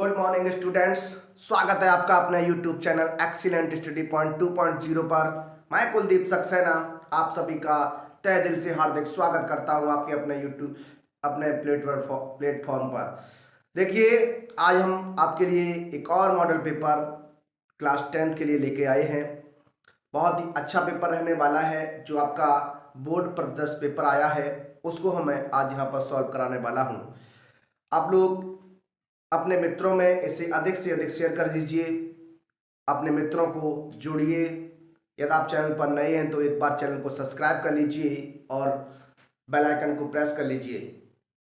Good morning students. स्वागत है आपका अपने YouTube channel excellent study point 2.0 पर। मैं कुलदीप सक्सेना आप सभी का तहे दिल से हार्दिक स्वागत करता हूं आपके अपने यूट्यूब अपने प्लेटफॉर्म पर। देखिए, आज हम आपके लिए एक और मॉडल पेपर क्लास 10th के लिए लेके आए हैं। बहुत ही अच्छा पेपर रहने वाला है। जो आपका बोर्ड प्रदर्शित पेपर आया है उसको हमें आज यहाँ पर सॉल्व कराने वाला हूँ। आप लोग अपने मित्रों में इसे अधिक से अधिक शेयर कर दीजिए, अपने मित्रों को जोड़िए। यदि आप चैनल पर नए हैं तो एक बार चैनल को सब्सक्राइब कर लीजिए और बेल आइकन को प्रेस कर लीजिए,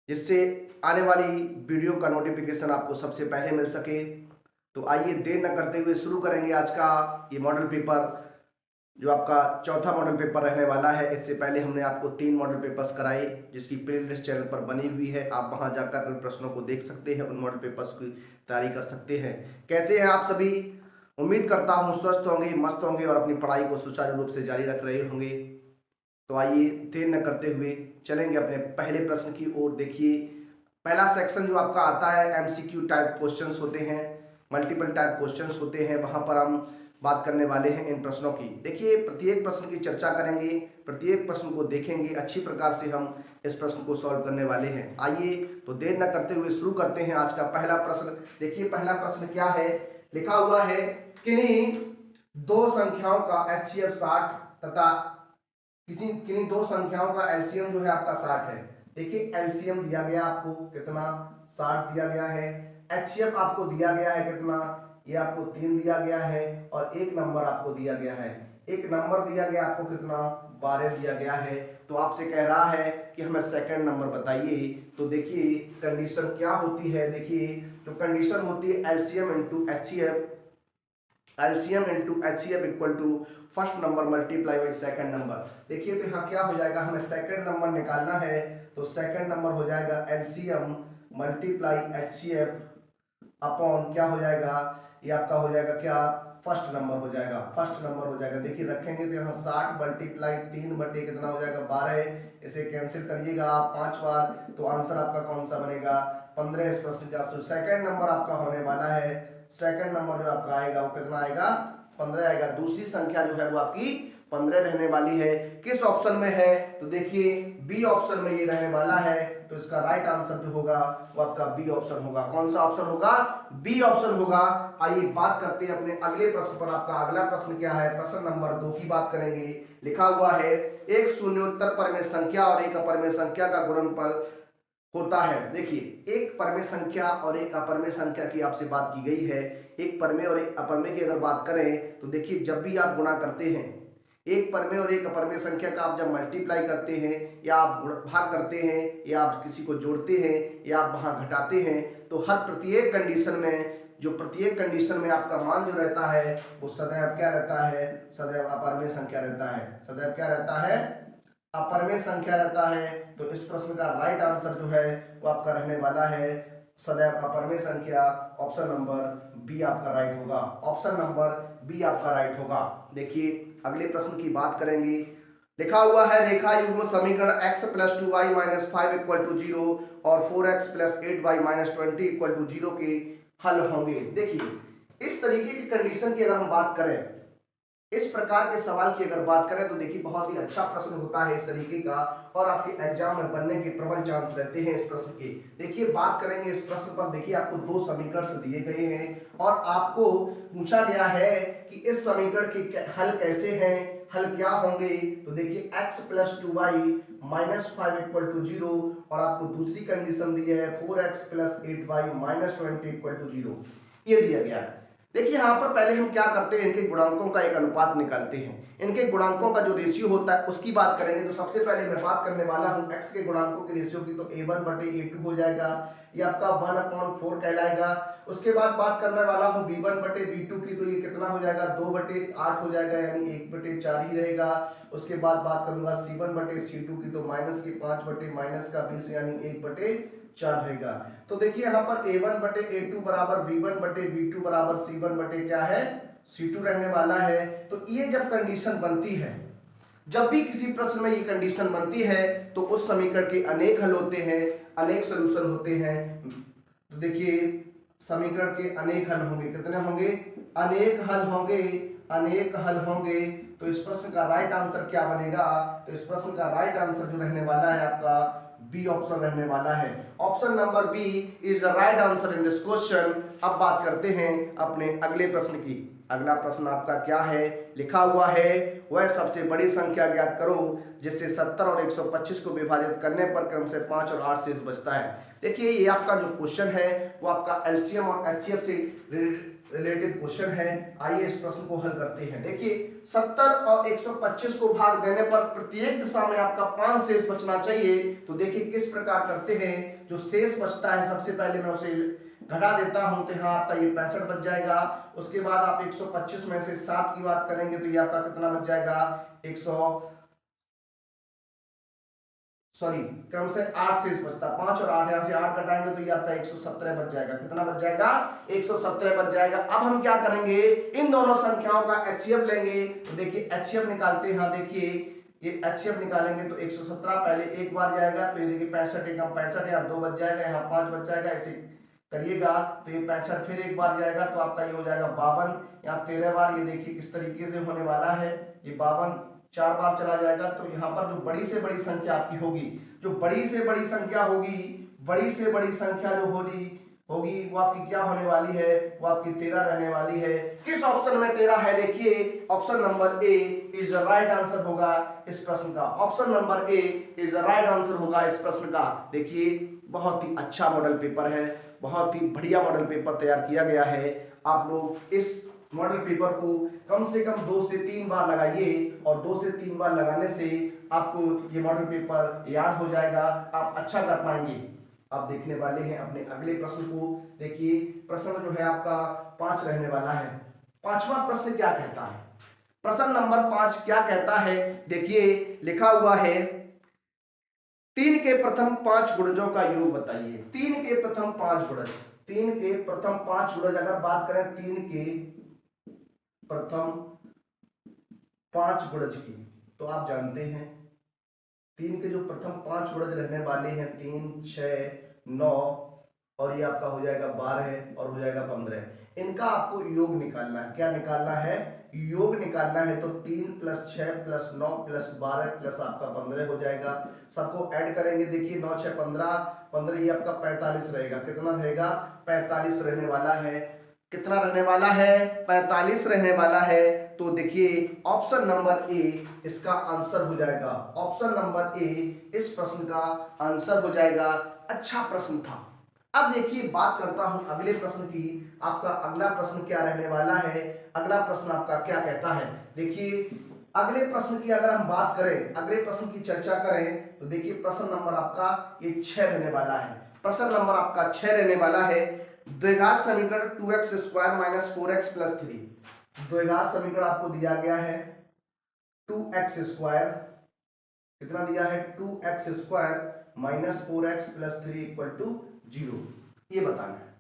जिससे आने वाली वीडियो का नोटिफिकेशन आपको सबसे पहले मिल सके। तो आइए देर न करते हुए शुरू करेंगे आज का ये मॉडल पेपर, जो आपका चौथा मॉडल पेपर रहने वाला है। इससे पहले हमने आपको 3 मॉडल पेपर्स कराए, जिसकी प्लेलिस्ट चैनल पर बनी हुई है। आप वहां जाकर उन प्रश्नों को देख सकते हैं, उन मॉडल पेपर्स की तैयारी कर सकते हैं। कैसे हैं आप सभी? उम्मीद करता हूं स्वस्थ होंगे, मस्त होंगे और अपनी पढ़ाई को सुचारू रूप से जारी रख रहे होंगे। तो आइए देर न करते हुए चलेंगे अपने पहले प्रश्न की ओर। देखिए, पहला सेक्शन जो आपका आता है MCQ टाइप क्वेश्चंस होते हैं, मल्टीपल टाइप क्वेश्चंस होते हैं। वहां पर हम बात करने वाले हैं इन प्रश्नों की। देखिए, प्रत्येक प्रश्न की चर्चा करेंगे, प्रत्येक प्रश्न को देखेंगे, अच्छी प्रकार से हम इस प्रश्न को सॉल्व करने वाले हैं। आइए तो देर न करते हुए शुरू करते हैं आज का पहला प्रश्न। देखिए, पहला प्रश्न क्या है, लिखा हुआ है किन्हीं दो संख्याओं का HCF 60 तथा किन्हीं दो संख्याओं का LCM जो है आपका 60 है। देखिए, LCM दिया गया आपको कितना, 60 दिया गया है। HCF आपको दिया गया है कितना, ये आपको 3 दिया गया है और एक नंबर आपको दिया गया है। एक नंबर दिया गया आपको कितना, 12 दिया गया है। तो आपसे कह रहा है कि हमें सेकंड नंबर बताइए। तो देखिए कंडीशन क्या होती है। देखिए, जो कंडीशन होती है LCM into HCF, LCM into HCF equal to first number multiply by second number. देखिए, तो यहाँ क्या हो जाएगा, हमें सेकंड नंबर निकालना है। तो सेकंड नंबर हो जाएगा LCM मल्टीप्लाई HCF अपॉन क्या हो जाएगा, ये आपका हो जाएगा क्या, फर्स्ट नंबर हो जाएगा। फर्स्ट नंबर हो जाएगा। देखिए रखेंगे तो यहाँ 60 मल्टीप्लाई 3 बटे कितना हो जाएगा, 12। इसे कैंसिल करिएगा आप 5 बार, तो आंसर आपका कौन सा बनेगा, 15। इस प्रश्न का सेकंड नंबर आपका होने वाला है। सेकंड नंबर जो आपका आएगा वो कितना आएगा, 15 आएगा। दूसरी संख्या जो है वो आपकी 15 रहने वाली है। किस ऑप्शन में है, तो देखिए बी ऑप्शन में ये रहने वाला है। तो इसका राइट आंसर जो होगा वो आपका बी ऑप्शन होगा। कौन सा ऑप्शन होगा, बी ऑप्शन होगा। आइए बात करते हैं अपने अगले प्रश्न पर। आपका अगला प्रश्न क्या है, प्रश्न नंबर 2 की बात करेंगे। लिखा हुआ है एक शून्योत्तर परमेय संख्या और एक अपरमेय संख्या का गुणनफल होता है। देखिए, एक परमेय संख्या और एक अपरमेय संख्या की आपसे बात की गई है। एक परमेय और एक अपरमेय की अगर बात करें तो देखिए, जब भी आप गुणा करते हैं एक परमेय और एक अपरमेय संख्या का, आप जब मल्टीप्लाई करते हैं या आप भाग करते हैं या आप किसी को जोड़ते हैं या आप वहां घटाते हैं, तो हर प्रत्येक कंडीशन में, जो प्रत्येक कंडीशन में आपका मान जो रहता है वो सदैव क्या रहता है, सदैव अपरमेय संख्या रहता है। सदैव क्या रहता है, अपरमेय संख्या रहता है। तो इस प्रश्न का राइट आंसर जो है वो आपका रहने वाला है सदैव अपरमेय संख्या। ऑप्शन नंबर बी आपका राइट होगा। ऑप्शन नंबर बी आपका राइट होगा। देखिए अगले प्रश्न की बात करेंगे। लिखा हुआ है रेखा युग्म समीकरण x + 2y - 5 = 0 और 4x + 8y - 20 = 0 के हल होंगे। देखिए, इस तरीके की कंडीशन की अगर हम बात करें, इस प्रकार के सवाल की अगर बात करें तो देखिए बहुत ही अच्छा प्रश्न होता है इस तरीके का, और आपके एग्जाम में बनने के प्रबल चांस रहते हैं इस प्रश्न के। देखिए बात करेंगे इस प्रश्न पर। देखिए आपको 2 समीकरण दिए गए हैं और आपको पूछा गया है कि इस समीकरण के हल कैसे हैं, हल क्या होंगे। तो देखिए x + 2y - 5 = 0 और आपको दूसरी कंडीशन दी है 4x + 8y - 20 = 0, ये दिया गया है। देखिए यहाँ पर पहले हम क्या करते हैं, इनके गुणांकों का एक अनुपात निकालते हैं। इनके गुणांकों का जो रेशियो होता है उसकी बात करेंगे। तो सबसे पहले मैं बात करने वाला हूं x के गुणांकों के रेशियो की। तो a1 बटे a2 हो जाएगा, ये आपका 1/4 कहलाएगा। उसके बाद बात करने वाला हूं b1 बटे b2 की। तो ये कितना हो जाएगा, 2/8 हो जाएगा, यानी 1/4 ही रहेगा। उसके बाद बात करूंगा c1 बटे c2 की। तो माइनस के 5 बटे माइनस का 20 यानी 1/4 रहेगा। तो देखिए यहाँ पर a1 बटे a2 बराबर b1 बटे b2 बराबर c1 बटे क्या है, c2 रहने वाला है। तो ये जब कंडीशन बनती है, जब भी किसी प्रश्न में ये कंडीशन बनती है तो उस समीकरण के अनेक हल होते हैं, अनेक सॉल्यूशन होते हैं। तो देखिए समीकरण के अनेक हल होंगे। कितने होंगे? अनेक हल होंगे, अनेक हल होंगे। तो इस प्रश्न का राइट आंसर क्या बनेगा? तो इस प्रश्न का राइट आंसर जो रहने वाला है आपका बी ऑप्शन रहने वाला है। Option number B is the right answer in this question. अब बात करते हैं अपने अगले प्रश्न की। अगला प्रश्न आपका क्या है? लिखा हुआ है वह सबसे बड़ी संख्या ज्ञात करो जिससे 70 और 125 को विभाजित करने पर क्रम से 5 और 8 शेष बचता है। देखिए ये आपका जो क्वेश्चन है वो आपका एलसीएम और एचसीएफ से रिलेटेड क्वेश्चन है। आइए इस प्रश्न को हल करते हैं। देखिए 70 और 125 को भाग देने पर प्रत्येक दिशा में आपका 5 शेष बचना चाहिए। तो देखिए किस प्रकार करते हैं। जो शेष बचता है सबसे पहले मैं उसे घटा देता हूं, तो यहाँ आपका ये 65 बच जाएगा। उसके बाद आप 125 में से 7 की बात करेंगे तो ये आपका कितना बच जाएगा? क्रम से 8 शेष बचता, 5 और 8 यहाँ से 8 घटाएंगे तो ये आपका 117 बच जाएगा। कितना बच जाएगा? 117 बच जाएगा। अब हम क्या करेंगे? इन दोनों संख्याओं का एचसीएफ लेंगे। तो देखिए एचसीएफ निकालते हैं। देखिए ये एचसीएफ निकालेंगे तो 117 पहले एक बार जाएगा तो ये देखिए 65 एकम 65, यहाँ 2 बच जाएगा, यहाँ 5 बच जाएगा। ऐसे करिएगा तो ये 65 फिर एक बार जाएगा तो आपका ये हो जाएगा 52, यहाँ 13 बार। ये देखिए किस तरीके से होने वाला है। ये 52 4 बार चला जाएगा तो यहाँ पर जो बड़ी से बड़ी संख्या आपकी होगी, जो बड़ी से बड़ी संख्या होगी, बड़ी से बड़ी संख्या जो होगी वो आपकी क्या होने वाली है? वो आपकी 13 रहने वाली है। किस ऑप्शन में 13 है? देखिए option number A is the right answer होगा इस प्रश्न का। Option number A is the right answer होगा इस प्रश्न का। देखिए बहुत ही अच्छा मॉडल पेपर है, बहुत ही बढ़िया मॉडल पेपर तैयार किया गया है। आप लोग इस मॉडल पेपर को कम से कम 2 से 3 बार लगाइए और 2 से 3 बार लगाने से आपको ये मॉडल पेपर याद हो जाएगा, आप अच्छा कर पाएंगे। आप देखने वाले हैं अपने अगले प्रश्न को। देखिए प्रश्न जो है आपका 5 रहने वाला है। पांचवा प्रश्न क्या कहता है? प्रश्न नंबर 5 क्या कहता है? देखिए लिखा हुआ है 3 के प्रथम 5 गुणजों का योग बताइए। 3 के प्रथम 5 गुणज, 3 के प्रथम 5 गुणज अगर बात करें 3 के प्रथम 5 गुणज की, तो आप जानते हैं 3 के जो प्रथम 5 गुणज रहने वाले हैं 3, 6, 9 और ये आपका हो जाएगा 12 और हो जाएगा 15। इनका आपको योग निकालना है। क्या निकालना है? योग निकालना है। तो 3 + 6 + 9 + 12 प्लस आपका 15 हो जाएगा। सबको ऐड करेंगे। देखिए 9, 6, 15, 15 ये आपका 45 रहेगा। कितना रहेगा? 45 रहने वाला है। कितना रहने वाला है? 45 रहने वाला है। तो देखिए ऑप्शन नंबर ए इसका आंसर हो जाएगा। ऑप्शन नंबर ए इस प्रश्न का आंसर हो जाएगा। अच्छा प्रश्न था। अब देखिए बात करता हूं अगले प्रश्न की। आपका अगला प्रश्न क्या रहने वाला है? अगला प्रश्न आपका क्या कहता है? देखिए अगले प्रश्न की अगर हम बात करें, अगले प्रश्न की चर्चा करें तो देखिए प्रश्न नंबर आपका ये 6 रहने वाला है। प्रश्न नंबर आपका 6 रहने वाला है। द्विघात समीकरण 2x² - 4x + 3। द्विघात समीकरण आपको दिया गया है 2x², कितना दिया है? 2x² - 4x + 3 = 0। ये बताना है।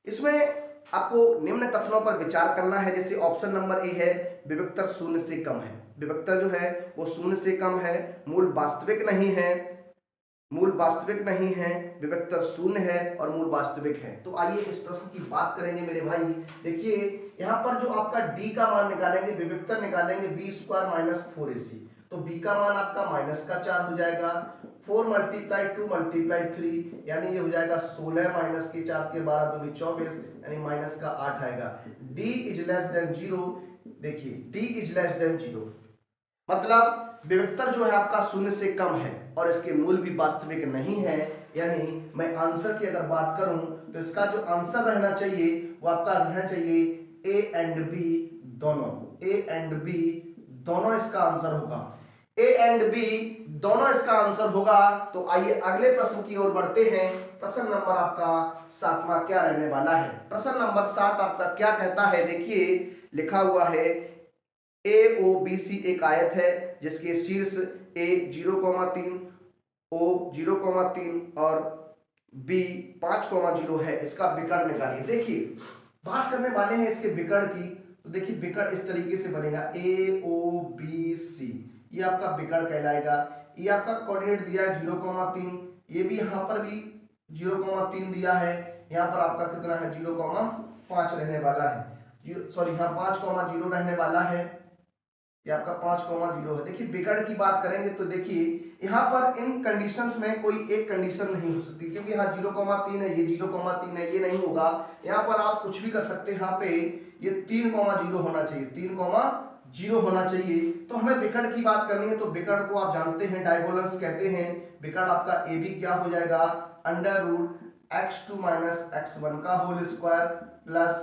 इसमें आपको निम्न कथनों पर विचार करना है। जैसे ऑप्शन नंबर ए है विविक्तर 0 से कम है। विविक्तर जो है वो 0 से कम है, मूल वास्तविक नहीं है, मूल वास्तविक नहीं है, विविक्तर 0 है और मूल वास्तविक है। तो आइए इस प्रश्न की बात करेंगे मेरे भाई। देखिए यहाँ पर जो आपका डी का मान निकालेंगे, विविक्तर निकालेंगे b² - 4ac, तो b का मान आपका -4 हो जाएगा। 4 × 2 × 3 यानी ये हो जाएगा 16 - 4 के 12 दूनी 24 यानी -8 आएगा। d > 0। देखिए d > 0 मतलब विविक्तर जो है आपका 0 से कम है और इसके मूल भी वास्तविक नहीं है। यानी मैं आंसर की अगर बात करूं तो इसका जो आंसर रहना चाहिए वो आपका रहना चाहिए ए एंड बी दोनों। ए एंड बी दोनों इसका आंसर होगा। ए एंड बी दोनों इसका आंसर होगा। तो आइए अगले प्रश्न की ओर बढ़ते हैं। प्रश्न नंबर आपका 7वां क्या रहने वाला है? प्रश्न नंबर 7 आपका क्या कहता है? देखिए लिखा हुआ है AOBC एक आयत है जिसके शीर्ष A 0,3, O 0,3 और B 5,0 है। इसका विकर्ण निकालिए। देखिए बात करने वाले हैं इसके विकर्ण की। तो देखिए विकर्ण इस तरीके से बनेगा AOBC, ये आपका विकर्ण कहलाएगा। ये आपका कोऑर्डिनेट दिया है 0,3, ये भी यहाँ पर भी 0,3 दिया है, यहाँ पर आपका कितना है 0,5 रहने वाला है, सॉरी यहाँ 5,0 रहने वाला है, ये आपका 5,0 है। देखिए बिगड़ की बात करेंगे तो देखिए यहाँ पर इन कंडीशंस में कोई एक कंडीशन नहीं हो सकती, क्योंकि यहाँ 0,3 है, ये 0,3 है, ये नहीं होगा। यहाँ पर आप कुछ भी कर सकते हैं, यहाँ पे ये 3,0 होना चाहिए, 3,0 होना चाहिए। तो हमें बिगड़ की बात करनी है, तो बिगड़ को आप जानते हैं डायगोनल्स कहते हैं। बिगड़ आपका ए बी क्या हो जाएगा, under root x2 minus x1 का whole square plus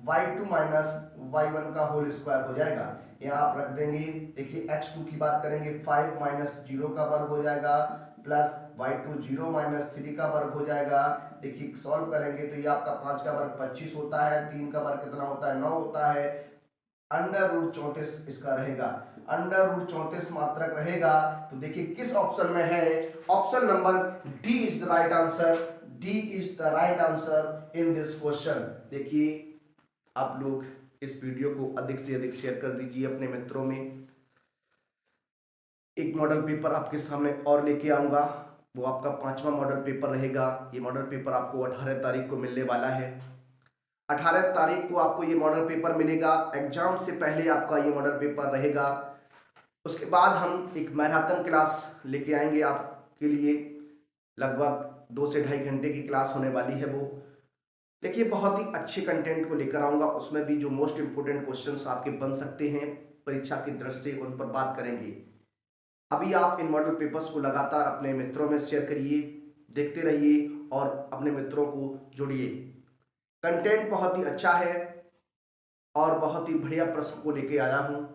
y2 minus y1 का होल स्क्वायर हो जाएगा। यहाँ आप रख देंगे। देखिए x2 की बात करेंगे 5 माइनस 0 का वर्ग हो जाएगा प्लस y2 0 माइनस 3 का वर्ग हो जाएगा। देखिए सॉल्व करेंगे तो ये आपका 5 का वर्ग 25 होता है, 3 का वर्ग कितना होता है 9 होता है, अंडर रूट 34 इसका रहेगा, अंडर रूट 34 मात्रक रहेगा। तो देखिए किस ऑप्शन में है, option number D is the right answer, D is the right answer in this question. देखिए आप लोग इस वीडियो को अधिक से अधिक शेयर कर दीजिए अपने मित्रों में। एक मॉडल पेपर आपके सामने और लेके आऊंगा, वो आपका 5वां मॉडल पेपर रहेगा। ये मॉडल पेपर आपको 18 तारीख को मिलने वाला है। 18 तारीख को आपको ये मॉडल पेपर मिलेगा, एग्जाम से पहले आपका ये मॉडल पेपर रहेगा। उसके बाद हम एक मैराथन क्लास लेके आएंगे आपके लिए, लगभग 2 से 2.5 घंटे की क्लास होने वाली है वो। देखिए बहुत ही अच्छे कंटेंट को लेकर आऊंगा, उसमें भी जो मोस्ट इंपोर्टेंट क्वेश्चंस आपके बन सकते हैं परीक्षा की दृष्टि से, उन पर बात करेंगे। अभी आप इन मॉडल पेपर्स को लगातार अपने मित्रों में शेयर करिए, देखते रहिए और अपने मित्रों को जोड़िए। कंटेंट बहुत ही अच्छा है और बहुत ही बढ़िया प्रश्न को लेके आया हूँ।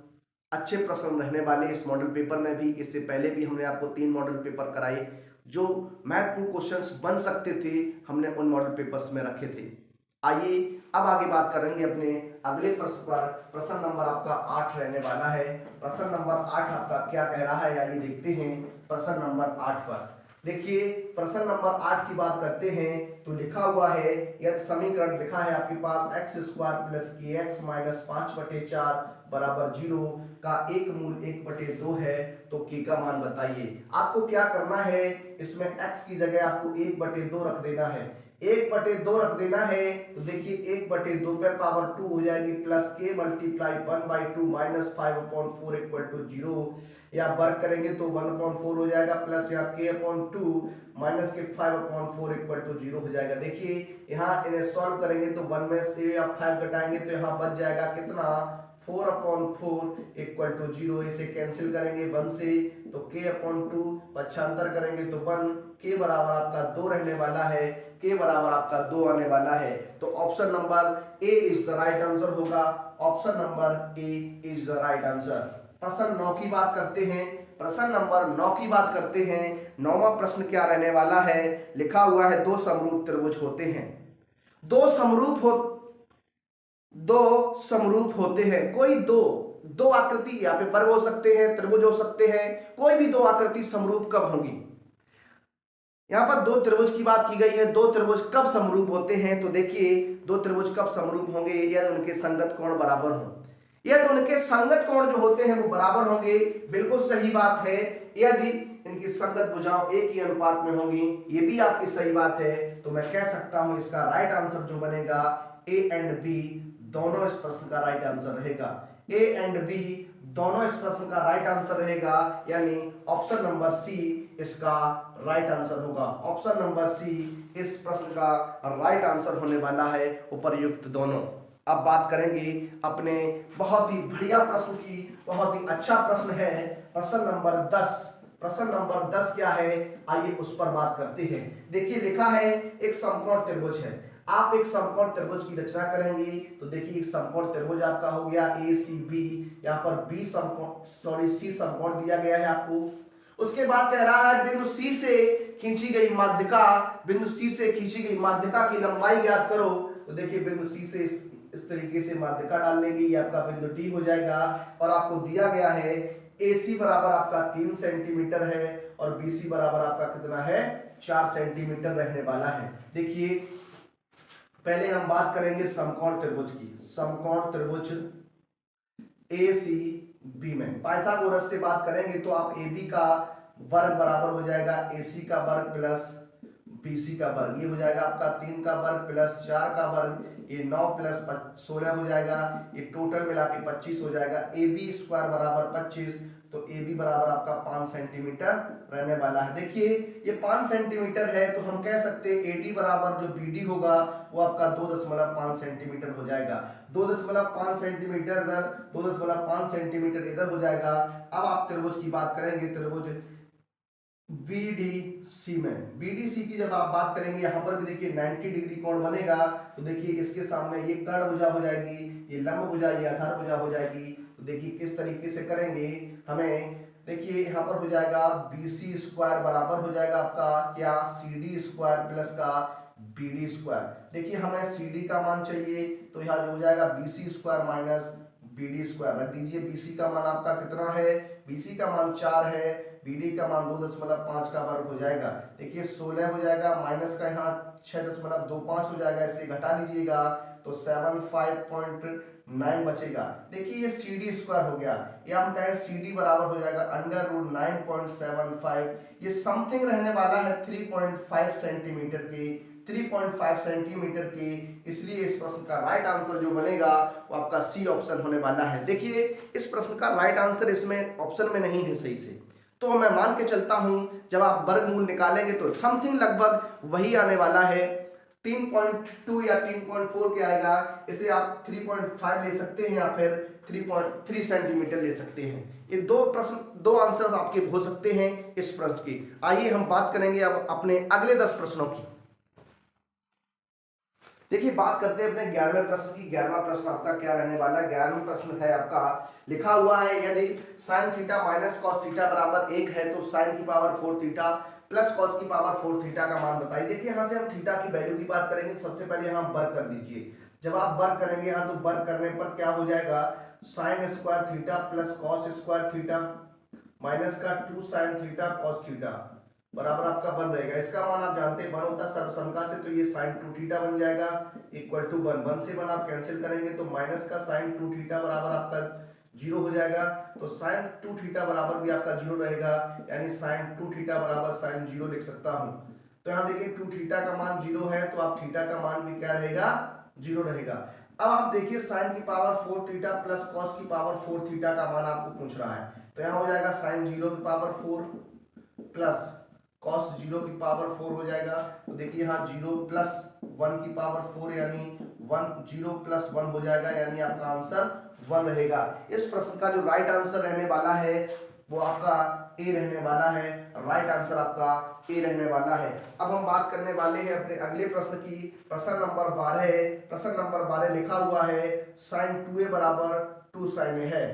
अच्छे प्रश्न रहने वाले इस मॉडल पेपर में भी। इससे पहले भी हमने आपको 3 मॉडल पेपर कराए, जो महत्वपूर्ण क्वेश्चंस बन सकते थे हमने उन मॉडल पेपर्स में रखे थे। आइए अब आगे बात करेंगे अपने अगले प्रश्न पर। प्रश्न नंबर आपका 8 रहने वाला है। प्रश्न नंबर 8 आपका क्या कह रहा है, आइए देखते हैं प्रश्न नंबर 8 पर। देखिए प्रश्न नंबर 8 की बात करते हैं तो लिखा हुआ है, यदि समीकरण लिखा है आपके पास एक्स स्क्वायर प्लस के एक्स माइनस 5/4 बराबर 0 का एक मूल 1/2 है, तो के का मान बताइए। आपको क्या करना है, इसमें x की जगह आपको 1/2 रख देना है। 1/2 रख देना है तो देखिए 1/2 पे पावर 2 हो जाएगी प्लस के मल्टीप्लाई 1/2 माइनस 5/4 इक्वल टू 0। या वर्क करेंगे तो 1/4 हो जाएगा प्लस यहाँ k/2 माइनस के 5/4 इक्वल टू 0 हो जाएगा। देखिए यहाँ इन्हें सॉल्व करेंगे तो 1 में से आप 5 घटाएंगे तो यहाँ बच जाएगा कितना 4/4 इक्वल टू 0। इसे कैंसिल करेंगे 1 से तो k/2 पक्षांतर करेंगे तो 1, k बराबर आपका 2 रहने वाला है, k बराबर आपका 2 आने वाला है। तो option number A is the right answer होगा, option number A is the right answer. प्रश्न 9 की बात करते हैं, प्रश्न नंबर 9 की बात करते हैं। 9वां प्रश्न क्या रहने वाला है, लिखा हुआ है दो समरूप त्रिभुज होते हैं। दो समरूप होते हैं, कोई दो आकृति, यहाँ पे वर्ग हो सकते हैं, त्रिभुज हो सकते हैं, कोई भी दो आकृति समरूप कब होंगी। यहाँ पर दो त्रिभुज की बात की गई है, दो त्रिभुज कब समरूप होते हैं। तो देखिए दो त्रिभुज कब समरूप होंगे, यदि उनके संगत कोण बराबर हो। यदि उनके संगत कोण जो होते हैं वो बराबर होंगे, बिल्कुल सही बात है। यदि इनकी संगत भुजाओं एक ही अनुपात में होंगी, ये भी आपकी सही बात है। तो मैं कह सकता हूं इसका राइट आंसर जो बनेगा ए एंड बी दोनों इस प्रश्न का राइट आंसर रहेगा। ए एंड बी दोनों इस प्रश्न का राइट आंसर रहेगा, यानी ऑप्शन नंबर सी इसका राइट आंसर होगा। ऑप्शन नंबर सी इस प्रश्न का राइट आंसर होने वाला है, उपर्युक्त दोनों। अब बात करेंगे अपने बहुत ही बढ़िया प्रश्न की, बहुत ही अच्छा प्रश्न है प्रश्न नंबर 10। प्रश्न नंबर 10 क्या है, आइए उस पर बात करते हैं। देखिए लिखा है एक समकोण त्रिभुज है, आप एक समकोण त्रिभुज की रचना करेंगे तो देखिए एक समकोण त्रिभुज आपका हो गया ए सी बी, यहाँ पर बी समकोण सी समकोण दिया गया है आपको। उसके बाद कह रहा है बिंदु सी से खींची गई माध्यिका, बिंदु सी से खींची गई माध्यिका की लंबाई ज्ञात करो। तो देखिए बिंदु सी से इस तरीके से माध्यिका डाल लेंगे, ये आपका बिंदु डी हो जाएगा। और आपको दिया गया है AC बराबर आपका 3 सेंटीमीटर है और BC बराबर आपका कितना है 4 सेंटीमीटर रहने वाला है। देखिए पहले हम बात करेंगे समकोण त्रिभुज की। समकोण त्रिभुज ACB में पाइथागोरस से बात करेंगे तो आप AB का वर्ग बराबर हो जाएगा AC का वर्ग प्लस BC का वर्ग, ये हो जाएगा आपका 3 का वर्ग प्लस 4 का वर्ग, ये 9 प्लस 16 हो जाएगा, ये टोटल मिला के 25 हो जाएगा। AB स्क्वायर बराबर 25, तो AB बराबर आपका 5 सेंटीमीटर रहने वाला है। देखिए ये 5 सेंटीमीटर है, तो हम कह सकते हैं AD बराबर जो BD होगा वो आपका 2.5 सेंटीमीटर हो जाएगा। 2.5 सेंटीमीटर इधर, 2.5 सेंटीमीटर इधर हो जाएगा। अब आप त्रिभुज की बात करेंगे, त्रिभुज BDC में, BDC की जब आप बात करेंगे यहाँ पर भी देखिए 90 डिग्री कोण बनेगा। तो देखिए इसके सामने ये कर्ण भुजा हो जाएगी, ये लंब भुजा, ये आधार भुजा हो जाएगी। तो देखिए किस तरीके से करेंगे, हमें देखिए यहाँ पर हो जाएगा BC स्क्वायर बराबर हो जाएगा आपका क्या, CD स्क्वायर प्लस का BD स्क्वायर। देखिए हमें CD का मान चाहिए, तो यहाँ हो जाएगा BC square minus BD square. रख दीजिए BC का मान आपका कितना है, BC का मान 4 है, BD का मान 2.5 का वर्ग हो जाएगा। देखिए 16 हो जाएगा, माइनस का यहाँ 6.25 हो जाएगा, इसे घटा लीजिएगा तो 75.9 बचेगा। देखिए ये CD स्क्वायर हो गया, या हम कहें CD बराबर हो जाएगा √9.75। ये समथिंग रहने वाला है 3.5 सेंटीमीटर के, 3.5 सेंटीमीटर की। इसलिए इस प्रश्न का राइट आंसर जो बनेगा वो आपका C ऑप्शन होने वाला है। देखिए इस प्रश्न का राइट आंसर इसमें ऑप्शन में नहीं है सही से, तो मैं मान के चलता हूं जब आप वर्गमूल निकालेंगे तो समथिंग लगभग वही आने वाला है, 3.2 या 3.4 के आएगा। इसे आप 3.5 ले सकते हैं या फिर 3.3 सेंटीमीटर ले सकते हैं। ये दो आंसर आपके हो सकते हैं इस प्रश्न की। आइए हम बात करेंगे अब अपने अगले 10 प्रश्नों की। देखिए बात करते हैं अपने 11वें प्रश्न की। 11वां प्रश्न आपका क्या रहने वाला है, 11वां प्रश्न है आपका, लिखा हुआ है यदि sin theta minus cos theta बराबर 1 है तो sin की पावर 4 थीटा प्लस cos की पावर 4 थीटा का मान बताइए। देखिए यहाँ से हम थीटा की वैल्यू की बात करेंगे। सबसे पहले यहाँ वर्ग कर दीजिए। जब आप वर्ग करेंगे यहाँ तो वर्ग करने पर क्या हो जाएगा, sin square theta plus cos square theta minus का 2 sin थीटा cos थीटा बराबर आपका 1 रहेगा। इसका मान आप जानते हैं 1 होता है सर्वसमता से, तो ये sin 2 थीटा बन जाएगा इक्वल टू 1। 1 से 1 आप कैंसिल करेंगे तो माइनस का sin 2 थीटा बराबर आपका 0 हो जाएगा। तो sin 2 थीटा बराबर भी आपका 0 रहेगा, यानी sin 2 थीटा बराबर sin 0 लिख सकता हूं। तो यहाँ देखिए 2 थीटा का मान 0 है, तो आप थीटा का मान भी क्या रहेगा, 0 रहेगा। अब आप देखिए sin की पावर 4 थीटा प्लस cos की पावर 4 थीटा का मान आपको पूछ रहा है, तो यहाँ हो जाएगा sin 0 की पावर 4 प्लस cos 0 की पावर 4 हो जाएगा। तो देखिए यहाँ 0 प्लस 1 की पावर 4 यानी 0 प्लस 1 हो जाएगा, यानी आपका आंसर 1 रहेगा। इस प्रश्न का जो राइट आंसर रहने वाला है वो आपका ए रहने वाला है। राइट आंसर आपका ए रहने वाला है। अब हम बात करने वाले हैं अपने अगले प्रश्न की। प्रश्न नंबर 12। प्रश्न नंबर 12 लिखा हुआ है sin 2a बराबर 2 sin a है।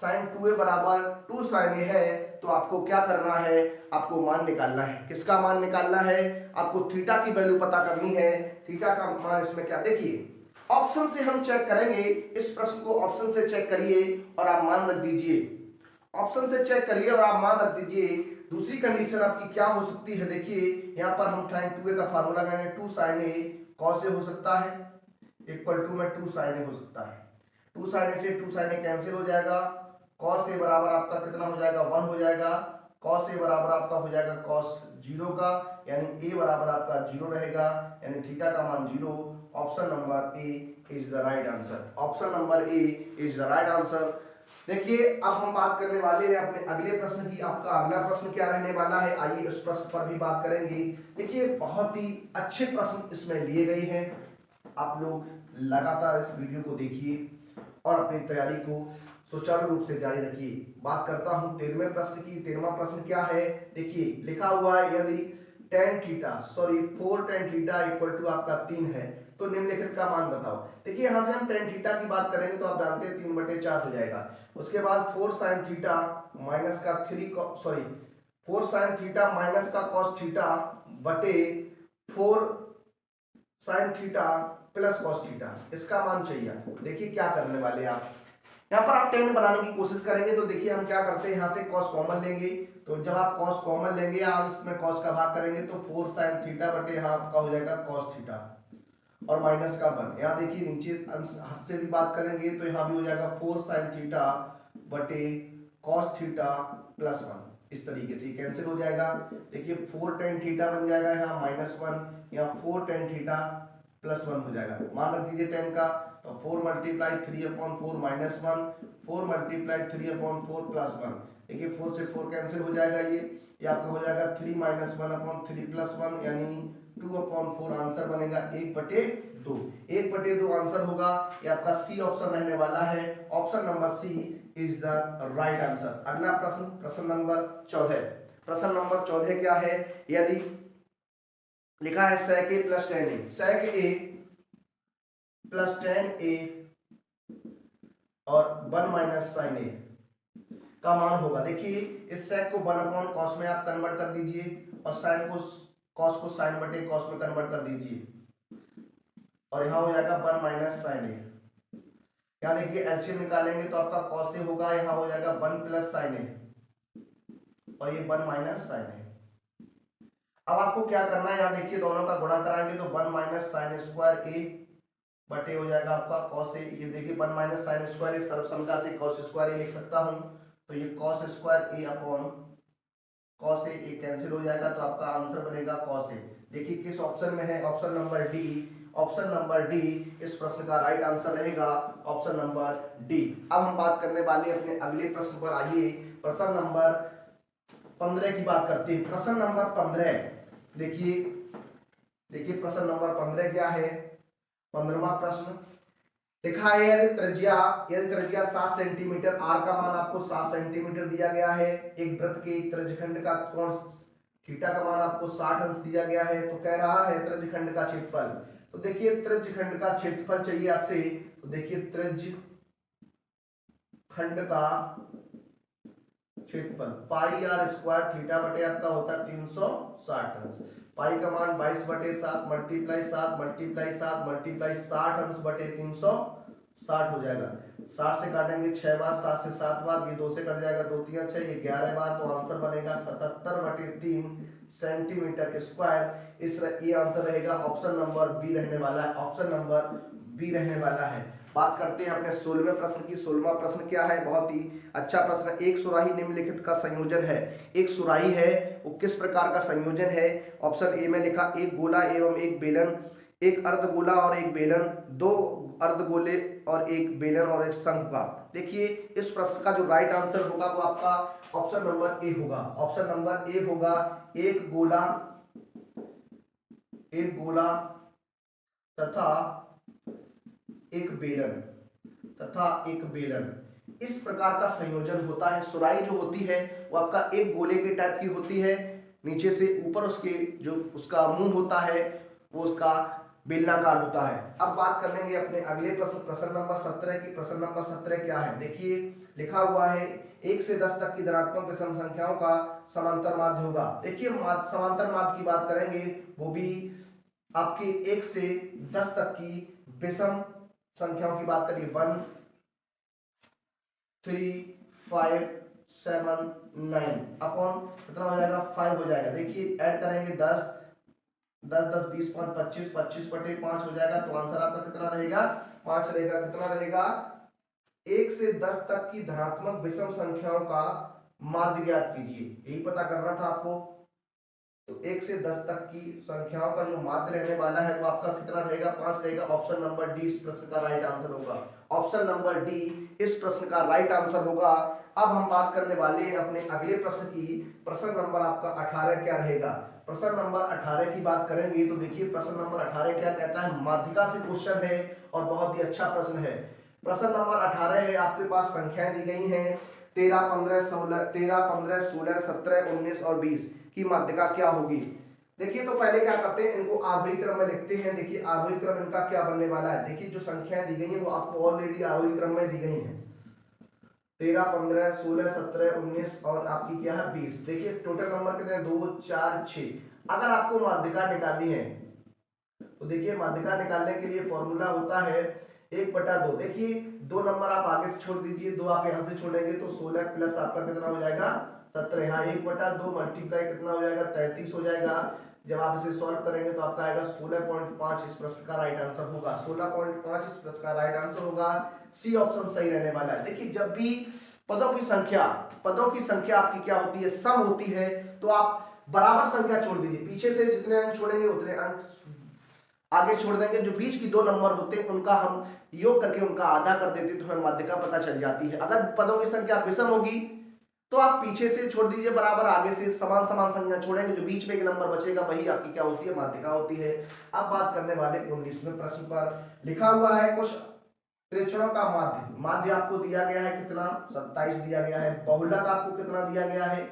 sin 2a बराबर 2 sin a है, तो आपको क्या करना है, आपको मान निकालना है। किसका मान निकालना है, आपको थीटा की वैल्यू पता करनी है। थीटा का मान इसमें क्या, देखिए ऑप्शन से हम चेक करेंगे। इस प्रश्न को ऑप्शन से चेक करिए और आप मान रख दीजिए। ऑप्शन से चेक करिए और आप मान रख दीजिए। दूसरी कंडीशन आपकी क्या हो सकती है, देखिए यहाँ पर हम sin 2a का फार्मूला लगाएंगे, 2 sin a cos a हो सकता है इक्वल टू में 2 sin a हो सकता है। 2 sin a से 2 sin a कैंसिल हो जाएगा। cos a बराबर आपका कितना हो जाएगा, 1 हो जाएगा। cos a बराबर आपका हो जाएगा cos 0 का, यानी a बराबर आपका 0 रहेगा, यानी थीटा का मान 0। Option number A is the right answer. Option number A is the right answer. देखिए अब हम बात करने वाले हैं अपने अगले प्रश्न की। आपका अगला प्रश्न क्या रहने वाला है, आइए उस प्रश्न पर भी बात करेंगे। देखिए बहुत ही अच्छे प्रश्न इसमें लिए गए हैं। आप लोग लगातार इस वीडियो को देखिए और अपनी तैयारी को सुचारू रूप से जारी रखिए। बात करता हूं 13वें प्रश्न की। 13वां प्रश्न क्या है, देखिए लिखा हुआ है यदि 4 tan थीटा इक्वल टू आपका 3 है तो निम्नलिखित का मान बताओ। देखिए यहां से हम tan थीटा की बात करेंगे तो आप जानते हैं 3/4 हो जाएगा। उसके बाद 4 sin थीटा माइनस का 4 sin थीटा माइनस का cos थीटा बटे 4 sin theta plus cos theta, इसका मान चाहिए। देखिए क्या करने वाले आप, यहाँ पर आप tan बनाने की कोशिश करेंगे तो देखिए हम क्या करते हैं, यहाँ से cos कॉमन लेंगे। तो जब आप cos कॉमन लेंगे या इसमें cos का भाग करेंगे तो 4 sin थीटा बटे यहाँ आपका हो जाएगा cos थीटा और माइनस का 1। यहाँ देखिए नीचे हाथ से भी बात करेंगे तो यहाँ भी हो जाएगा 4 sin थीटा बटे cos थीटा प्लस 1। इस तरीके से कैंसिल हो जाएगा। देखिए 4 tan थीटा बन जाएगा यहाँ -1, यहाँ 4 tan थीटा +1 हो जाएगा। मान रख दीजिए tan का, तो 4 मल्टीप्लाई 3/4 -1, 4 मल्टीप्लाई 3/4 +1। देखिए 4 से 4 कैंसिल हो जाएगा, ये आपका हो जाएगा 3 - 1/3 +1 यानी 2/4 आंसर बनेगा 1/2। 1/2 आंसर होगा, ये आपका सी ऑप्शन रहने वाला है। Option number C is the right answer. अगला प्रश्न, प्रश्न नंबर 14। प्रश्न नंबर 14 क्या है, यदि लिखा है sec a + tan a, sec a + tan a और 1 - sin a का मान होगा। देखिए इस sec को 1/cos में आप कन्वर्ट कर दीजिए और sin को cos को sin/cos में कन्वर्ट कर दीजिए और यहाँ हो जाएगा 1 - sin a। यहाँ देखिए एलसीएम निकालेंगे तो आपका cos से होगा, यहाँ हो जाएगा 1 + sin a और ये 1 - sin a। अब आपको क्या करना है, यहाँ देखिए दोनों का गुणा कराएंगे तो 1 - sin² a बटे हो जाएगा आपका cos a। ये देखिए 1 - sin² एक सर्वसमता से cos² a लिख सकता हूँ, तो ये cos² a upon cos a cancel हो जाएगा, तो आपका आंसर बनेगा cos a। देखिए किस ऑप्शन में है, option number D. Option number D इस प्रश्न का राइट आंसर रहेगा, ऑप्शन नंबर डी। अब हम बात करने वाले अपने अगले प्रश्न पर। आइए प्रश्न नंबर 15 की बात करते हैं। प्रश्न नंबर 15 देखिए प्रश्न नंबर 15 क्या है, 15वां प्रश्न लिखा है यदि त्रिज्या 7 सेंटीमीटर, आर का मान आपको 7 सेंटीमीटर दिया गया है, एक वृत्त के एक त्रिज्यखंड का कोण थीटा का मान आपको 60 अंश दिया गया है, तो कह रहा है त्रिज्यखंड का क्षेत्रफल। तो देखिए त्रिज्यखंड का क्षेत्रफल चाहिए आपसे, तो देखिए त्रिज्यखंड का क्षेत्रफल πr² थीटा बटे आपका होता है 360 अंश। पाई का मान 22/7 मल्टीप्लाई 7 मल्टीप्लाई 7 मल्टीप्लाई 60 अंश बटे 360 हो जाएगा। 60 से काटेंगे 6 बार, 7 से 7 बार, ये 2 से कट जाएगा, 2 3 6, ये 11 बार, तो आंसर बनेगा 77/3 सेंटीमीटर स्क्वायर। ये आंसर रहेगा, ऑप्शन नंबर बी रहने वाला है, ऑप्शन नंबर बी रहने वाला है। बात करते हैं अपने 16वें प्रश्न की। 16वां प्रश्न क्या है, बहुत ही अच्छा प्रश्न। एक सुराही निम्नलिखित का संयोजन है। एक सुराही है, वो किस प्रकार का संयोजन है। ऑप्शन ए में लिखा एक गोला एवं एक बेलन, एक अर्धगोला और एक बेलन, दो अर्धगोले और एक बेलन और एक शंख का। देखिए इस प्रश्न का जो राइट आंसर होगा वो आपका ऑप्शन नंबर ए होगा। ऑप्शन नंबर ए होगा, एक गोला तथा एक बेलन इस प्रकार का संयोजन होता है। सुराही जो होती है वो आपका एक गोले के टाइप की होती है, नीचे से ऊपर उसके जो उसका मुंह होता है वो उसका बेलनाकार होता है। अब बात कर लेंगे अपने अगले प्रश्न, प्रश्न नंबर 17 की। प्रश्न नंबर 17 क्या है, देखिए लिखा हुआ है 1 से 10 तक की धनात्मक विषम संख्याओं का समांतर माध्य होगा। देखिए समांतर माध्य की बात करेंगे, वो भी आपके 1 से 10 तक की विषम संख्याओं की बात करिए, 1 3 5 7 9 अपॉन कितना हो जाएगा 5 हो जाएगा। देखिए ऐड करेंगे 10 10 10 20 5 25 25 बटे 5 हो जाएगा, तो आंसर आपका कितना रहेगा 5 रहेगा। कितना रहेगा, 1 से 10 तक की धनात्मक विषम संख्याओं का माध्य ज्ञात कीजिए, यही पता करना था आपको। तो 1 से 10 तक की संख्याओं का जो माध्य रहने वाला है वो आपका कितना रहेगा 5 रहेगा। ऑप्शन नंबर डी इस प्रश्न का राइट आंसर होगा। ऑप्शन नंबर डी इस प्रश्न का राइट आंसर होगा। अब हम बात करने वाले हैं अपने अगले प्रश्न की। प्रश्न नंबर आपका 18 क्या रहेगा। प्रश्न नंबर 18 की बात करेंगे तो देखिए प्रश्न नंबर 18 क्या कहता है, माध्यिका से क्वेश्चन है और बहुत ही अच्छा प्रश्न है। प्रश्न नंबर 18 है, आपके पास संख्याएं दी गई हैं 13 15 16 17 19 और 20 की माध्यिका क्या होगी। देखिए तो पहले क्या करते हैं, इनको आरोही क्रम में लिखते हैं। देखिए आरोही क्रम इनका क्या बनने वाला है, देखिए जो संख्याएं दी गई हैं वो आपको ऑलरेडी आरोही क्रम में दी गई हैं, 13 15 16 17 19 और आपकी क्या है 20। देखिए टोटल नंबर कितने हैं 2 4 6। अगर आपको माध्यिका निकालनी है तो देखिए माध्यिका निकालने के लिए फॉर्मूला होता है 1/2। देखिए 2 नंबर आप आगे से छोड़ दीजिए, 2 आप यहां से छोड़ेंगे तो 16 प्लस आपका कितना हो जाएगा 17। यहाँ 1/2 मल्टीप्लाई कितना हो जाएगा 33 हो जाएगा। जब आप इसे सॉल्व करेंगे तो आपका आएगा 16.5 इस प्रश्न का राइट आंसर होगा। 16.5 इस प्रश्न का राइट आंसर होगा। सी ऑप्शन सही रहने वाला है। देखिए जब भी पदों की संख्या आपकी क्या होती है, सम होती है। तो आप बराबर संख्या छोड़ दीजिए, पीछे से जितने अंक छोड़ेंगे उतने अंक आगे छोड़ देंगे। जो बीच की दो नंबर होते हैं उनका हम योग करके उनका आधा कर देते तो हमें माध्यिका पता चल जाती है। अगर पदों की संख्या विषम होगी तो आप पीछे से छोड़ दीजिए बराबर, आगे से समान समान संख्या छोड़ेंगे, जो बीच में एक नंबर बचेगा वही आपकी क्या होती है, माध्यिका होती है। अब बात करने वाले 19वें प्रश्न पर। लिखा हुआ है कुछ प्रेक्षणों का माध्य आपको दिया गया है कितना, 27 दिया गया है। बहुलक आपको कितना दिया गया है,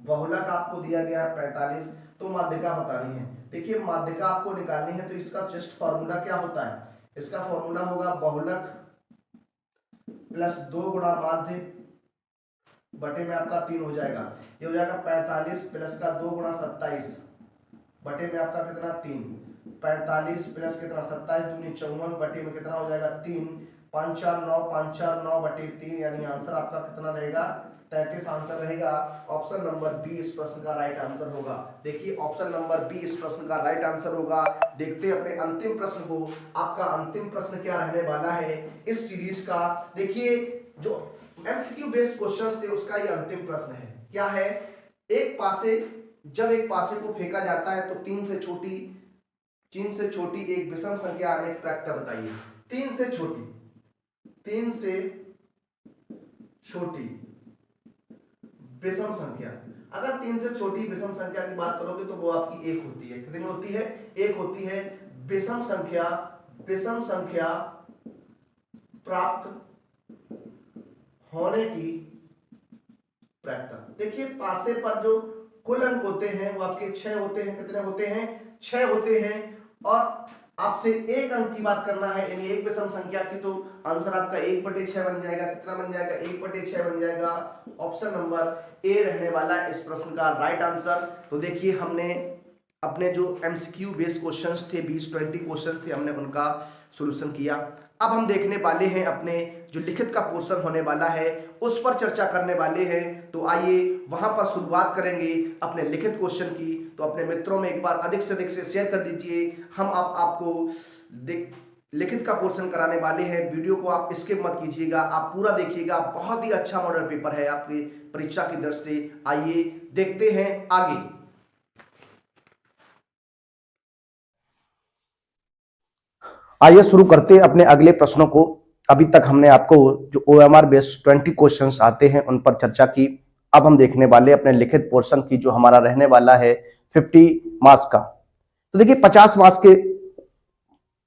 बहुलक आपको दिया गया है 45। तो माध्यिका बतानी है। देखिए माध्यिका आपको निकालनी है तो इसका जस्ट फॉर्मूला क्या होता है, इसका फॉर्मूला होगा बहुलक प्लस 2 गुणा माध्य बटे में आपका 3 हो जाएगा। ये हो जाएगा 45 प्लस का 2 गुणा 27 बटे में आपका कितना 3। 45 प्लस कितना 27 दूनी 54 बटे में कितना हो जाएगा 3। 5 4 9, 5 4 9 बटे 3, यानी आंसर आपका कितना रहेगा 33 आंसर रहेगा। ऑप्शन नंबर बी इस प्रश्न का राइट आंसर होगा। देखिए ऑप्शन नंबर बी इस प्रश्न का राइट आंसर होगा। देखते हैं अपने अंतिम प्रश्न को। आपका अंतिम प्रश्न क्या रहने वाला है इस सीरीज का। देखिए जो एमसीक्यू बेस्ड क्वेश्चंस थे उसका ये अंतिम प्रश्न है। क्या है, जब एक पासे को फेंका जाता है तो 3 से छोटी एक विषम संख्या आने की प्रायिकता बताइए। 3 से छोटी विषम संख्या, अगर 3 से छोटी विषम संख्या की बात करोगे तो वो आपकी 1 होती है। कितनी होती है, 1 होती है। विषम संख्या प्राप्त होने की प्रायिकता। देखिए पासे पर जो कुल अंक होते हैं वो आपके 6 होते हैं। कितने होते हैं, 6 होते हैं। और आपसे एक अंक की बात करना है, यानी एक विषम संख्या की, तो आंसर आपका 1/6 बन जाएगा। कितना बन जाएगा, 1/6 बन जाएगा। ऑप्शन नंबर ए रहने वाला है इस प्रश्न का राइट आंसर। तो देखिए हमने अपने जो एमसीक्यू बेस्ड क्वेश्चंस थे 20-20 क्वेश्चन थे, हमने उनका सॉल्यूशन किया। अब हम देखने वाले हैं अपने जो लिखित का पोर्शन होने वाला है उस पर चर्चा करने वाले हैं। तो आइए वहां पर शुरुआत करेंगे अपने लिखित क्वेश्चन की। तो अपने मित्रों में एक बार अधिक से अधिक से शेयर कर दीजिए। हम आपको लिखित का पोर्शन कराने वाले हैं। वीडियो को आप स्किप मत कीजिएगा, आप पूरा देखिएगा। बहुत ही अच्छा मॉडल पेपर है आपकी परीक्षा की दृष्टि से। आइए देखते हैं आगे। आइए शुरू करते हैं अपने अगले प्रश्नों को। अभी तक हमने आपको जो OMR बेस्ड 20 क्वेश्चंस आते हैं उन पर चर्चा की। अब हम देखने वाले अपने लिखित पोर्शन की, जो हमारा रहने वाला है 50 मार्क्स का। तो देखिए 50 मार्क्स के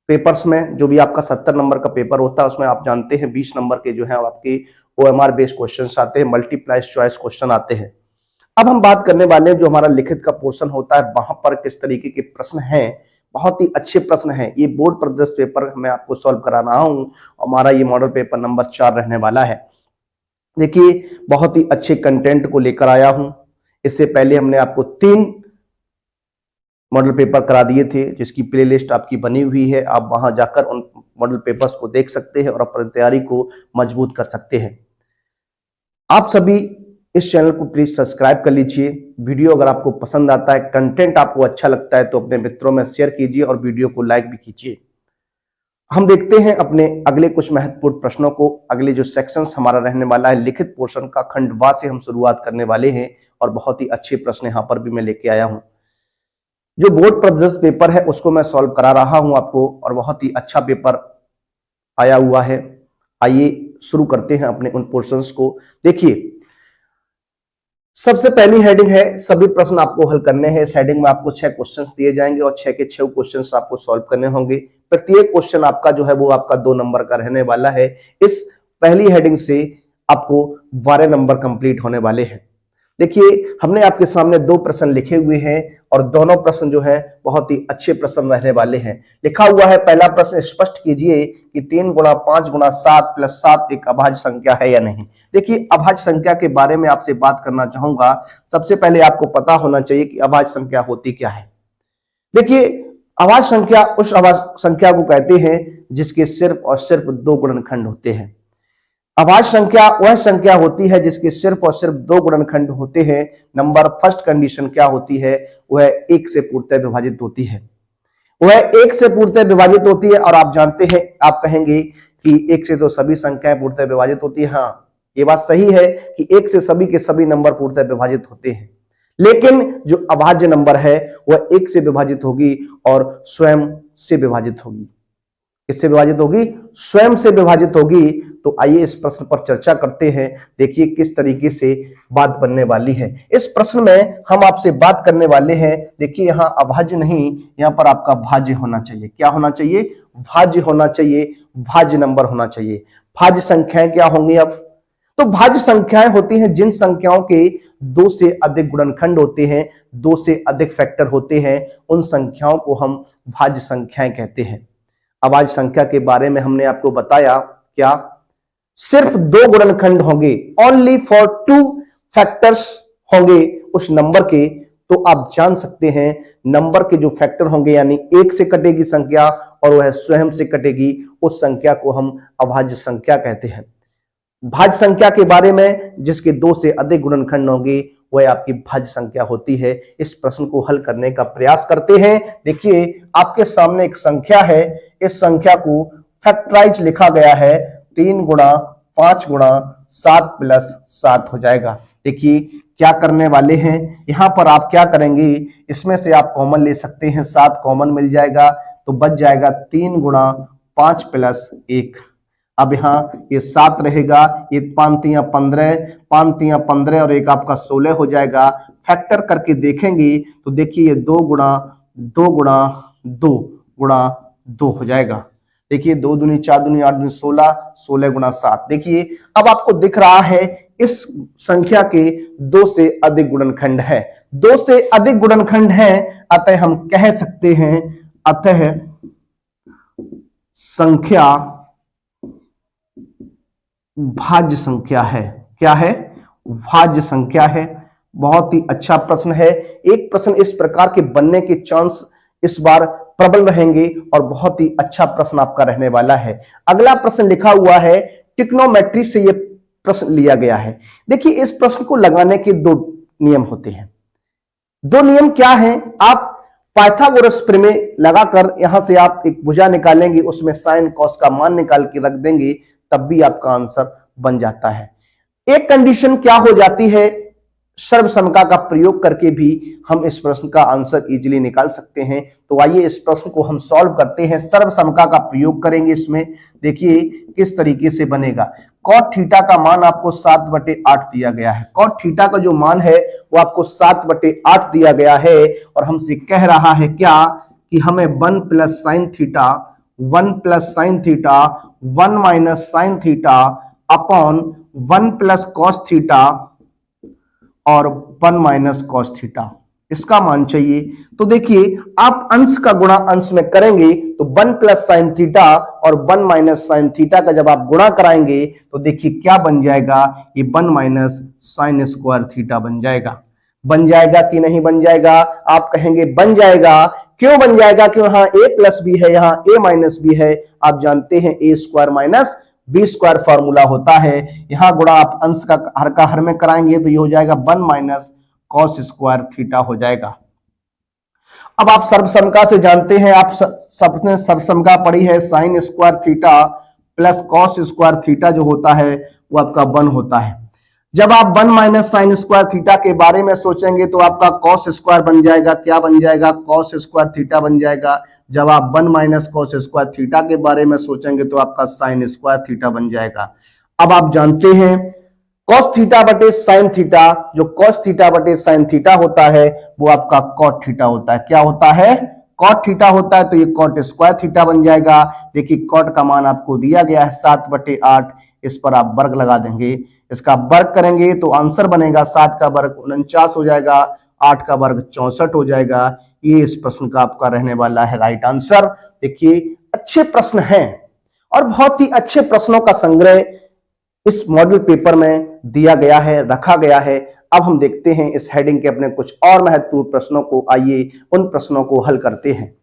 पेपर्स में जो भी आपका 70 नंबर का पेपर होता है उसमें आप जानते हैं 20 नंबर के जो है आपके OMR बेस्ड क्वेश्चंस आते हैं, मल्टीप्लाई चॉइस क्वेश्चन आते हैं। अब हम बात करने वाले हैं जो हमारा लिखित का पोर्शन होता है वहां पर किस तरीके के प्रश्न हैं। बहुत ही अच्छे प्रश्न हैं। ये बोर्ड प्रदर्शित पेपर मैं आपको सॉल्व करा रहा हूं। हमारा ये मॉडल पेपर नंबर 4 रहने वाला है। देखिए बहुत ही अच्छे कंटेंट को लेकर आया हूं। इससे पहले हमने आपको 3 मॉडल पेपर करा दिए थे जिसकी प्लेलिस्ट आपकी बनी हुई है। आप वहां जाकर उन मॉडल पेपर्स को देख सकते हैं और अपनी तैयारी को मजबूत कर सकते हैं। आप सभी इस चैनल को प्लीज सब्सक्राइब कर लीजिए। वीडियो अगर आपको पसंद आता है, कंटेंट आपको अच्छा लगता है तो अपने मित्रों में शेयर कीजिए और वीडियो को लाइक भी कीजिए। हम देखते हैं अपने अगले कुछ महत्वपूर्ण प्रश्नों को। अगले जो सेक्शंस हमारा रहने वाला है लिखित पोर्शन का, खंड वा से हम शुरुआत करने वाले हैं और बहुत ही अच्छे प्रश्न यहां पर भी मैं लेके आया हूं। जो बोर्ड प्रदर्शित पेपर है उसको मैं सॉल्व करा रहा हूं आपको और बहुत ही अच्छा पेपर आया हुआ है। आइए शुरू करते हैं अपने उन पोर्शंस को। देखिए सबसे पहली हेडिंग है सभी प्रश्न आपको हल करने हैं। इस हेडिंग में आपको 6 क्वेश्चंस दिए जाएंगे और 6 के 6 क्वेश्चंस आपको सॉल्व करने होंगे। प्रत्येक क्वेश्चन आपका जो है वो आपका 2 नंबर का रहने वाला है। इस पहली हेडिंग से आपको 12 नंबर कंप्लीट होने वाले हैं। देखिए हमने आपके सामने 2 प्रश्न लिखे हुए हैं और दोनों प्रश्न जो है बहुत ही अच्छे प्रश्न रहने वाले हैं। लिखा हुआ है पहला प्रश्न, स्पष्ट कीजिए कि 3 गुणा 5 गुणा 7 प्लस 7 एक अभाज्य संख्या है या नहीं। देखिए अभाज्य संख्या के बारे में आपसे बात करना चाहूंगा। सबसे पहले आपको पता होना चाहिए कि अभाज्य संख्या होती क्या है। देखिए अभाज्य संख्या उस अभाज्य संख्या को कहते हैं जिसके सिर्फ और सिर्फ 2 गुणनखंड होते हैं। अभाज्य संख्या वह संख्या होती है जिसके सिर्फ और सिर्फ 2 गुणनखंड होते हैं। नंबर फर्स्ट कंडीशन क्या होती है, वह 1 से पूर्णतः विभाजित होती है। वह 1 से पूर्णतः विभाजित होती है और आप जानते हैं, आप कहेंगे कि 1 से तो सभी संख्याएं पूर्णतः विभाजित होती है। हाँ, ये बात सही है कि 1 से सभी के सभी नंबर पूर्णतः विभाजित होते हैं, लेकिन जो अभाज्य नंबर है वह 1 से विभाजित होगी और स्वयं से विभाजित होगी। किससे विभाजित होगी? स्वयं से विभाजित होगी। तो आइए इस प्रश्न पर चर्चा करते हैं। देखिए किस तरीके से बात बनने वाली है। इस प्रश्न में हम आपसे बात करने वाले हैं, देखिए यहां अभाज्य नहीं, यहां पर आपका भाज्य होना चाहिए। क्या होना चाहिए? भाज्य होना चाहिए, भाज्य नंबर होना चाहिए। भाज्य संख्याएं क्या होंगी? अब तो भाज्य संख्याएं होती हैं जिन संख्याओं के 2 से अधिक गुणनखंड होते हैं, 2 से अधिक फैक्टर होते हैं, उन संख्याओं को हम भाज्य संख्याएं कहते हैं। अभाज्य संख्या के बारे में हमने आपको बताया, क्या सिर्फ 2 गुणनखंड होंगे, ओनली फॉर 2 फैक्टर्स होंगे उस नंबर के, तो आप जान सकते हैं नंबर के जो फैक्टर होंगे यानी 1 से कटेगी संख्या और वह स्वयं से कटेगी, उस संख्या को हम अभाज्य संख्या कहते हैं। भाज्य संख्या के बारे में जिसके 2 से अधिक गुणनखंड होंगे वह आपकी भाज्य संख्या होती है। इस प्रश्न को हल करने का प्रयास करते हैं। देखिए आपके सामने एक संख्या है, इस संख्या को फैक्टराइज लिखा गया है, 3 गुणा 5 गुणा 7 प्लस 7 हो जाएगा। देखिए क्या करने वाले हैं, यहां पर आप क्या करेंगे, इसमें से आप कॉमन ले सकते हैं, 7 कॉमन मिल जाएगा तो बच जाएगा 3 गुणा 5 प्लस 1। अब यहाँ ये 7 रहेगा, ये 5 तियां 15, 5 तियां 15 और एक आपका 16 हो जाएगा। फैक्टर करके देखेंगे तो देखिए ये 2 गुणा 2 गुणा 2 गुणा 2 हो जाएगा। देखिए 2 दूनी 4 दूनी 8 दूनी 16, 16 गुणा 7। देखिए अब आपको दिख रहा है इस संख्या के 2 से अधिक गुणनखंड है, 2 से अधिक गुणनखंड है, अतः हम कह सकते हैं अतः संख्या भाज्य संख्या है। क्या है? भाज्य संख्या है। बहुत ही अच्छा प्रश्न है। एक प्रश्न इस प्रकार के बनने के चांस इस बार प्रबल रहेंगे और बहुत ही अच्छा प्रश्न आपका रहने वाला है। अगला प्रश्न लिखा हुआ है, ट्रिग्नोमेट्री से यह प्रश्न लिया गया है। देखिए इस प्रश्न को लगाने के 2 नियम होते हैं। 2 नियम क्या हैं? आप पाइथागोरस प्रमेय लगाकर यहां से आप एक भुजा निकालेंगे, उसमें साइन कॉस का मान निकाल के रख देंगे, तब भी आपका आंसर बन जाता है। एक कंडीशन क्या हो जाती है, सर्वसमता का प्रयोग करके भी हम इस प्रश्न का आंसर इजीली निकाल सकते हैं। तो आइए इस प्रश्न को हम सॉल्व करते हैं, सर्वसमता का प्रयोग करेंगे इसमें। देखिए किस तरीके से बनेगा। cot थीटा का मान आपको 7/8 दिया गया है। cot थीटा का जो मान है वो आपको 7/8 दिया गया है और हमसे कह रहा है क्या कि हमें 1 plus sine theta 1 plus sine theta 1 minus sine theta upon 1 plus cos theta और 1 माइनस कॉस थीटा, इसका मान चाहिए। तो देखिए आप अंश का गुणा अंश में करेंगे तो 1 प्लस साइन थीटा और 1 माइनस साइन थीटा का जब आप गुणा कराएंगे तो देखिए क्या बन जाएगा, ये 1 माइनस साइन स्क्वायर थीटा बन जाएगा। बन जाएगा कि नहीं बन जाएगा? आप कहेंगे बन जाएगा। क्यों बन जाएगा? क्यों यहाँ a प्लस बी है, यहाँ a माइनस बी है। आप जानते हैं a square minus B square formula होता है। यहां गुणा आप अंश का हर में कराएंगे तो ये हो जाएगा 1 माइनस कॉस स्क्वायर थीटा हो जाएगा। अब आप सर्वसमता से जानते हैं, आप सबने सर्वसमता पढ़ी है, sine square theta plus cos square theta जो होता है वो आपका 1 होता है। जब आप 1 माइनस साइन स्क्वायर थीटा के बारे में सोचेंगे तो आपका कॉस स्क्वायर बन जाएगा। क्या बन जाएगा? कॉस स्क्वायर थीटा बन जाएगा। जब आप 1 माइनस कॉस स्क्वायर थीटा के बारे में सोचेंगे तो आपका साइन स्क्वायर थीटा बन जाएगा। अब आप जानते हैं कॉस थीटा बटे साइन थीटा, जो कॉस थीटा बटे साइन थीटा होता है वो आपका कॉट थीटा होता है। क्या होता है? कॉट थीटा होता है। तो ये कॉट स्क्वायर थीटा बन जाएगा। देखिए कॉट का मान आपको दिया गया है 7/8, इस पर आप वर्ग लगा देंगे, इसका वर्ग करेंगे तो आंसर बनेगा 7 का वर्ग 49 हो जाएगा, 8 का वर्ग 64 हो जाएगा। ये इस प्रश्न का आपका रहने वाला है राइट आंसर। देखिए अच्छे प्रश्न हैं और बहुत ही अच्छे प्रश्नों का संग्रह इस मॉडल पेपर में दिया गया है, रखा गया है। अब हम देखते हैं इस हेडिंग के अपने कुछ और महत्वपूर्ण प्रश्नों को। आइए उन प्रश्नों को हल करते हैं।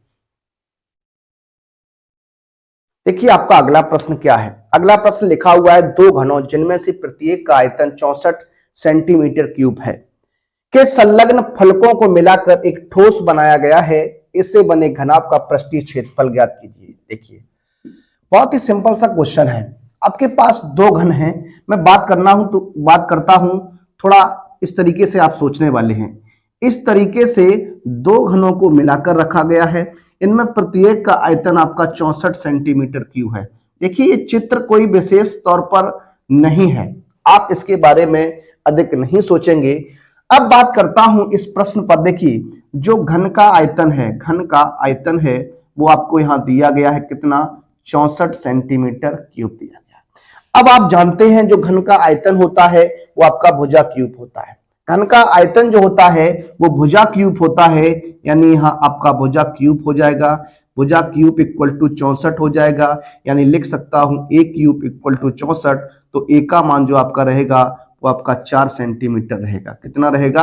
देखिए आपका अगला प्रश्न क्या है। अगला प्रश्न लिखा हुआ है, 2 घनों जिनमें से प्रत्येक का आयतन 64 सेंटीमीटर क्यूब है के संलग्न फलकों को मिलाकर एक ठोस बनाया गया है, इससे बने घनाभ का पृष्ठीय क्षेत्रफल ज्ञात कीजिए। देखिए बहुत ही सिंपल सा क्वेश्चन है। आपके पास दो घन हैं, मैं बात करता हूं थोड़ा इस तरीके से आप सोचने वाले हैं। इस तरीके से दो घनों को मिलाकर रखा गया है, इनमें प्रत्येक का आयतन आपका 64 सेंटीमीटर क्यूब है। देखिए ये चित्र कोई विशेष तौर पर नहीं है, आप इसके बारे में अधिक नहीं सोचेंगे। अब बात करता हूं इस प्रश्न पर। देखिए जो घन का आयतन है वो आपको यहां दिया गया है कितना, 64 सेंटीमीटर क्यूब दिया गया है। अब आप जानते हैं जो घन का आयतन होता है वो आपका भुजा क्यूब होता है। घन का आयतन जो होता है वो भुजा क्यूब होता है, यानी यहां आपका भुजा क्यूब हो जाएगा। भुजा क्यूब इक्वल टू 64 हो जाएगा, यानी लिख सकता हूं ए क्यूब इक्वल टू 64। तो ए का मान जो आपका रहेगा वो आपका 4 सेंटीमीटर रहेगा। कितना रहेगा,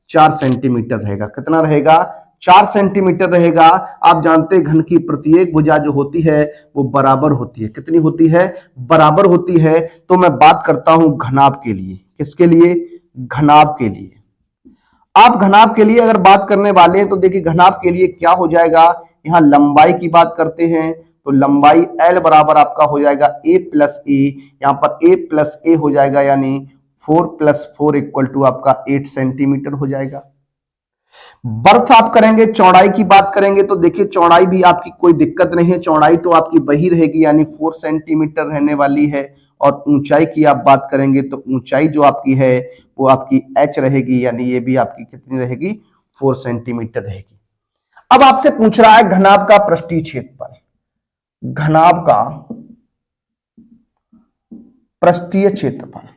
4 सेंटीमीटर रहेगा। कितना रहेगा, 4 सेंटीमीटर रहेगा। आप जानते हैं घन की प्रत्येक भुजा जो होती है वो बराबर होती है। कितनी होती है, बराबर होती है। तो मैं बात करता हूं घनाभ के लिए। किसके लिए, घनाभ के लिए। आप घनाभ के लिए अगर बात करने वाले हैं तो देखिए घनाभ के लिए क्या हो जाएगा, यहां लंबाई की बात करते हैं तो लंबाई L बराबर आपका हो जाएगा a प्लस ए, यहां पर a प्लस ए हो जाएगा, यानी 4 प्लस 4 इक्वल टू आपका 8 सेंटीमीटर हो जाएगा। बर्थ आप करेंगे, चौड़ाई की बात करेंगे तो देखिए चौड़ाई भी आपकी कोई दिक्कत नहीं है, चौड़ाई तो आपकी वही रहेगी, यानी 4 सेंटीमीटर रहने वाली है। और ऊंचाई की आप बात करेंगे तो ऊंचाई जो आपकी है वो आपकी h रहेगी, यानी ये भी आपकी कितनी रहेगी, 4 सेंटीमीटर रहेगी। अब आपसे पूछ रहा है घनाभ का पृष्ठीय क्षेत्रफल। घनाभ का पृष्ठीय क्षेत्रफल,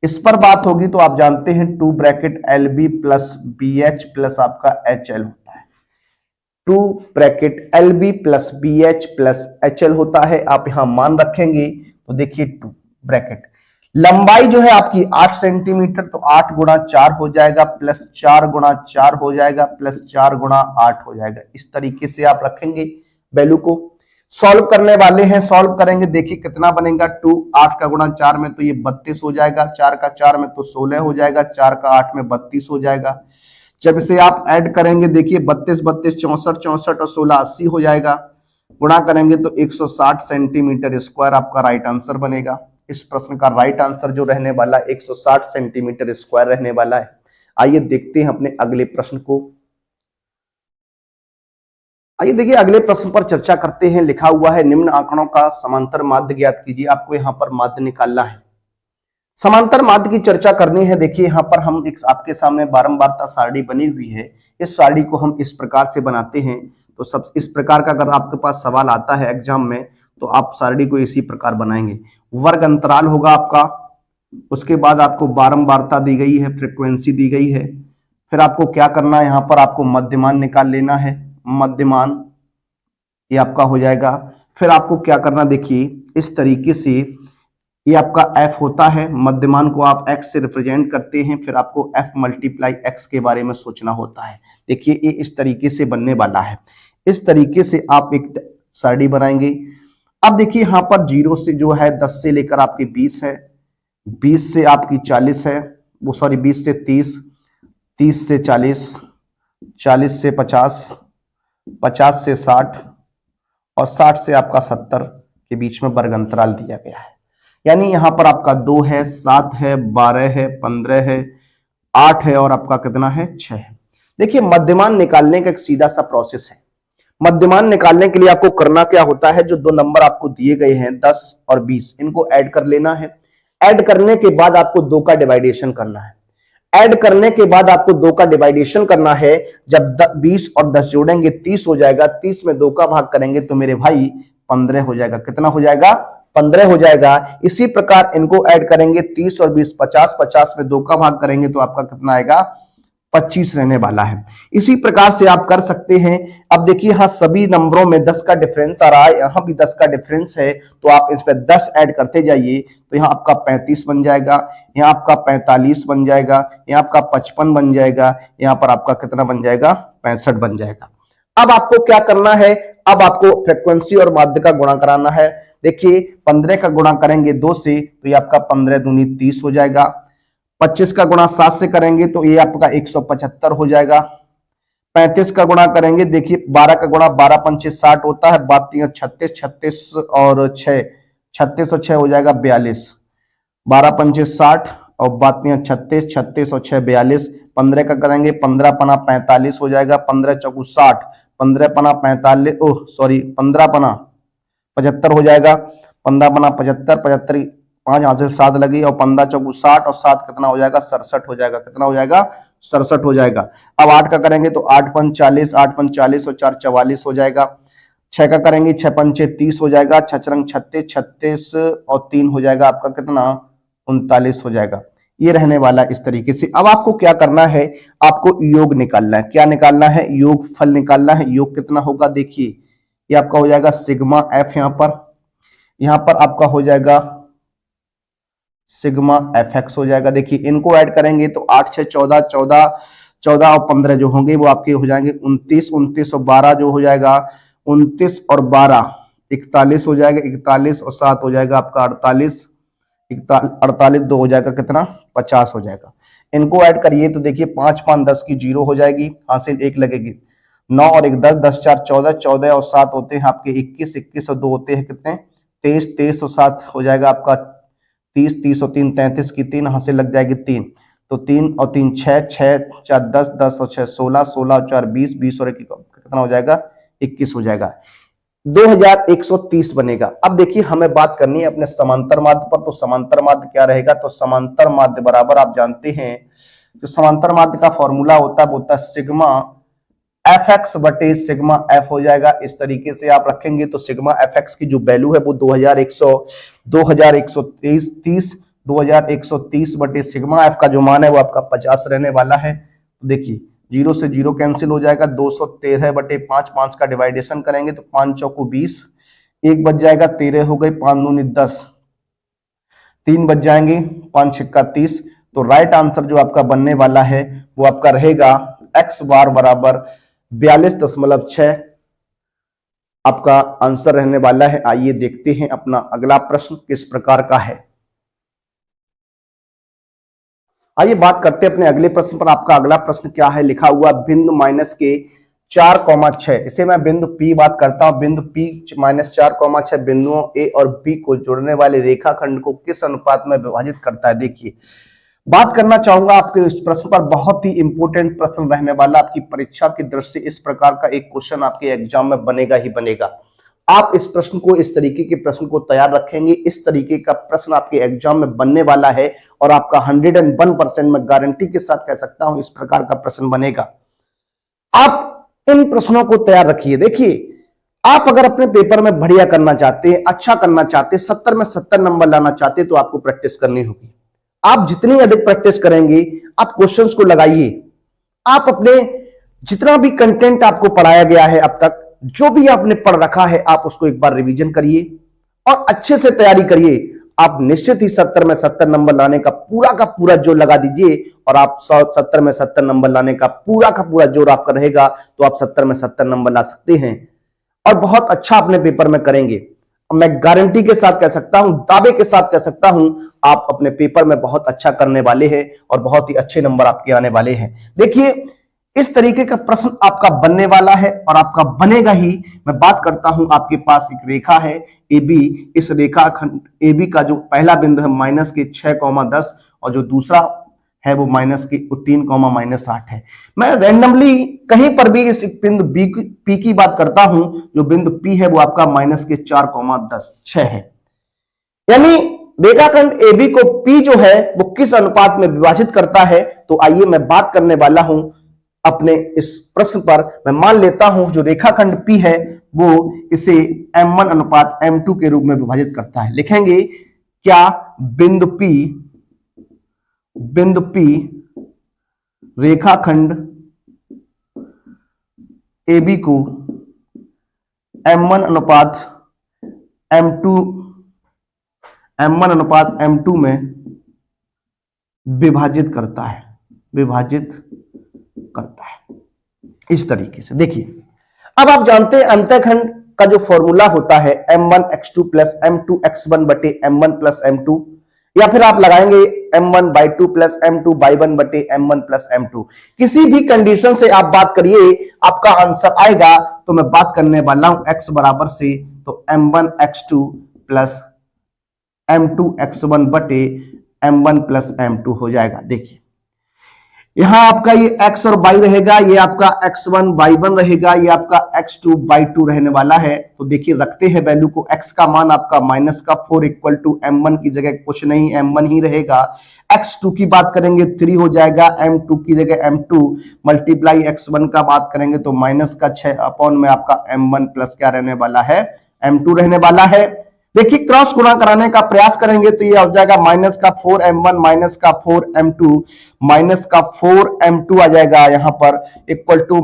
इस पर बात होगी तो आप जानते हैं 2 bracket L B plus B H plus आपका एच एल होता है। 2 bracket L B plus B H plus H L होता है। आप यहां मान रखेंगे तो देखिए 2 ब्रैकेट, लंबाई जो है आपकी 8 सेंटीमीटर, तो 8 गुणा 4 हो जाएगा प्लस 4 गुणा 4 हो जाएगा प्लस 4 गुणा 8 हो जाएगा। इस तरीके से आप रखेंगे वैल्यू को। सॉल्व करने वाले हैं, सॉल्व करेंगे, देखिए कितना बनेगा, 2 8 का गुणा 4 में तो ये 32 हो जाएगा, 4 का 4 में तो 16 हो जाएगा, 4 का 8 में 32 हो जाएगा। जब इसे आप ऐड करेंगे देखिए 32 32 64 64 और 16 80 हो जाएगा। गुणा करेंगे तो 160 सेंटीमीटर स्क्वायर आपका राइट आंसर बनेगा। इस प्रश्न का राइट आंसर जो रहने वाला 160 सेंटीमीटर स्क्वायर रहने वाला है। आइए देखते हैं अपने अगले प्रश्न को। आइए देखिए अगले प्रश्न पर चर्चा करते हैं। लिखा हुआ है निम्न आंकड़ों का समांतर माध्य ज्ञात कीजिए। आपको यहां पर माध्य निकालना है, समांतर माध्य की चर्चा करनी है। देखिए यहां पर हम एक आपके सामने बारंबारता सारणी बनी हुई है, इस सारणी को हम इस प्रकार से बनाते हैं। तो सब इस प्रकार का अगर आपके पास सवाल आता है एग्जाम में तो आप सारणी को इसी प्रकार बनाएंगे। वर्ग अंतराल होगा आपका, उसके बाद आपको बारंबारता दी गई है, फ्रीक्वेंसी दी गई है। फिर आपको क्या करना है, यहां पर आपको मध्यमान निकाल लेना है, मध्यमान ये आपका हो जाएगा। फिर आपको क्या करना, देखिए इस तरीके से ये आपका f होता है, मध्यमान को आप x से रिप्रेजेंट करते हैं, फिर आपको f मल्टीप्लाई x के बारे में सोचना होता है। देखिए ये इस तरीके से बनने वाला है, इस तरीके से आप एक सारणी बनाएंगे। अब देखिए यहां पर 0 से जो है 10 से लेकर आपके 20 है, 20 से आपकी 40 है, वो सॉरी 20 से 30, 30 से 40, 40 से 50, 50 से 60 और 60 से आपका 70 के बीच में वर्ग अंतराल दिया गया है। यानी यहां पर आपका 2 है, 7 है, 12 है, 15 है, 8 है और आपका कितना है, 6 है। देखिए मध्यमान निकालने का एक सीधा सा प्रोसेस है। मध्यमान निकालने के लिए आपको करना क्या होता है, जो दो नंबर आपको दिए गए हैं 10 और 20, इनको ऐड कर लेना है। ऐड करने के बाद आपको 2 का डिवाइडेशन करना है। ऐड करने के बाद आपको 2 का डिवाइडेशन करना है। जब 20 और 10 जोड़ेंगे 30 हो जाएगा, 30 में 2 का भाग करेंगे तो मेरे भाई 15 हो जाएगा। कितना हो जाएगा, 15 हो जाएगा। इसी प्रकार इनको ऐड करेंगे 30 और 20, 50, 50 में 2 का भाग करेंगे तो आपका कितना आएगा, 25 रहने वाला है। इसी प्रकार से आप कर सकते हैं। अब देखिए यहां सभी नंबरों में 10 का डिफरेंस आ रहा है, यहां भी 10 का डिफरेंस है, तो आप इस पे 10 ऐड करते जाइए तो यहां आपका 35 बन जाएगा, यहां आपका 45 बन जाएगा, यहां आपका 55 बन जाएगा, यहां पर आपका कितना बन जाएगा, 65 बन जाएगा। अब आपको क्या करना है, अब आपको फ्रीक्वेंसी और माध्य का गुणा कराना है। देखिए 15 का गुणा करेंगे 2 से तो ये आपका 15 दूनी 30 हो जाएगा। 25 का गुणा 7 से करेंगे तो ये आपका 175 हो जाएगा। 35 का गुणा करेंगे, देखिए 12 का गुणा 12 पंचे 60 होता है, 32 36, 36 और 6 36 और 6 हो जाएगा 42, 12 पंचे 60 और बातियां 36, 36 और 6 42, 15 का करेंगे 15 पना 45 हो जाएगा, 15 चौकू 60, 15 पना 45, ओह सॉरी 15 पना 75 हो जाएगा, 15 पना 75, 75 5 हासिल 7 लगी और 15 चौकू 60 और 7 कितना हो जाएगा 67 हो जाएगा, कितना हो जाएगा 67 हो जाएगा। अब 8 का करेंगे तो 8 पन 40, 8 पन 40 और 4 44 हो जाएगा। 6 का करेंगे 6 पंचे 30 हो जाएगा, 6 रंग 36, 36 और 3 हो जाएगा आपका कितना 39 हो जाएगा। ये रहने वाला इस तरीके से। अब आपको क्या करना है, आपको योग निकालना है। क्या निकालना है, योग फल निकालना है। योग कितना होगा देखिए, ये आपका हो जाएगा सिग्मा एफ, यहां पर आपका हो जाएगा सिग्मा एफ एक्स हो जाएगा। देखिए इनको ऐड करेंगे तो 8 6 14, 14 14 और 15 जो होंगे वो आपके हो जाएंगे 29, 29 और 12 जो हो जाएगा 29 और 12 41 हो जाएगा, 41 और 7 हो जाएगा आपका 48, 48 2 हो जाएगा कितना 50 हो जाएगा। इनको ऐड करिए तो देखिए 5 5 10 की 0 हो जाएगी, हासिल 1 लगेगी, 9 और 1 10, 10 4 14, 14 और 7 होते हैं आपके 21, 21 और 2 होते हैं कितने 23, 23 और 7 हो जाएगा आपका 30, 30 और 3 33 की 3 हासिल लग जाएगी 3, तो 3 और 3 6, 6 4 10, 10 और 6 16, 16 और 4 20, 20 और 1 कितना हो जाएगा 21 हो जाएगा, 2130 बनेगा। अब देखिए हमें बात करनी है अपने समांतर माध्य पर, तो समांतर माध्य क्या रहेगा, तो समांतर माध्य बराबर आप जानते हैं जो समांतर माध्य का फॉर्मूला होता है वो होता है सिग्मा एफ एक्स बटे सिग्मा एफ हो जाएगा। इस तरीके से आप रखेंगे तो सिग्मा एफ एक्स की जो वैल्यू है वो 2130 बटे सिग्मा एफ का जो मान है वो आपका 50 रहने वाला है। तो देखिए 0 से 0 कैंसिल हो जाएगा, 213 बटे 5, 5 का डिवाइडेशन करेंगे तो 5 चौको 20, 1 बच जाएगा 13 हो गई, 5 दूनी 10, 3 बच जाएंगे, 5 छिक्का 30। तो राइट आंसर जो आपका बनने वाला है वो आपका रहेगा x बार बराबर 42.6 आपका आंसर रहने वाला है। आइए देखते हैं अपना अगला प्रश्न किस प्रकार का है। आइए बात करते हैं अपने अगले प्रश्न पर। आपका अगला प्रश्न क्या है, लिखा हुआ बिंदु माइनस के 4,6, इसे मैं बिंदु P बात करता हूं। बिंदु P माइनस 4,6 बिंदुओं A और B को जोड़ने वाले रेखाखंड को किस अनुपात में विभाजित करता है। देखिए बात करना चाहूंगा आपके इस प्रश्न पर, बहुत ही इंपॉर्टेंट प्रश्न रहने वाला आपकी परीक्षा की दृष्टि से। इस प्रकार का एक क्वेश्चन आपके एग्जाम में बनेगा ही बनेगा। आप इस प्रश्न को, इस तरीके के प्रश्न को तैयार रखेंगे, इस तरीके का प्रश्न आपके एग्जाम में बनने वाला है और आपका 101% में गारंटी के साथ कह सकता हूं इस प्रकार का प्रश्न बनेगा। आप इन प्रश्नों को तैयार रखिए। देखिए आप अगर अपने पेपर में बढ़िया करना चाहते हैं, अच्छा करना चाहते हैं, 70 में 70 नंबर लाना चाहते हैं तो आपको प्रैक्टिस करनी होगी। आप जितनी अधिक प्रैक्टिस करेंगे, आप क्वेश्चंस को लगाइए, आप अपने जितना भी कंटेंट आपको पढ़ाया गया है अब तक, जो भी आपने पढ़ रखा है, आप उसको एक बार रिवीजन करिए और अच्छे से तैयारी करिए। आप निश्चित ही 70 में 70 नंबर लाने का पूरा जोर लगा दीजिए और आप 70 में 70 नंबर लाने का पूरा जोर आपका रहेगा तो आप 70 में 70 नंबर ला सकते हैं और बहुत अच्छा अपने पेपर में करेंगे। मैं गारंटी के साथ कह सकता हूं, दावे के साथ कह सकता हूं, आप अपने पेपर में बहुत अच्छा करने वाले हैं और बहुत ही अच्छे नंबर आपके आने वाले हैं। देखिए इस तरीके का प्रश्न आपका बनने वाला है और आपका बनेगा ही। मैं बात करता हूं, आपके पास एक रेखा है AB, इस रेखा खंड AB का जो पहला बिंदु है माइनस के 6,10 और जो दूसरा है वो माइनस के 3,-8 है। मैं रैंडमली कहीं पर भी इस बिंदु P की बात करता हूं, जो बिंदु P है वो आपका माइनस के 4,6 है। यानी रेखाखंड AB को P जो है वो किस अनुपात में विभाजित करता है। तो आइए मैं बात करने वाला हूं अपने इस प्रश्न पर। मैं मान लेता हूं जो रेखाखंड P है वो इसे M1 अनुपात M2 के रूप में विभाजित करता है। लिखेंगे क्या, बिंदु P रेखाखंड AB को M1 अनुपात M2 में विभाजित करता है इस तरीके से। देखिए अब आप जानते हैं अंतःखंड का जो फॉर्मूला होता है M1x2 प्लस M2x1 बटे M1 प्लस M2, या फिर आप लगाएंगे M1/2 प्लस M2/1 बटे M1 प्लस M2। किसी भी कंडीशन से आप बात करिए आपका आंसर आएगा। तो मैं बात करने वाला हूं x बराबर से, तो M1x2 प्लस m2 x1 बटे m1 प्लस m2 हो जाएगा। देखिए यहां आपका ये x और y रहेगा, ये आपका x1 y1 रहेगा, ये आपका x2 y2 रहने वाला है। तो देखिए रखते हैं वैल्यू को, x का मान आपका -4 इक्वल टू m1 की जगह कुछ नहीं m1 ही रहेगा। x2 की बात करेंगे 3 हो जाएगा, m2 की जगह m2 मल्टीप्लाई x1 का बात करेंगे तो -6 अपॉन में आपका m1 प्लस क्या रहने वाला है, m2 रहने वाला है। देखिए क्रॉस गुणा कराने का प्रयास करेंगे तो ये हो जाएगा -4m1 -4m2 आ जाएगा यहाँ पर इक्वल टू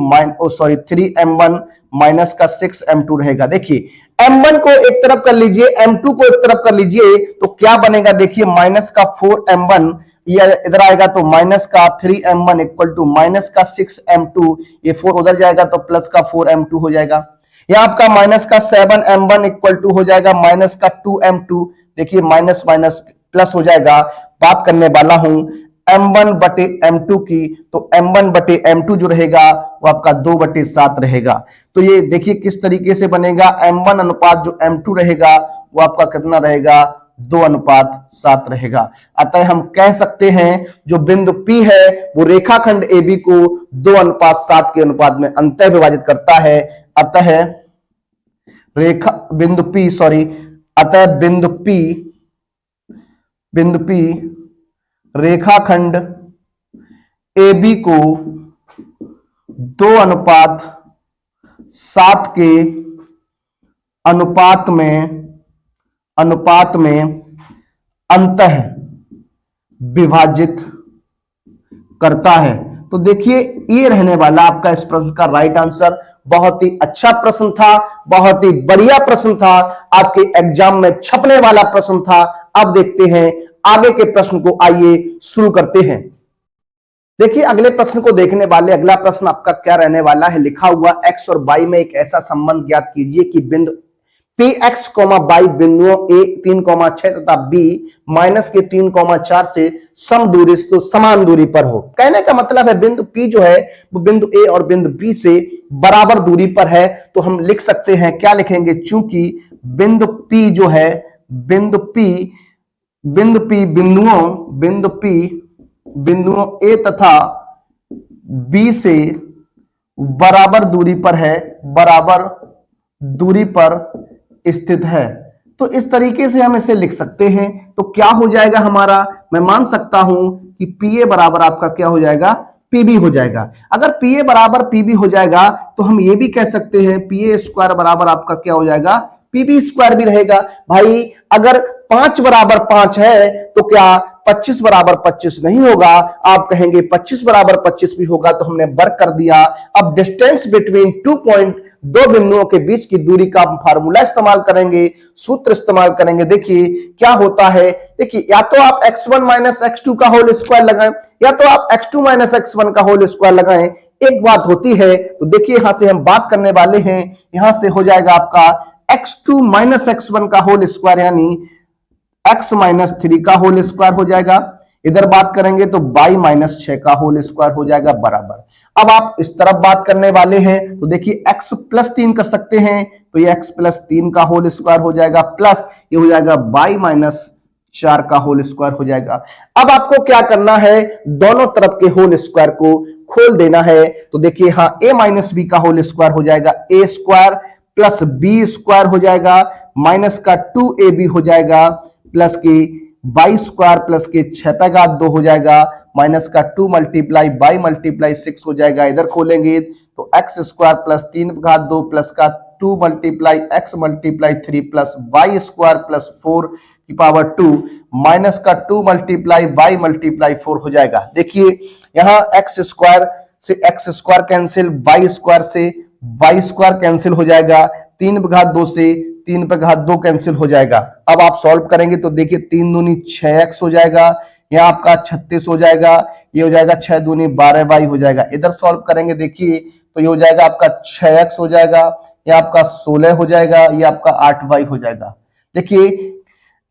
3m1 -6m2 रहेगा। देखिए m1 को एक तरफ कर लीजिए, m2 को एक तरफ कर लीजिए तो क्या बनेगा, देखिए -4m1 ये इधर आएगा तो -3m1 इक्वल टू -6m2, ये 4 उधर जाएगा तो +4m2 हो जाएगा। यहां आपका -7m1 इक्वल टू हो जाएगा -2m2, देखिए माइनस माइनस प्लस हो जाएगा। बात करने वाला हूं m1 बटे m2 की, तो m1 बटे m2 जो रहेगा वो आपका 2/7 रहेगा। तो ये देखिए किस तरीके से बनेगा, m1 अनुपात जो m2 रहेगा वो आपका कितना रहेगा, 2:7 रहेगा। अतः हम कह सकते हैं जो बिंदु P है वो रेखाखंड AB को 2:7 के अनुपात में अंतः विभाजित करता है। अतः बिंदु P रेखाखंड AB को 2:7 के अनुपात में अंतः विभाजित करता है। तो देखिए ये रहने वाला आपका इस प्रश्न का राइट आंसर। बहुत ही अच्छा प्रश्न था, बहुत ही बढ़िया प्रश्न था, आपके एग्जाम में छपने वाला प्रश्न था। अब देखते हैं आगे के प्रश्न को, आइए शुरू करते हैं। देखिए अगले प्रश्न को देखने वाले अगला प्रश्न आपका क्या रहने वाला है, लिखा हुआ x और y में एक ऐसा संबंध ज्ञात कीजिए कि बिंदु px, y बिंदुओं a 3,6 तथा b -3,4 से समदूरी तो समान दूरी पर हो। कहने का मतलब है बिंदु P जो है वो बिंदु A और बिंदु B से बराबर दूरी पर है। तो हम लिख सकते हैं, क्या लिखेंगे, चूंकि बिंदु P जो है बिंदुओं A तथा B से बराबर दूरी पर है, बराबर दूरी पर स्थित है। तो इस तरीके से हम इसे लिख सकते हैं। तो क्या हो जाएगा हमारा, मैं मान सकता हूं कि PA बराबर आपका क्या हो जाएगा, PB हो जाएगा। अगर PA बराबर PB हो जाएगा तो हम ये भी कह सकते हैं PA स्क्वायर बराबर आपका क्या हो जाएगा, PB स्क्वायर भी रहेगा। भाई अगर 5 बराबर 5 है तो क्या 25 बराबर 25 नहीं होगा, आप कहेंगे 25 बराबर 25 भी होगा। तो हमने वर्क कर दिया। अब डिस्टेंस बिटवीन 2 पॉइंट, दो बिंदुओं के बीच की दूरी का फार्मूला इस्तेमाल करेंगे, सूत्र इस्तेमाल करेंगे। देखिए क्या होता है, देखिए या तो आप x1 माइनस x2 का होल स्क्वायर लगाएं या तो आप x2 माइनस x1 का होल स्क्वायर लगाएं, एक बात होती है। तो देखिए यहां से हम बात करने वाले हैं, यहां से हो जाएगा आपका x2 माइनस x1 का होल स्क्वायर यानी x माइनस 3 का होल स्क्वायर हो जाएगा। इधर बात करेंगे तो y माइनस 6 का होल स्क्वायर हो जाएगा बराबर। अब आप इस तरफ बात करने वाले हैं तो देखिए x प्लस 3 कर सकते हैं, तो ये x प्लस 3 का होल स्क्वायर हो जाएगा, प्लस ये हो जाएगा y माइनस 4 का होल स्क्वायर हो जाएगा। अब आपको क्या करना है, दोनों तरफ के होल स्क्वायर को खोल देना है। तो देखिए हाँ a माइनस बी का होल स्क्वायर हो जाएगा a square plus B square हो जाएगा, माइनस का 2ab हो जाएगा, प्लस की बाई स्क्वायर प्लस के 6/2 हो जाएगा, माइनस का 2 मल्टीप्लाई बाई मल्टीप्लाई 6 हो जाएगा। इधर खोलेंगे तो एक्स स्क्वायर प्लस 3/2 प्लस का 2 multiply X multiply 3 plus Y square plus 4 की पावर 2 माइनस का 2 मल्टीप्लाई बाई मल्टीप्लाई 4 हो जाएगा। देखिए यहां एक्स स्क्वायर से X square cancel, Y square से वाई स्क्वायर कैंसिल हो जाएगा, 3/2 से 3/2 कैंसिल हो जाएगा। अब आप सॉल्व करेंगे तो देखिए 3 दूनी 6x हो जाएगा, यहाँ आपका 36 हो जाएगा, ये हो जाएगा 6 दूनी 12y हो जाएगा। इधर सॉल्व करेंगे देखिए तो ये हो जाएगा आपका 6x हो जाएगा, ये आपका 16 हो जाएगा, ये आपका 8y हो जाएगा। देखिए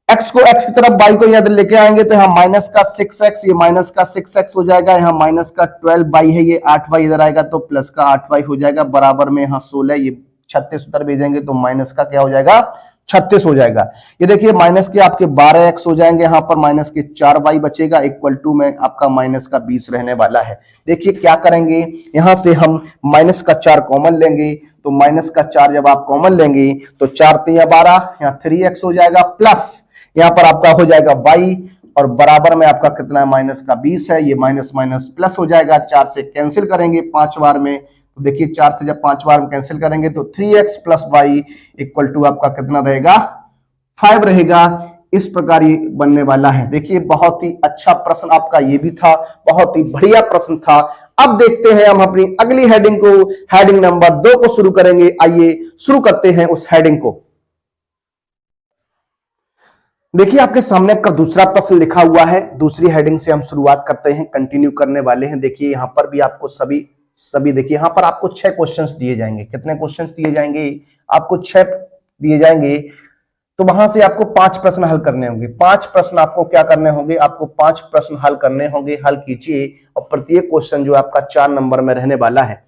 x को x की तरफ y को यहां लेके आएंगे तो यहाँ माइनस का 6x, ये माइनस का 6x हो जाएगा, यहाँ माइनस का 12y है, ये 8y इधर आएगा तो प्लस का 8y हो जाएगा, बराबर में यहाँ 16, ये 36 उधर भेजेंगे तो माइनस का क्या हो जाएगा 36 हो जाएगा। ये देखिए माइनस के आपके 12x हो जाएंगे, यहाँ पर माइनस के 4y बचेगा, इक्वल टू में आपका माइनस का 20 रहने वाला है। देखिए क्या करेंगे, यहां से हम माइनस का 4 कॉमन लेंगे, तो माइनस का 4 जब आप कॉमन लेंगे तो 4 3 12, यहाँ 3x हो जाएगा, प्लस यहाँ पर आपका हो जाएगा y, और बराबर में आपका कितना है, माइनस का 20 है। ये माइनस माइनस प्लस हो जाएगा, 4 से कैंसिल करेंगे 5 बार में, तो देखिए 4 से जब 5 बार में कैंसिल करेंगे तो 3x plus Y equal to आपका कितना रहेगा, 5 रहेगा। इस प्रकार ये बनने वाला है। देखिए बहुत ही अच्छा प्रश्न आपका ये भी था, बहुत ही बढ़िया प्रश्न था। अब देखते हैं हम अपनी अगली हेडिंग को, हेडिंग नंबर 2 को शुरू करेंगे। आइए शुरू करते हैं उस हेडिंग को। देखिए आपके सामने आपका दूसरा प्रश्न लिखा हुआ है। दूसरी हेडिंग से हम शुरुआत करते हैं, कंटिन्यू करने वाले हैं। देखिए यहां पर भी आपको सभी देखिए यहां पर आपको 6 क्वेश्चंस दिए जाएंगे। कितने क्वेश्चंस दिए जाएंगे, आपको 6 दिए जाएंगे। तो वहां से आपको 5 प्रश्न हल करने होंगे। 5 प्रश्न आपको क्या करने होंगे, आपको 5 प्रश्न हल करने होंगे। हल कीजिए और प्रत्येक क्वेश्चन जो आपका 4 नंबर में रहने वाला है।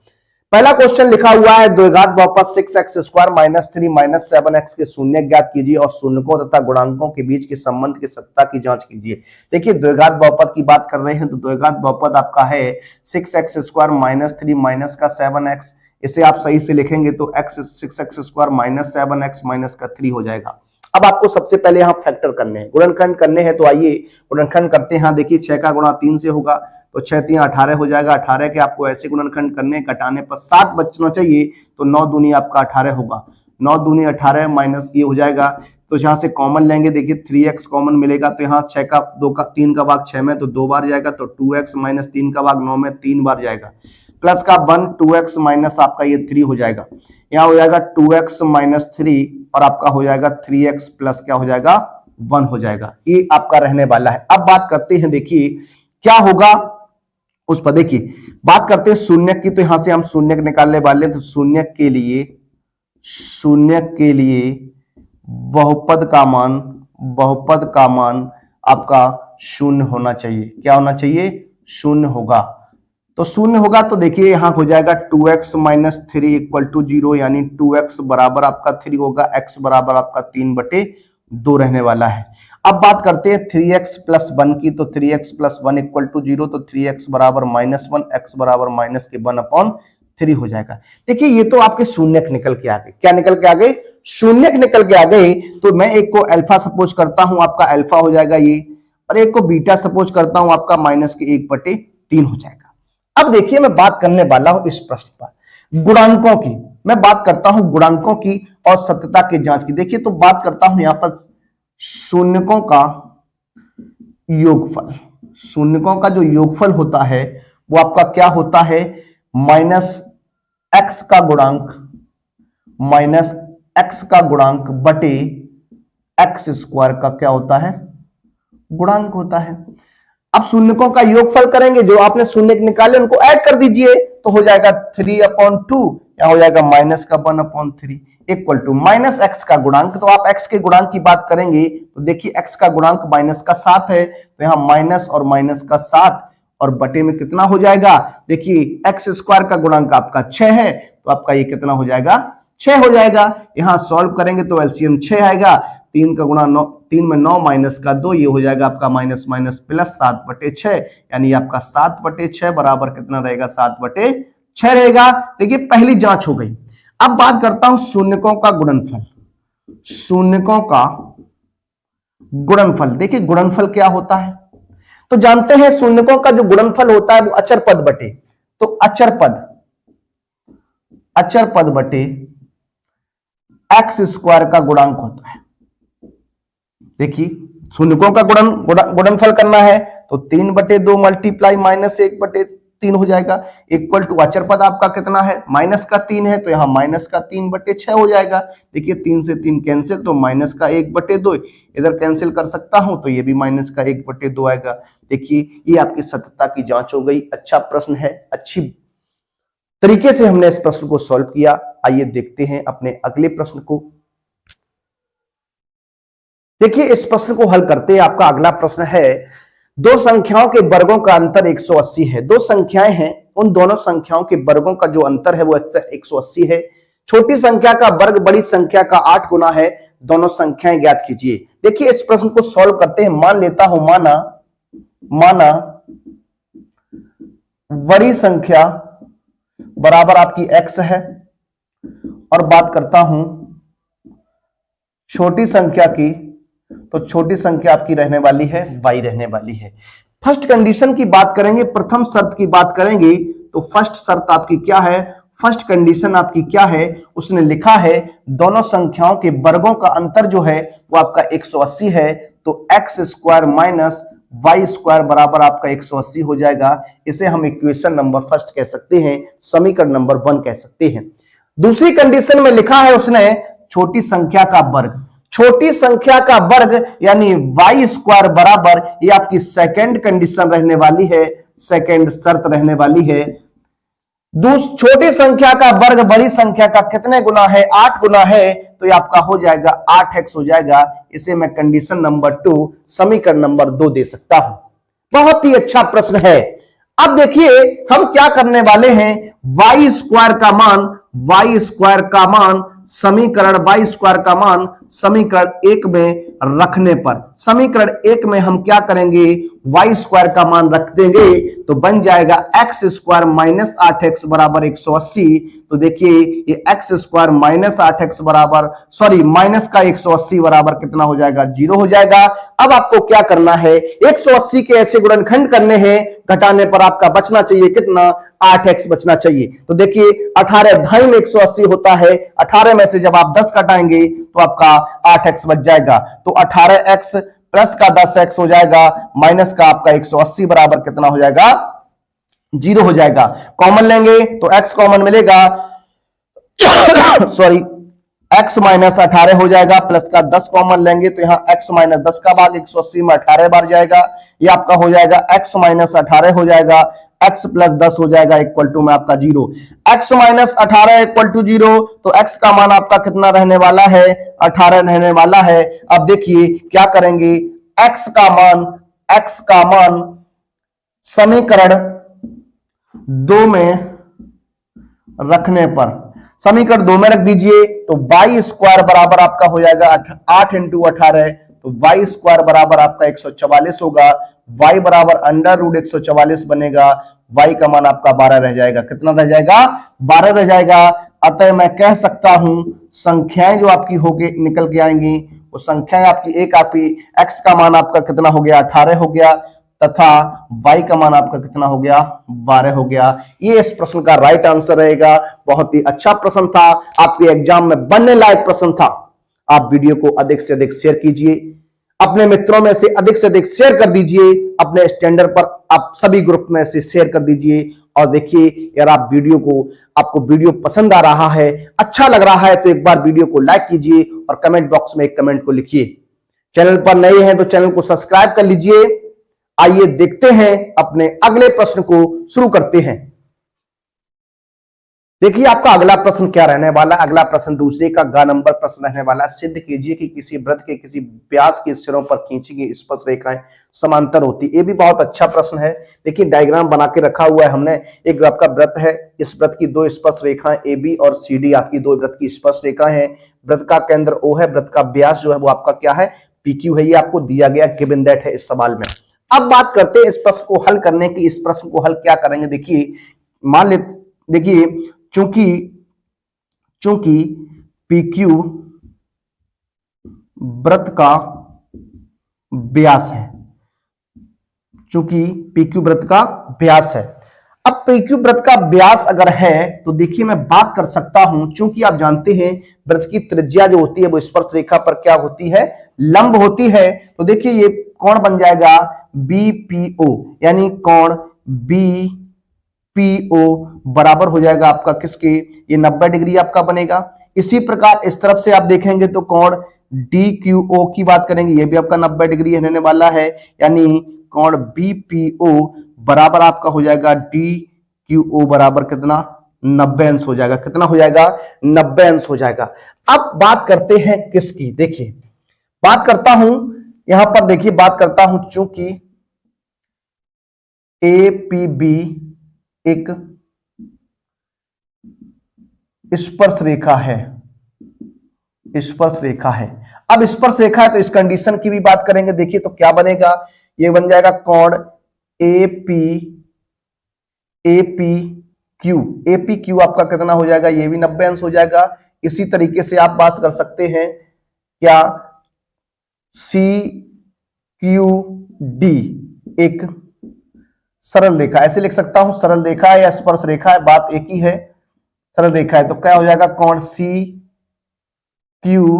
पहला क्वेश्चन लिखा हुआ है, द्विघात बहुपद 6x square minus 3 minus 7x के शून्य ज्ञात कीजिए और शून्यकों तथा गुणांकों के बीच के संबंध की सत्ता की जांच कीजिए। देखिए द्विघात बहुपद की बात कर रहे हैं, तो द्विघात बहुपद आपका है 6x स्क्वायर माइनस 3 माइनस का 7x। इसे आप सही से लिखेंगे तो 6x square minus 7x minus का 3 हो जाएगा। अब आपको सबसे पहले यहाँ फैक्टर करने हैं, गुणनखंड करने हैं। तो आइए गुणनखंड करते हैं। देखिए 6 का गुणा 3 से होगा, तो 6 3 18 हो जाएगा। 18 के आपको ऐसे गुणनखंड करने, घटाने पर 7 बचना चाहिए, तो 9 दूनी आपका 18 होगा। 9 दूनी 18 माइनस ये हो जाएगा, तो यहाँ से कॉमन लेंगे। देखिए 3x कॉमन मिलेगा, तो यहाँ 6 का 3 का भाग 6 में तो 2 बार जाएगा, तो 2x माइनस 3 का भाग 9 में 3 बार जाएगा। प्लस का 1 2x माइनस आपका ये 3 हो जाएगा। यहाँ हो जाएगा 2x माइनस 3 और आपका हो जाएगा 3x प्लस क्या हो जाएगा 1 हो जाएगा। ये आपका रहने वाला है। अब बात करते हैं, देखिए क्या होगा उस पर। देखिए बात करते हैं शून्य की, तो यहां से हम शून्य निकालने वाले हैं। तो शून्य के लिए बहुपद का मान आपका शून्य होना चाहिए। क्या होना चाहिए, शून्य होगा। तो शून्य होगा तो देखिए यहां हो जाएगा 2x माइनस 3 इक्वल टू 0, यानी 2x बराबर आपका 3 होगा, x बराबर आपका 3/2 रहने वाला है। अब बात करते हैं 3x प्लस 1 की, तो 3x प्लस 1 इक्वल टू 0, तो 3x बराबर माइनस 1, x बराबर माइनस के 1/3 हो जाएगा। देखिए ये तो आपके शून्यक निकल के आ गए। क्या निकल के आ गए, शून्यक निकल के आ गए। तो मैं एक को अल्फा सपोज करता हूं, आपका अल्फा हो जाएगा ये, और एक को बीटा सपोज करता हूं, आपका माइनस के 1/3 हो जाएगा। अब देखिए मैं बात करने वाला हूं इस प्रश्न पर गुणांकों की। मैं बात करता हूं गुणांकों की और सत्यता की जांच की। देखिए तो बात करता हूं यहां पर शून्यकों का योगफल। शून्यकों का जो योगफल होता है वो आपका क्या होता है, माइनस एक्स का गुणांक बटे एक्स स्क्वायर का क्या होता है, गुणांक होता है। अब शून्यकों का योगफल करेंगे, जो आपने शून्य निकाले उनको ऐड कर दीजिए, तो हो जाएगा 3/2, या हो जाएगा माइनस का 1/3 इक्वल टू माइनस एक्स का गुणांक। तो आप एक्स के गुणांक की बात करेंगे तो देखिए एक्स का गुणांक माइनस का 7 है, तो यहाँ माइनस और माइनस का 7 और बटे में कितना हो जाएगा। देखिए एक्स स्क्वायर का गुणांक आपका 6 है, तो आपका ये कितना हो जाएगा, 6 हो जाएगा। यहां सॉल्व करेंगे तो एलसीएम 6 आएगा। 3 का गुणा 9, 3 में 9 माइनस का 2, ये हो जाएगा आपका माइनस माइनस प्लस 7/6, यानी आपका 7/6 बराबर कितना रहेगा, 7/6 रहेगा। देखिए पहली जांच हो गई। अब बात करता हूं शून्यकों का गुणनफल। शून्यकों का गुणनफल, देखिए गुणनफल क्या होता है तो जानते हैं, शून्यकों का जो गुणनफल होता है वो अचर पद बटे, तो अचर पद बटे एक्स स्क्वायर का गुणांक होता है। देखिए शून्यकों का गुणनफल करना है तो 3/2 मल्टीप्लाई माइनस 1/3 हो जाएगा, इक्वल टू अचर पद आपका कितना है, माइनस का 3 है, तो यहाँ माइनस का 3/6 हो जाएगा। देखिए 3 से 3 कैंसिल, तो माइनस का 1/2 इधर कैंसिल कर सकता हूं, तो ये भी माइनस का 1/2 आएगा। देखिए ये आपकी सत्यता की जांच हो गई। अच्छा प्रश्न है, अच्छी तरीके से हमने इस प्रश्न को सॉल्व किया। आइए देखते हैं अपने अगले प्रश्न को। देखिए इस प्रश्न को हल करते हैं। आपका अगला प्रश्न है, दो संख्याओं के वर्गों का अंतर 180 है। दो संख्याएं हैं, उन दोनों संख्याओं के वर्गों का जो अंतर है वो 180 है। छोटी संख्या का वर्ग बड़ी संख्या का 8 गुना है, दोनों संख्याएं ज्ञात कीजिए। देखिए इस प्रश्न को सॉल्व करते हैं। मान लेता हूं, माना बड़ी संख्या बराबर आपकी x है और बात करता हूं छोटी संख्या की, तो छोटी संख्या आपकी रहने वाली है y रहने वाली है। फर्स्ट कंडीशन की बात करेंगे, प्रथम शर्त की बात करेंगे, तो फर्स्ट शर्त आपकी क्या है, फर्स्ट कंडीशन आपकी क्या है, उसने लिखा है दोनों संख्याओं के वर्गों का अंतर जो है वो आपका 180 है, तो X square minus Y square बराबर आपका 180 हो जाएगा। इसे हम इक्वेशन नंबर फर्स्ट कह सकते हैं, समीकरण नंबर 1 कह सकते हैं। दूसरी कंडीशन में लिखा है उसने छोटी संख्या का वर्ग, छोटी संख्या का वर्ग यानी वाई स्क्वायर बराबर, ये आपकी सेकेंड कंडीशन रहने वाली है, सेकेंड शर्त रहने वाली है। छोटी संख्या का वर्ग बड़ी संख्या का कितने गुना है, 8 गुना है, तो ये आपका हो जाएगा 8x हो जाएगा। इसे मैं कंडीशन नंबर 2 समीकरण नंबर 2 दे सकता हूं। बहुत ही अच्छा प्रश्न है। अब देखिए हम क्या करने वाले हैं, वाई स्क्वायर का मान समीकरण वाई स्क्वायर का मान समीकरण 1 में रखने पर, समीकरण 1 में हम क्या करेंगे, वाई स्क्वायर का मान रख देंगे तो बन जाएगा एक्स स्क्वायर माइनस 8x बराबर 180। तो देखिए ये एक्स स्क्वायर माइनस 8x बराबर माइनस का 180 बराबर कितना हो जाएगा, 0 हो जाएगा। अब आपको क्या करना है, 180 के ऐसे गुणनखंड करने हैं, घटाने पर आपका बचना चाहिए कितना, 8x बचना चाहिए। तो देखिए 18 ढाई में 180 होता है, 18 में से जब आप 10 घटाएंगे तो आपका 8x बच जाएगा। तो 18x प्लस का 10x हो जाएगा माइनस का आपका 180 बराबर कितना हो जाएगा, 0 हो जाएगा। कॉमन लेंगे तो x कॉमन मिलेगा x माइनस 18 हो जाएगा, प्लस का 10 कॉमन लेंगे तो यहाँ x माइनस 10 का भाग 180 में 18 बार जाएगा, ये आपका हो जाएगा x माइनस 18 हो जाएगा, x प्लस 10 हो जाएगा इक्वल टू में आपका 0। x माइनस 18 इक्वल टू 0, तो x का मान आपका कितना रहने वाला है, 18 रहने वाला है। अब देखिए क्या करेंगे, x का मान समीकरण 2 में रखने पर, समीकरण 2 में रख दीजिए तो वाई स्क्वायर बराबर आपका हो जाएगा 8 इंटू 18, तो वाई स्क्वायर बराबर आपका 144 होगा, वाई बराबर अंडर रूट 144 बनेगा, वाई का मान आपका 12 रह जाएगा। कितना रह जाएगा, 12 रह जाएगा। अतः मैं कह सकता हूं संख्याएं जो आपकी होगी निकल के आएंगी, वो संख्याएं आपकी एक आपकी एक्स का मान आपका कितना हो गया, 18 हो गया, तथा y का मान आपका कितना हो गया, 12 हो गया। ये इस प्रश्न का राइट आंसर रहेगा। बहुत ही अच्छा प्रश्न था, आपके एग्जाम में बनने लायक प्रश्न था। आप वीडियो को अधिक से अधिक शेयर कीजिए, अपने मित्रों में से अधिक शेयर कर दीजिए, अपने स्टैंडर्ड पर आप सभी ग्रुप में से शेयर कर दीजिए। और देखिए यार आपको वीडियो पसंद आ रहा है, अच्छा लग रहा है, तो एक बार वीडियो को लाइक कीजिए और कमेंट बॉक्स में एक कमेंट को लिखिए। चैनल पर नए हैं तो चैनल को सब्सक्राइब कर लीजिए। आइए देखते हैं अपने अगले प्रश्न को शुरू करते हैं। देखिए आपका अगला प्रश्न क्या रहने वाला है। अगला प्रश्न दूसरे का ग नंबर प्रश्न रहने वाला है। सिद्ध कीजिए कि किसी वृत्त के किसी व्यास के सिरों पर खींची गई स्पर्श रेखाएं समांतर होती। ये भी बहुत अच्छा प्रश्न है। देखिए डायग्राम बना के रखा हुआ है हमने। एक आपका वृत्त है, इस वृत्त की दो स्पर्श रेखाएं ए बी और सी डी आपकी दो वृत्त की स्पर्श रेखाएं हैं। वृत्त का केंद्र ओ है, वृत्त का व्यास जो है वो आपका क्या है, पी क्यू है। ये आपको दिया गया गिवन दैट है इस सवाल में। अब बात करते हैं इस प्रश्न को हल करने की। इस प्रश्न को हल क्या करेंगे, देखिए मान ले, देखिए चूंकि PQ वृत्त का व्यास है, चूंकि PQ वृत्त का व्यास है। अब PQ वृत्त का व्यास अगर है तो देखिए मैं बात कर सकता हूं, चूंकि आप जानते हैं वृत्त की त्रिज्या जो होती है वो स्पर्श रेखा पर क्या होती है, लंब होती है। तो देखिए ये कोण बन जाएगा BPO, यानी कोण BPO बराबर हो जाएगा आपका किसके, ये 90 डिग्री आपका बनेगा। इसी प्रकार इस तरफ से आप देखेंगे तो कोण DQO की बात करेंगे, ये भी आपका 90 डिग्री रहने वाला है, यानी कोण BPO बराबर आपका हो जाएगा DQO बराबर कितना, 90 अंश हो जाएगा। कितना हो जाएगा, 90 अंश हो जाएगा। अब बात करते हैं किसकी, देखिए बात करता हूं यहां पर, देखिए बात करता हूं चूंकि APB एक स्पर्श रेखा है, स्पर्श रेखा है। अब स्पर्श रेखा है तो इस कंडीशन की भी बात करेंगे। देखिए तो क्या बनेगा, ये बन जाएगा कोण एपी क्यू आपका कितना हो जाएगा, ये भी 90 अंश हो जाएगा। इसी तरीके से आप बात कर सकते हैं क्या, सी क्यू डी एक सरल रेखा, ऐसे लिख सकता हूं, सरल रेखा है या स्पर्श रेखा है, बात एक ही है, सरल रेखा है तो क्या हो जाएगा, कोण सी क्यू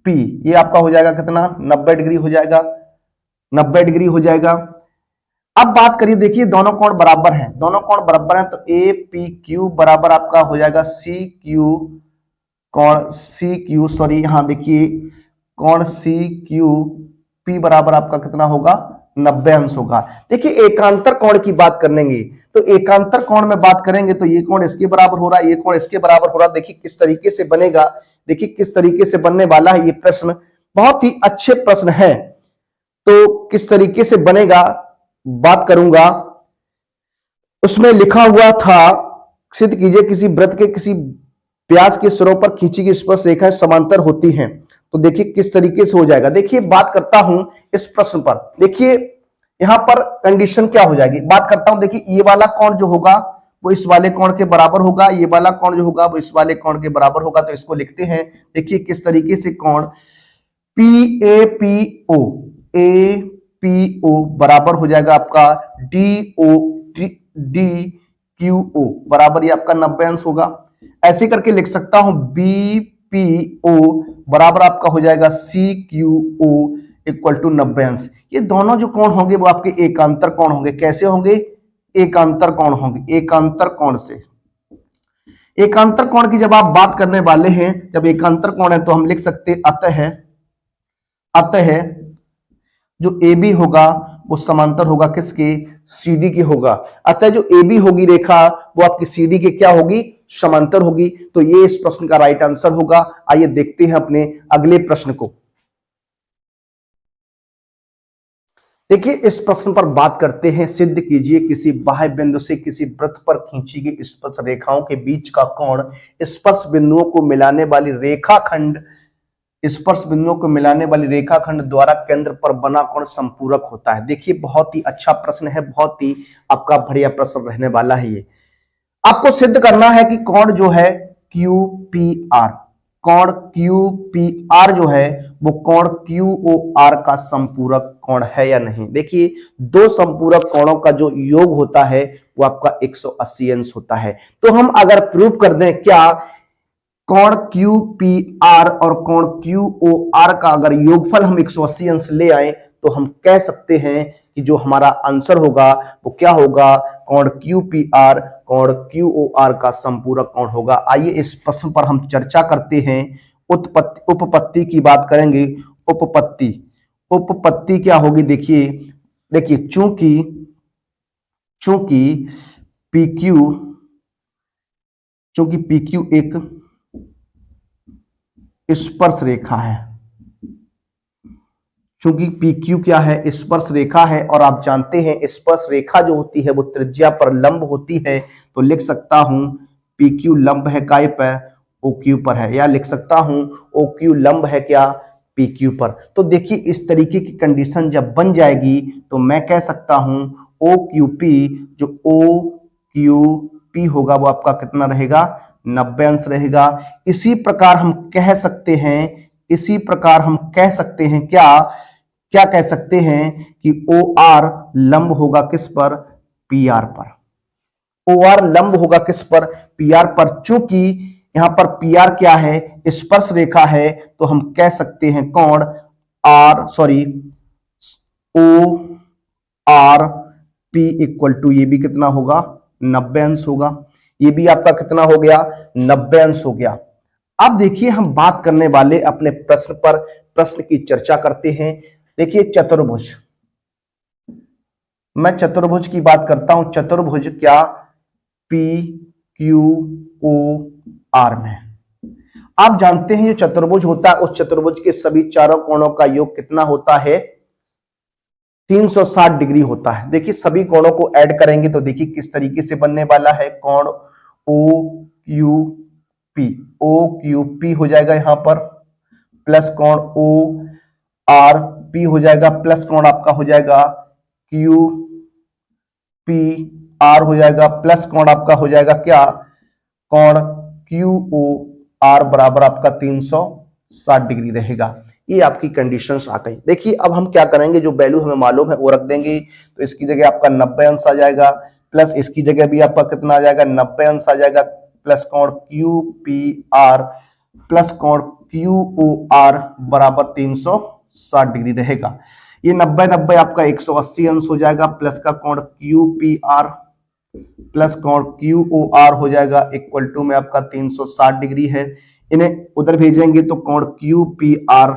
पी, ये आपका हो जाएगा कितना, 90 डिग्री हो जाएगा, 90 डिग्री हो जाएगा। अब बात करिए, देखिए दोनों कोण बराबर हैं, दोनों कोण बराबर हैं तो ए पी क्यू बराबर आपका हो जाएगा सी क्यू, कोण सी क्यू सॉरी यहां देखिए कोण सी क्यू पी बराबर आपका कितना होगा, 90 अंश होगा। देखिए एकांतर कोण की बात करेंगे तो एकांतर कोण में बात करेंगे तो ये कोण इसके बराबर हो रहा है, ये कोण इसके बराबर हो रहा है। देखिए किस तरीके से बनेगा, देखिए किस तरीके से बनने वाला है ये प्रश्न, बहुत ही अच्छे प्रश्न है। तो किस तरीके से बनेगा बात करूंगा, उसमें लिखा हुआ था सिद्ध कीजिए किसी वृत्त के किसी व्यास के सिरों पर खींची गई स्पर्श रेखाएं समांतर होती हैं। तो देखिए किस तरीके से हो जाएगा। देखिए बात करता हूं इस प्रश्न पर, देखिए यहां पर कंडीशन क्या हो जाएगी, बात करता हूं। देखिए ये वाला कोण जो होगा वो इस वाले कोण के बराबर होगा, ये वाला कोण जो होगा वो इस वाले कोण के बराबर होगा। तो इसको लिखते हैं, देखिए किस तरीके से कोण पी ओ बराबर हो जाएगा आपका डी क्यू ओ बराबर ये आपका 90 अंश होगा। ऐसे करके लिख सकता हूं बी पी ओ बराबर आपका हो जाएगा C Q O equal to 90 अंश। ये दोनों जो कोण होंगे वो आपके एकांतर कोण होंगे। कैसे होंगे, एकांतर कोण होंगे, एकांतर कोण से। एकांतर कोण की जब आप बात करने वाले हैं, जब एकांतर कोण है तो हम लिख सकते हैं अतः जो ए बी होगा वो समांतर होगा किसके, सीडी के होगा। अतः जो ए बी होगी रेखा वो आपकी सीडी के क्या होगी, समांतर होगी। तो ये इस प्रश्न का राइट आंसर होगा। आइए देखते हैं अपने अगले प्रश्न को। देखिए इस प्रश्न पर बात करते हैं, सिद्ध कीजिए किसी बाह्य बिंदु से किसी वृत्त पर खींची गई स्पर्श रेखाओं के बीच का कोण स्पर्श बिंदुओं को मिलाने वाली रेखाखंड द्वारा केंद्र पर बना कोण संपूरक होता है। देखिए बहुत ही अच्छा प्रश्न है, बहुत ही आपका बढ़िया प्रश्न रहने वाला है। ये आपको सिद्ध करना है कि कोण जो है QPR, कोण QPR जो है वो कोण QOR का संपूरक कोण है या नहीं। देखिए दो संपूरक कोणों का जो योग होता है वो आपका 180 अंश होता है। तो हम अगर प्रूव कर दें क्या, कोण QPR और कोण QOR का अगर योगफल हम 180 अंश ले आए तो हम कह सकते हैं कि जो हमारा आंसर होगा वो क्या होगा, कोण QPR कोण QOR का संपूरक कोण होगा। आइए इस प्रश्न पर हम चर्चा करते हैं। उपपत्ति की बात करेंगे। उपपत्ति क्या होगी, देखिए चूंकि PQ एक स्पर्श रेखा है, चूंकि PQ क्या है, स्पर्श रेखा है, और आप जानते हैं स्पर्श रेखा जो होती है वो त्रिज्या पर लंब होती है। तो लिख सकता हूं PQ लंब है काय पर, OQ पर है, या लिख सकता हूं OQ लंब है क्या, PQ पर। तो देखिए इस तरीके की कंडीशन जब बन जाएगी तो मैं कह सकता हूं OQP, जो OQP होगा वो आपका कितना रहेगा, 90 अंश रहेगा। इसी प्रकार हम कह सकते हैं क्या कह सकते हैं कि OR लंब होगा किस पर, PR पर। OR लंब होगा किस पर, PR पर। चूंकि यहां पर PR क्या है, स्पर्श रेखा है, तो हम कह सकते हैं कोण ORP इक्वल टू ये भी कितना होगा, 90 अंश होगा। ये भी आपका कितना हो गया, 90 अंश हो गया। अब देखिए हम बात करने वाले अपने प्रश्न की चर्चा करते हैं। देखिए चतुर्भुज, मैं चतुर्भुज की बात करता हूं। चतुर्भुज क्या, PQOR में आप जानते हैं जो चतुर्भुज होता है उस चतुर्भुज के सभी चारों कोणों का योग कितना होता है, 360 डिग्री होता है। देखिए सभी कोणों को ऐड करेंगे तो देखिए किस तरीके से बनने वाला है, कोण OQP हो जाएगा यहां पर, प्लस कोण ओ आर पी हो जाएगा, प्लस कोण आपका हो जाएगा क्यू पी आर हो जाएगा, प्लस कोण आपका हो जाएगा क्या, कोण क्यू ओ आर बराबर आपका 360 डिग्री रहेगा। ये आपकी कंडीशंस आ गई। देखिए अब हम क्या करेंगे, जो वैल्यू हमें मालूम है वो रख देंगे। तो इसकी जगह आपका 90 अंश आ जाएगा, प्लस इसकी जगह भी आपका कितना आ जाएगा, 90 अंश आ जाएगा, प्लस कोण क्यू पी आर प्लस कोण क्यू ओ आर बराबर 360 डिग्री रहेगा। ये 90 आपका 180 अंश हो जाएगा, प्लस का कोण क्यू पी आर प्लस कोण क्यू ओ आर हो जाएगा इक्वल टू में आपका 360 डिग्री है। इन्हें उधर भेजेंगे तो कोण क्यू पी आर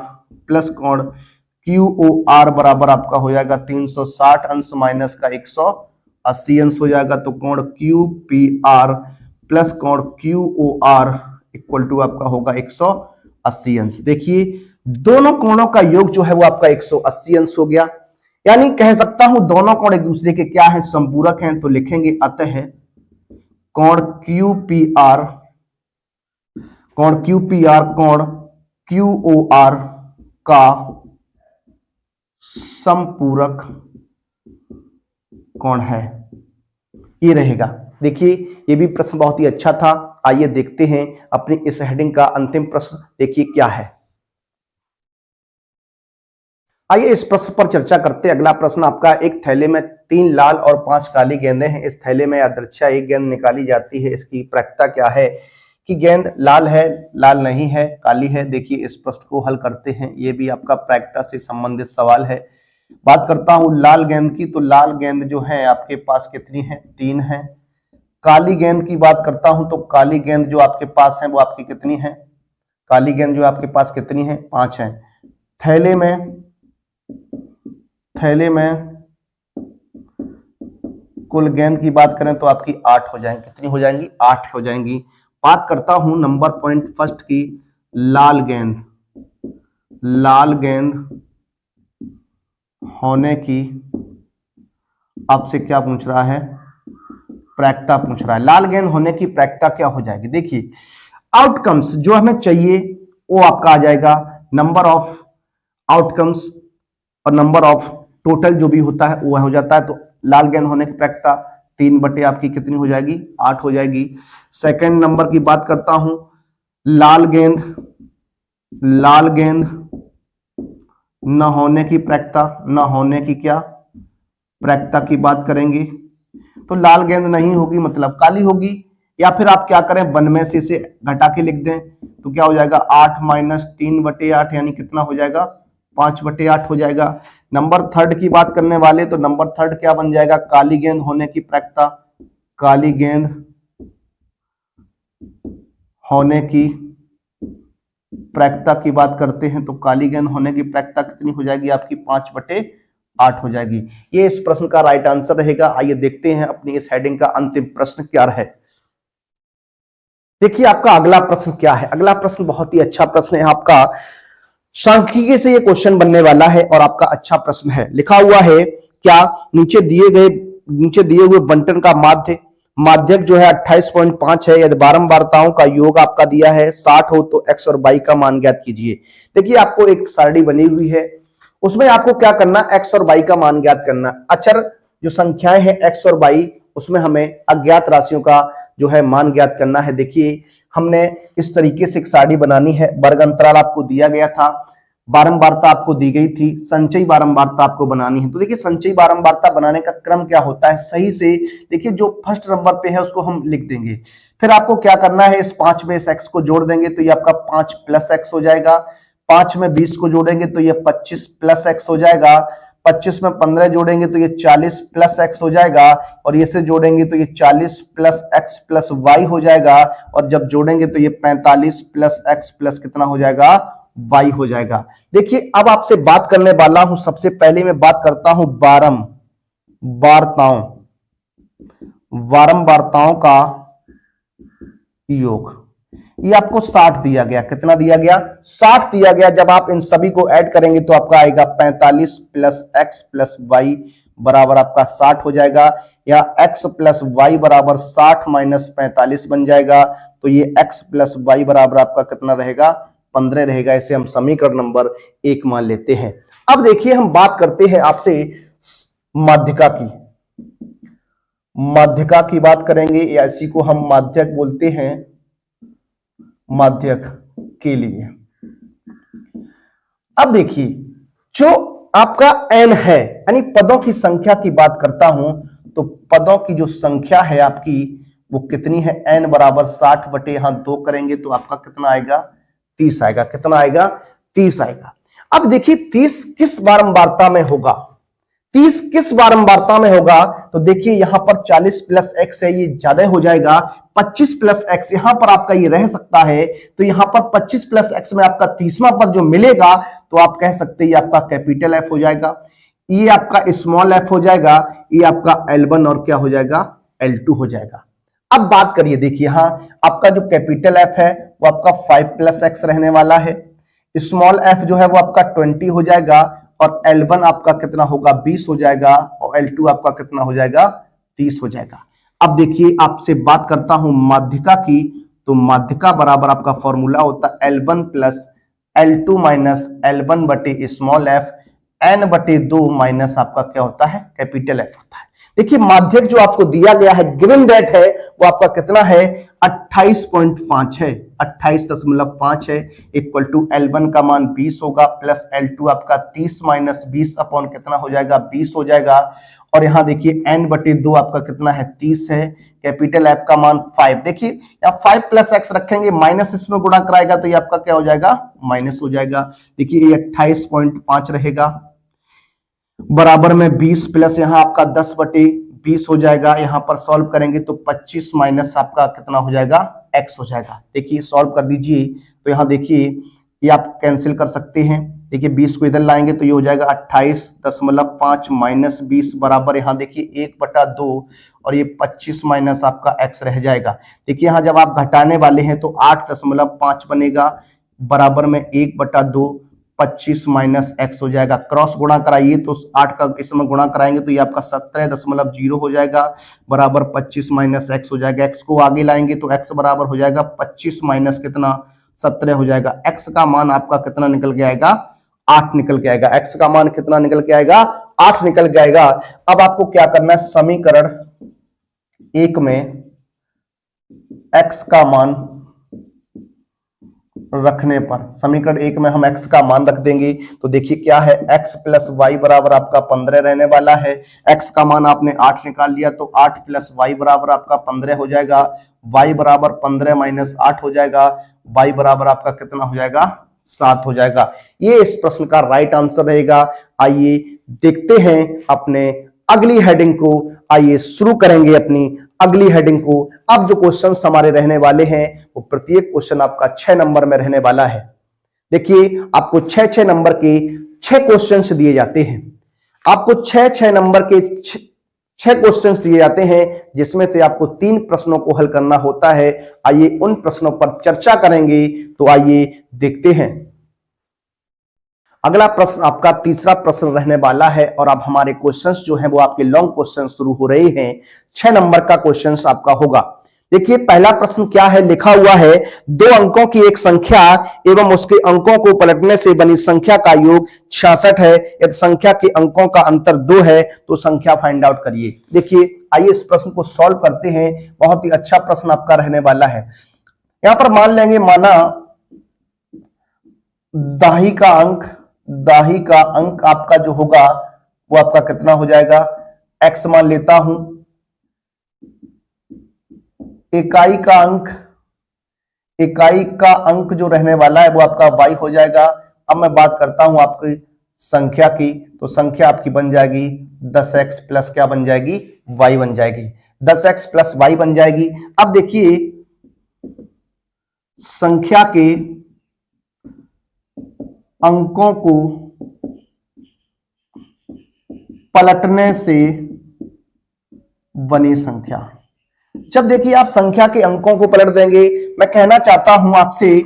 प्लस कोण क्यू ओ आर बराबर आपका हो जाएगा 360 अंश माइनस का 180 अंश हो जाएगा। तो कोण क्यू पी आर प्लस कोण Q O R equal to आपका होगा 180 अंश। देखिए दोनों कोणों का योग जो है वो आपका 180 अंश हो गया, यानी कह सकता हूं दोनों कोण एक दूसरे के क्या है, संपूरक हैं। तो लिखेंगे अतः कोण क्यू पी आर कोण क्यू ओ आर का संपूरक कोण है, ये रहेगा। देखिए ये भी प्रश्न बहुत ही अच्छा था। आइए देखते हैं अपनी इस हेडिंग का अंतिम प्रश्न, देखिए क्या है। आइए इस प्रश्न पर चर्चा करते हैं। अगला प्रश्न आपका, एक थैले में 3 लाल और 5 काली गेंदें हैं। इस थैले में यादृच्छा एक गेंद निकाली जाती है। इसकी प्रायिकता क्या है कि गेंद लाल है, लाल नहीं है, काली है। देखिए इस प्रश्न को हल करते हैं। ये भी आपका प्रायिकता से संबंधित सवाल है। बात करता हूं लाल गेंद की, तो लाल गेंद जो है आपके पास कितनी है, 3 है। काली गेंद की बात करता हूं तो काली गेंद जो आपके पास है वो आपकी कितनी है, काली गेंद जो आपके पास कितनी है, 5 है। थैले में कुल गेंद की बात करें तो आपकी 8 हो जाएंगी। कितनी हो जाएंगी, 8 हो जाएंगी। बात करता हूं नंबर पॉइंट फर्स्ट की, लाल गेंद होने की आपसे क्या पूछ रहा है, प्रायिकता पूछ रहा है। लाल गेंद होने की प्रायिकता क्या हो जाएगी। देखिए आउटकम्स जो हमें चाहिए वो आपका आ जाएगा नंबर ऑफ आउटकम्स और नंबर ऑफ टोटल जो भी होता है वो हो जाता है। तो लाल गेंद होने की प्रायिकता 3 बटे आपकी कितनी हो जाएगी, 8 हो जाएगी। सेकंड नंबर की बात करता हूं, लाल गेंद न होने की प्रायिकता, न होने की क्या प्रायिकता की बात करेंगे तो लाल गेंद नहीं होगी मतलब काली होगी। या फिर आप क्या करें, 1 में से इसे घटा के लिख दें तो क्या हो जाएगा, 8 माइनस 3 बटे 8 यानी कितना हो जाएगा, 5 बटे 8 हो जाएगा। नंबर थर्ड की बात करने वाले तो नंबर थर्ड क्या बन जाएगा, काली गेंद होने की प्रायिकता, काली गेंद होने की प्रायिकता की बात करते हैं तो काली गेंद होने की प्रायिकता कितनी हो जाएगी आपकी, 5 बटे 8 हो जाएगी। ये इस प्रश्न का राइट आंसर रहेगा। आइए देखते हैं अपनी इस हेडिंग का अंतिम प्रश्न क्या है। देखिए आपका अगला प्रश्न क्या है। अगला प्रश्न बहुत ही अच्छा प्रश्न है आपका, सांख्यिकी से ये क्वेश्चन बनने वाला है और आपका अच्छा प्रश्न है। लिखा हुआ है क्या, नीचे दिए हुए बंटन का माध्यक जो है 28.5 है। यदि बारंबारताओं का योग आपका दिया है 60 हो तो x और y का मान ज्ञात कीजिए। देखिए आपको एक सारणी बनी हुई है, उसमें आपको क्या करना, x और y का मान ज्ञात करना। अचर जो संख्याएं हैं x और y, उसमें हमें अज्ञात राशियों का जो है मान ज्ञात करना है। देखिए हमने इस तरीके से एक सारणी बनानी है। वर्ग अंतराल आपको दिया गया था, बारंबारता आपको दी गई थी, संचयी बारंबारता आपको बनानी है। तो देखिए संचयी बारंबारता बनाने का क्रम क्या होता है, सही से देखिए जो फर्स्ट नंबर पे है उसको हम लिख देंगे। फिर आपको क्या करना है, इस 5 में इस x को जोड़ देंगे तो ये आपका 5 प्लस x हो जाएगा। 5 में 20 को जोड़ेंगे तो ये 25 प्लस x हो जाएगा। 25 में 15 जोड़ेंगे तो ये 40 प्लस x हो जाएगा और ये से जोड़ेंगे तो ये 40 प्लस x प्लस y हो जाएगा और जब जोड़ेंगे तो ये 45 प्लस x प्लस कितना हो जाएगा, y हो जाएगा। देखिए अब आपसे बात करने वाला हूं, सबसे पहले मैं बात करता हूं बारंबारताओं का योग। ये आपको 60 दिया गया, कितना दिया गया, 60 दिया गया। जब आप इन सभी को ऐड करेंगे तो आपका आएगा 45 प्लस x प्लस y बराबर आपका 60 हो जाएगा, या x प्लस y बराबर 60 माइनस 45 बन जाएगा। तो ये x प्लस y बराबर आपका कितना रहेगा, 15 रहेगा। इसे हम समीकरण नंबर 1 मान लेते हैं। अब देखिए हम बात करते हैं आपसे माध्यिका की। माध्यिका की बात करेंगे या इसी को हम माध्यक बोलते हैं, माध्यक के लिए। अब देखिए जो आपका n है यानी पदों की संख्या की बात करता हूं तो पदों की जो संख्या है आपकी वो कितनी है, n बराबर 60 बटे यहां 2 करेंगे तो आपका कितना आएगा, 30 आएगा। कितना आएगा, 30 आएगा। अब देखिए 30 किस बारंबारता में होगा, 30 किस बारंबारता में होगा, तो देखिए यहां पर 40 प्लस x है, ये ज्यादा हो जाएगा। 25 प्लस x यहां पर आपका ये रह सकता है, तो यहां पर 25 प्लस x में आपका 30वां पद जो मिलेगा तो आप कह सकते हैं ये आपका कैपिटल F हो जाएगा, ये आपका स्मॉल f हो जाएगा, ये आपका L1 और क्या हो जाएगा, L2 हो जाएगा। अब बात करिए, देखिए यहां आपका जो कैपिटल F है वो आपका 5 प्लस x रहने वाला है, स्मॉल f जो है वो आपका 20 हो जाएगा और L1 आपका कितना होगा, 20 हो जाएगा और L2 आपका कितना हो जाएगा, 30 हो जाएगा। अब देखिए आपसे बात करता हूं माध्यिका की, तो माध्यिका बराबर आपका फॉर्मूला होता है L1 plus L2 minus L1 बटे स्मॉल f, n बटे 2 माइनस आपका क्या होता है, कैपिटल F होता है। देखिए माध्यक जो आपको दिया गया है, गिवन दैट है, वो आपका कितना है, 28.5 है, 28.5 है, इक्वल टू L1 का मान 20 होगा प्लस L2 आपका 30 माइनस 20 अपॉन कितना हो जाएगा, 20 हो जाएगा। और यहां देखिए n बटे 2 आपका कितना है, 30 है, कैपिटल F का मान 5। देखिए यहाँ 5 प्लस x रखेंगे, माइनस इसमें गुणा कराएगा तो ये आपका क्या हो जाएगा, माइनस हो जाएगा। देखिए ये 28.5 रहेगा बराबर में 20 प्लस यहाँ आपका 10 बटे 20 हो जाएगा। यहां पर सॉल्व करेंगे तो 25 माइनस आपका कितना हो जाएगा, x हो जाएगा। देखिए सॉल्व कर दीजिए तो यहां देखिए ये आप कैंसिल कर सकते हैं। देखिए 20 को इधर लाएंगे तो ये हो जाएगा 28.5 माइनस 20 बराबर यहां देखिए 1/2 और ये 25 माइनस आपका x रह जाएगा। देखिए यहां जब आप घटाने वाले हैं तो 8.5 बनेगा बराबर में 1/2, 25 माइनस x हो जाएगा। क्रॉस गुणा कराइए तो 8 का इसमें गुणा कराएंगे तो ये आपका 17.0 हो जाएगा बराबर 25 माइनस x हो जाएगा। x को आगे लाएंगे तो x बराबर हो जाएगा 25 माइनस कितना, 17 हो जाएगा। x का मान आपका कितना निकल के आएगा, 8 निकल के आएगा। x का मान कितना निकल के आएगा, 8 निकल के आएगा। अब आपको क्या करना है, समीकरण 1 में x का मान रखने पर, समीकरण 1 में हम x का मान रख देंगे तो देखिए क्या है, x प्लस वाई बराबर आपका 15 रहने वाला है। x का मान आपने 8 निकाल लिया तो 8 प्लस वाई बराबर आपका 15 हो जाएगा। y बराबर 15 माइनस 8 हो जाएगा। y बराबर आपका कितना हो जाएगा, 7 हो जाएगा। ये इस प्रश्न का राइट आंसर रहेगा। आइए देखते हैं अपने अगली हेडिंग को, आइए शुरू करेंगे अपनी अगली हेडिंग को। अब जो क्वेश्चंस हमारे रहने वाले हैं वो प्रत्येक क्वेश्चन आपका 6 नंबर में रहने वाला है। देखिए आपको 6 नंबर के 6 क्वेश्चंस दिए जाते हैं, आपको 6 नंबर के 6 क्वेश्चंस दिए जाते हैं जिसमें से आपको 3 प्रश्नों को हल करना होता है। आइए उन प्रश्नों पर चर्चा करेंगे, तो आइए देखते हैं। अगला प्रश्न आपका तीसरा प्रश्न रहने वाला है और अब हमारे क्वेश्चंस जो हैं वो आपके लॉन्ग क्वेश्चन शुरू हो रहे हैं। 6 नंबर का क्वेश्चंस आपका होगा। देखिए पहला प्रश्न क्या है, लिखा हुआ है 2 अंकों की एक संख्या एवं उसके अंकों को पलटने से बनी संख्या का योग 66 है। यदि संख्या के अंकों का अंतर 2 है तो संख्या फाइंड आउट करिए। देखिए आइए इस प्रश्न को सॉल्व करते हैं। बहुत ही अच्छा प्रश्न आपका रहने वाला है। यहां पर मान लेंगे, माना दाही का अंक आपका जो होगा वो आपका कितना हो जाएगा, x मान लेता हूं। इकाई का अंक जो रहने वाला है वो आपका y हो जाएगा। अब मैं बात करता हूं आपकी संख्या की, तो संख्या आपकी बन जाएगी 10x प्लस क्या बन जाएगी, y बन जाएगी। 10x प्लस y बन जाएगी। अब देखिए संख्या के अंकों को पलटने से बनी संख्या। जब देखिए आप संख्या के अंकों को पलट देंगे, मैं कहना चाहता हूं आपसे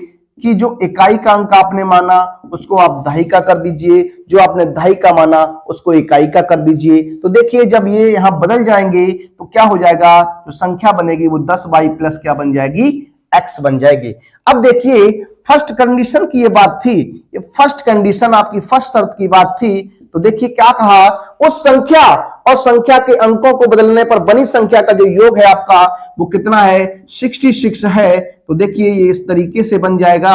कि जो इकाई का अंक आपने माना उसको आप दहाई का कर दीजिए, जो आपने दहाई का माना उसको इकाई का कर दीजिए। तो देखिए जब ये यहां बदल जाएंगे तो क्या हो जाएगा, जो संख्या बनेगी वो 10y प्लस क्या बन जाएगी, x बन जाएगी। अब देखिए फर्स्ट कंडीशन की ये बात थी, ये फर्स्ट कंडीशन आपकी फर्स्ट शर्त की बात थी। तो देखिए क्या कहा, उस संख्या और संख्या के अंकों को बदलने पर बनी संख्या का जो योग है आपका वो कितना है, 66 है। तो देखिए ये इस तरीके से बन जाएगा,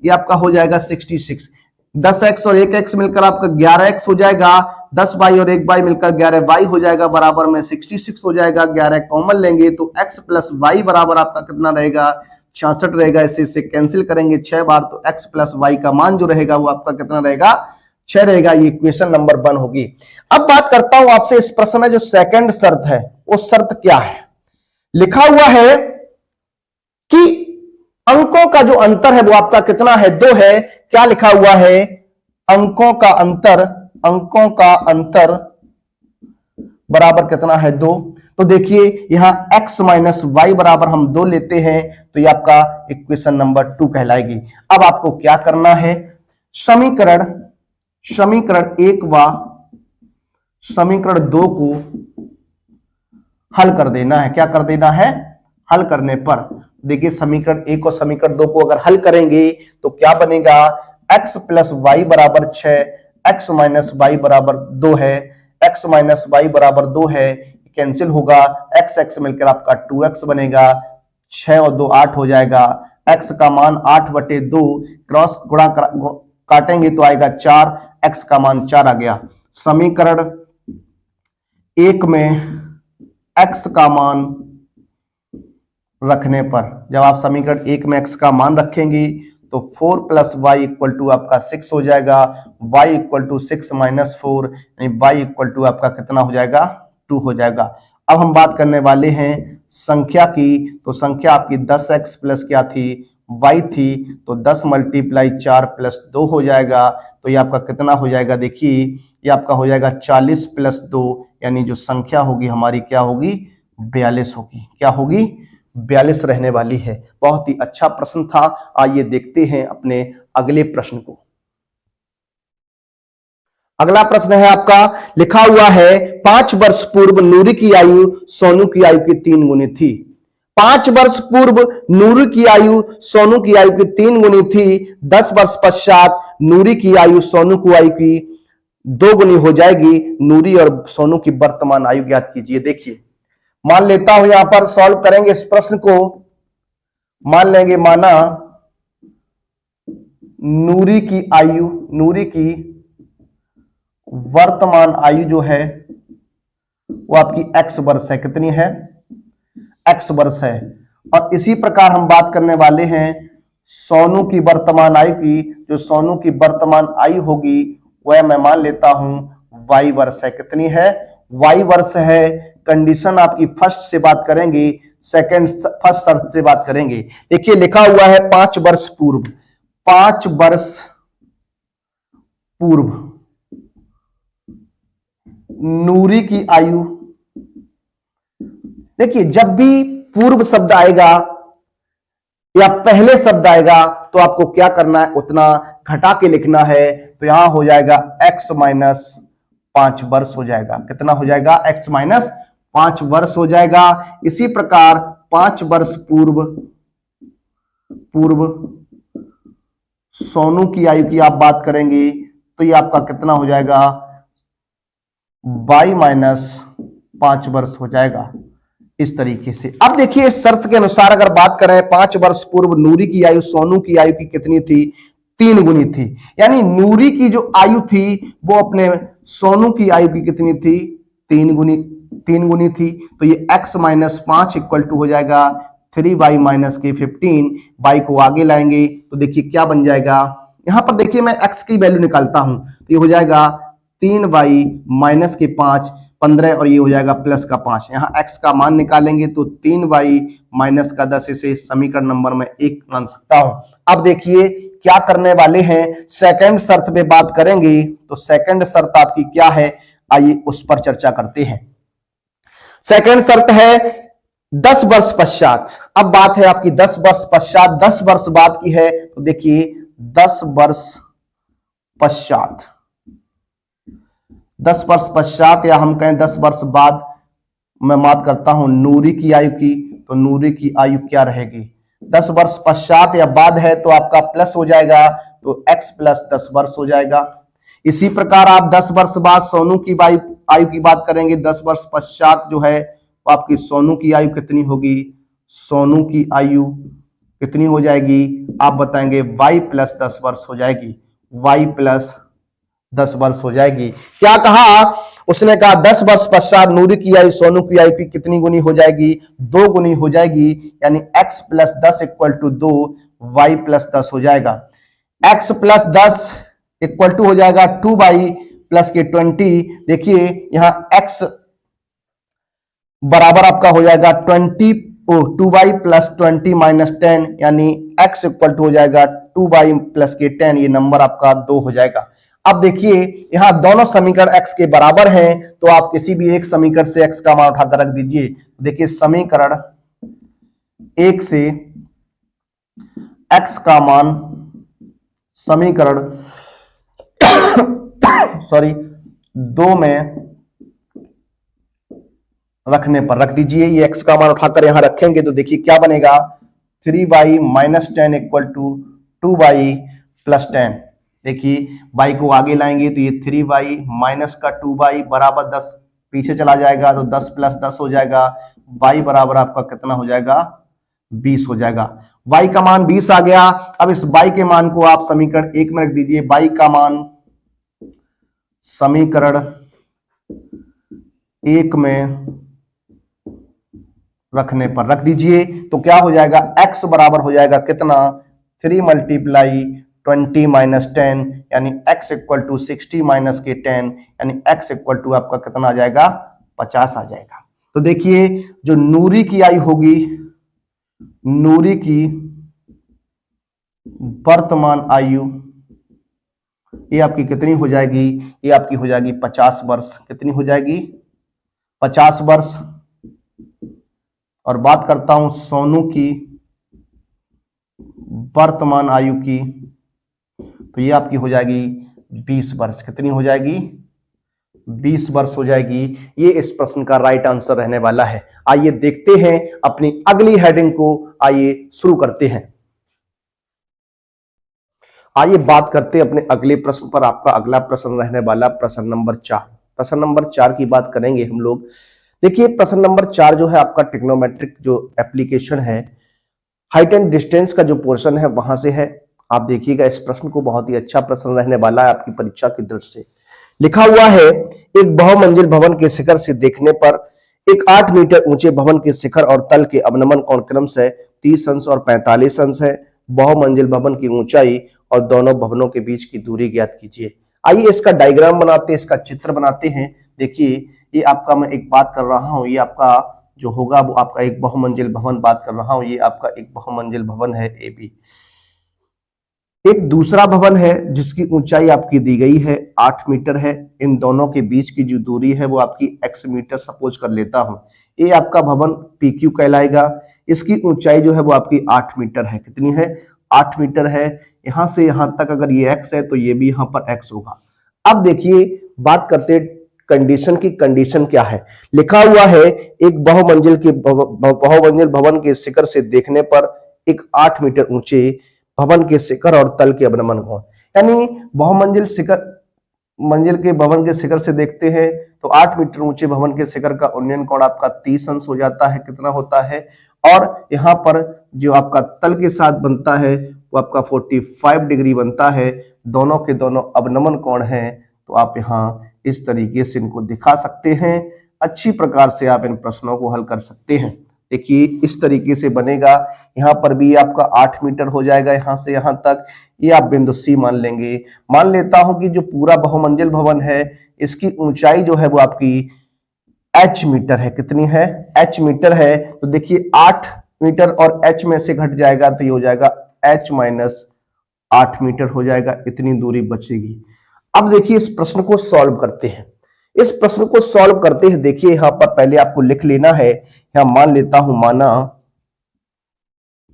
ये आपका हो जाएगा 66। 10x और 1x मिलकर आपका 11x हो जाएगा, 10y और 1y मिलकर 11y हो जाएगा, बराबर में 66 हो जाएगा। 11 कॉमन लेंगे तो x प्लस y बराबर आपका कितना रहेगा, 66 रहेगा। इससे कैंसिल करेंगे 6 बार तो x प्लस y का मान जो रहेगा वो आपका कितना रहेगा, 6 रहेगा। ये इक्वेशन नंबर 1 होगी। अब बात करता हूं आपसे इस प्रश्न में जो सेकंड शर्त है, वो शर्त क्या है। लिखा हुआ है कि अंकों का जो अंतर है वो आपका कितना है, 2 है। क्या लिखा हुआ है, अंकों का अंतर बराबर कितना है, 2। तो देखिए यहां x माइनस वाई बराबर हम 2 लेते हैं तो ये आपका इक्वेशन नंबर 2 कहलाएगी। अब आपको क्या करना है, समीकरण 1 व समीकरण 2 को हल कर देना है। क्या कर देना है, हल करने पर देखिए समीकरण 1 और समीकरण 2 को अगर हल करेंगे तो क्या बनेगा, x प्लस वाई बराबर 6, x माइनस वाई बराबर 2 है, x माइनस वाई बराबर 2 है, कैंसिल होगा, x मिलकर आपका 2x बनेगा, 6 और 2 8 हो जाएगा, x का मान 8/2 क्रॉस गुणा काटेंगे तो आएगा 4, x का मान 4 आ गया। समीकरण 1 में x का मान रखने पर, जब आप समीकरण 1 में x का मान रखेंगे तो 4 प्लस वाई इक्वल टू आपका 6 हो जाएगा, y इक्वल टू 6 माइनस 4 यानी y इक्वल टू आपका कितना हो जाएगा, 2 हो जाएगा। अब हम बात करने वाले हैं संख्या की। तो संख्या आपकी 10x प्लस क्या थी, y थी। तो 10 मल्टीप्लाई 4 प्लस 2 हो जाएगा। तो ये आपका कितना हो जाएगा, देखिए ये आपका हो जाएगा 40 प्लस 2 यानी जो संख्या होगी हमारी क्या होगी, 42 होगी। क्या होगी, 42 रहने वाली है। बहुत ही अच्छा प्रश्न था। आइए देखते हैं अपने अगले प्रश्न को। अगला प्रश्न है आपका, लिखा हुआ है 5 वर्ष पूर्व नूरी की आयु सोनू की आयु की 3 गुनी थी। 5 वर्ष पूर्व नूरी की आयु सोनू की आयु की 3 गुनी थी। 10 वर्ष पश्चात नूरी की आयु सोनू की आयु की 2 गुनी हो जाएगी। नूरी और सोनू की वर्तमान आयु ज्ञात कीजिए। देखिए मान लेता हूं, यहां पर सॉल्व करेंगे इस प्रश्न को। मान लेंगे, माना नूरी की वर्तमान आयु जो है वो आपकी x वर्ष है। कितनी है, x वर्ष है। और इसी प्रकार हम बात करने वाले हैं सोनू की वर्तमान आयु की। जो सोनू की वर्तमान आयु होगी वह मैं मान लेता हूं y वर्ष है। कितनी है, y वर्ष है। कंडीशन आपकी फर्स्ट से बात करेंगे, सेकंड फर्स्ट शर्त से बात करेंगे। देखिए लिखा हुआ है 5 वर्ष पूर्व, 5 वर्ष पूर्व नूरी की आयु। देखिए जब भी पूर्व शब्द आएगा या पहले शब्द आएगा तो आपको क्या करना है, उतना घटा के लिखना है। तो यहां हो जाएगा x माइनस 5 वर्ष हो जाएगा। कितना हो जाएगा, x माइनस 5 वर्ष हो जाएगा। इसी प्रकार 5 वर्ष पूर्व सोनू की आयु की आप बात करेंगे तो ये आपका कितना हो जाएगा, y माइनस 5 वर्ष हो जाएगा। इस तरीके से अब देखिए शर्त के अनुसार अगर बात करें 5 वर्ष पूर्व नूरी की आयु सोनू की आयु की कितनी थी, 3 गुनी थी। यानी नूरी की जो आयु थी वो अपने सोनू की आयु की कितनी थी, 3 गुनी थी। तो ये x माइनस 5 इक्वल टू हो जाएगा 3y माइनस के 15। y को आगे लाएंगे तो देखिए क्या बन जाएगा, यहां पर देखिए मैं x की वैल्यू निकालता हूं तो ये हो जाएगा 3y माइनस के 5 15 और ये हो जाएगा प्लस का 5। यहाँ x का मान निकालेंगे तो 3y माइनस का 10, इसे समीकरण नंबर में 1 मान सकता हूं। अब देखिए क्या करने वाले हैं, सेकंड शर्त पे बात करेंगे। तो सेकंड शर्त आपकी क्या है, आइए उस पर चर्चा करते हैं। सेकंड शर्त है 10 वर्ष पश्चात। अब बात है आपकी 10 वर्ष पश्चात, 10 वर्ष बाद की है। तो देखिए 10 वर्ष पश्चात या हम कहें 10 वर्ष बाद मैं बात करता हूं नूरी की आयु की। तो नूरी की आयु क्या रहेगी, 10 वर्ष पश्चात या बाद है तो आपका प्लस हो जाएगा, तो x प्लस 10 वर्ष हो जाएगा। इसी प्रकार आप 10 वर्ष बाद सोनू की आयु की बात करेंगे, 10 वर्ष पश्चात जो है तो आपकी सोनू की आयु कितनी होगी, सोनू की आयु कितनी हो जाएगी, आप बताएंगे y प्लस 10 वर्ष हो जाएगी, y प्लस 10 वर्ष हो जाएगी। क्या कहा उसने, कहा 10 वर्ष पश्चात नूरी की आयु सोनू की आयु की कितनी गुनी हो जाएगी, 2 गुनी हो जाएगी, यानी x plus 10 equal to 2, y plus 10 हो जाएगा। x प्लस 10 इक्वल टू हो जाएगा 2y प्लस के 20। देखिए यहां x बराबर आपका हो जाएगा 2y प्लस 20 माइनस 10, यानी x इक्वल टू हो जाएगा 2y प्लस के 10, ये नंबर आपका 2 हो जाएगा। अब देखिए यहां दोनों समीकरण x के बराबर हैं, तो आप किसी भी एक समीकरण से x का मान उठाकर रख दीजिए। देखिए समीकरण 1 से x का मान समीकरण 2 में रखने पर रख दीजिए। ये x का मान उठाकर यहां रखेंगे तो देखिए क्या बनेगा, 3y minus 10 equal to 2y plus 10। देखिए y को आगे लाएंगे तो ये 3y माइनस का 2y बराबर 10, पीछे चला जाएगा तो 10 प्लस 10 हो जाएगा, y बराबर आपका कितना हो जाएगा, 20 हो जाएगा। y का मान 20 आ गया। अब इस y के मान को आप समीकरण 1 में रख दीजिए। y का मान समीकरण 1 में रखने पर रख दीजिए तो क्या हो जाएगा, x बराबर हो जाएगा कितना, 3 मल्टीप्लाई 20 माइनस 10, यानी x इक्वल टू 60 माइनस के 10, यानी x इक्वल टू आपका कितना आ जाएगा, 50 आ जाएगा। तो देखिए जो नूरी की आयु होगी, नूरी की वर्तमान आयु ये आपकी कितनी हो जाएगी, ये आपकी हो जाएगी 50 वर्ष। कितनी हो जाएगी, 50 वर्ष। और बात करता हूं सोनू की वर्तमान आयु की, तो ये आपकी हो जाएगी 20 वर्ष। कितनी हो जाएगी, 20 वर्ष हो जाएगी। ये इस प्रश्न का राइट आंसर रहने वाला है। आइए देखते हैं अपनी अगली हेडिंग को, आइए शुरू करते हैं। आइए बात करते हैं अपने अगले प्रश्न पर। आपका अगला प्रश्न रहने वाला प्रश्न नंबर 4। प्रश्न नंबर 4 की बात करेंगे हम लोग। देखिए प्रश्न नंबर 4 जो है आपका ट्रिग्नोमेट्रिक जो एप्लीकेशन है, हाइट एंड डिस्टेंस का जो पोर्शन है वहां से है। आप देखिएगा इस प्रश्न को, बहुत ही अच्छा प्रश्न रहने वाला है आपकी परीक्षा की दृष्टि से। लिखा हुआ है, एक बहुमंजिल भवन के शिखर से देखने पर एक 8 मीटर ऊंचे भवन के शिखर और तल के अवनमन कोण क्रमशः 30 अंश और 45 अंश है। बहुमंजिल भवन की ऊंचाई और दोनों भवनों के बीच की दूरी ज्ञात कीजिए। आइए इसका डायग्राम बनाते हैं, इसका चित्र बनाते हैं। देखिए ये आपका मैं एक बात कर रहा हूं, ये आपका जो होगा वो आपका एक बहुमंजिल भवन बात कर रहा हूं। ये आपका एक बहुमंजिल भवन है ए बी। एक दूसरा भवन है जिसकी ऊंचाई आपकी दी गई है 8 मीटर है। इन दोनों के बीच की जो दूरी है वो आपकी x मीटर सपोज कर लेता हूं। ये आपका भवन PQ कहलाएगा। इसकी ऊंचाई जो है वो आपकी 8 मीटर है। कितनी है, 8 मीटर है। यहां से यहां तक अगर ये x है तो ये भी यहां पर x होगा। अब देखिए बात करते कंडीशन की। कंडीशन क्या है, लिखा हुआ है एक बहुमंजिल भवन के शिखर से देखने पर एक 8 मीटर ऊंचे भवन के शिखर और तल के अवनमन कोण, यानी मंजिल के भवन के शिखर से देखते हैं तो 8 मीटर ऊंचे भवन के शिखर का उन्नयन कोण आपका 30 अंश हो जाता है। कितना होता है, और यहाँ पर जो आपका तल के साथ बनता है वो आपका 45 डिग्री बनता है। दोनों के दोनों अवनमन कोण हैं, तो आप यहाँ इस तरीके से इनको दिखा सकते हैं। अच्छी प्रकार से आप इन प्रश्नों को हल कर सकते हैं। देखिए इस तरीके से बनेगा। यहाँ पर भी आपका 8 मीटर हो जाएगा यहाँ से यहाँ तक। ये आप बिंदु C मान लेंगे। मान लेता हूं कि जो पूरा बहुमंजिल भवन है इसकी ऊंचाई जो है वो आपकी h मीटर है। कितनी है, h मीटर है। तो देखिए 8 मीटर और h में से घट जाएगा तो ये हो जाएगा h माइनस 8 मीटर हो जाएगा। इतनी दूरी बचेगी। अब देखिए इस प्रश्न को सॉल्व करते हैं। इस प्रश्न को सॉल्व करते हैं, देखिए यहां पर पहले आपको लिख लेना है। यहां मान लेता हूं, माना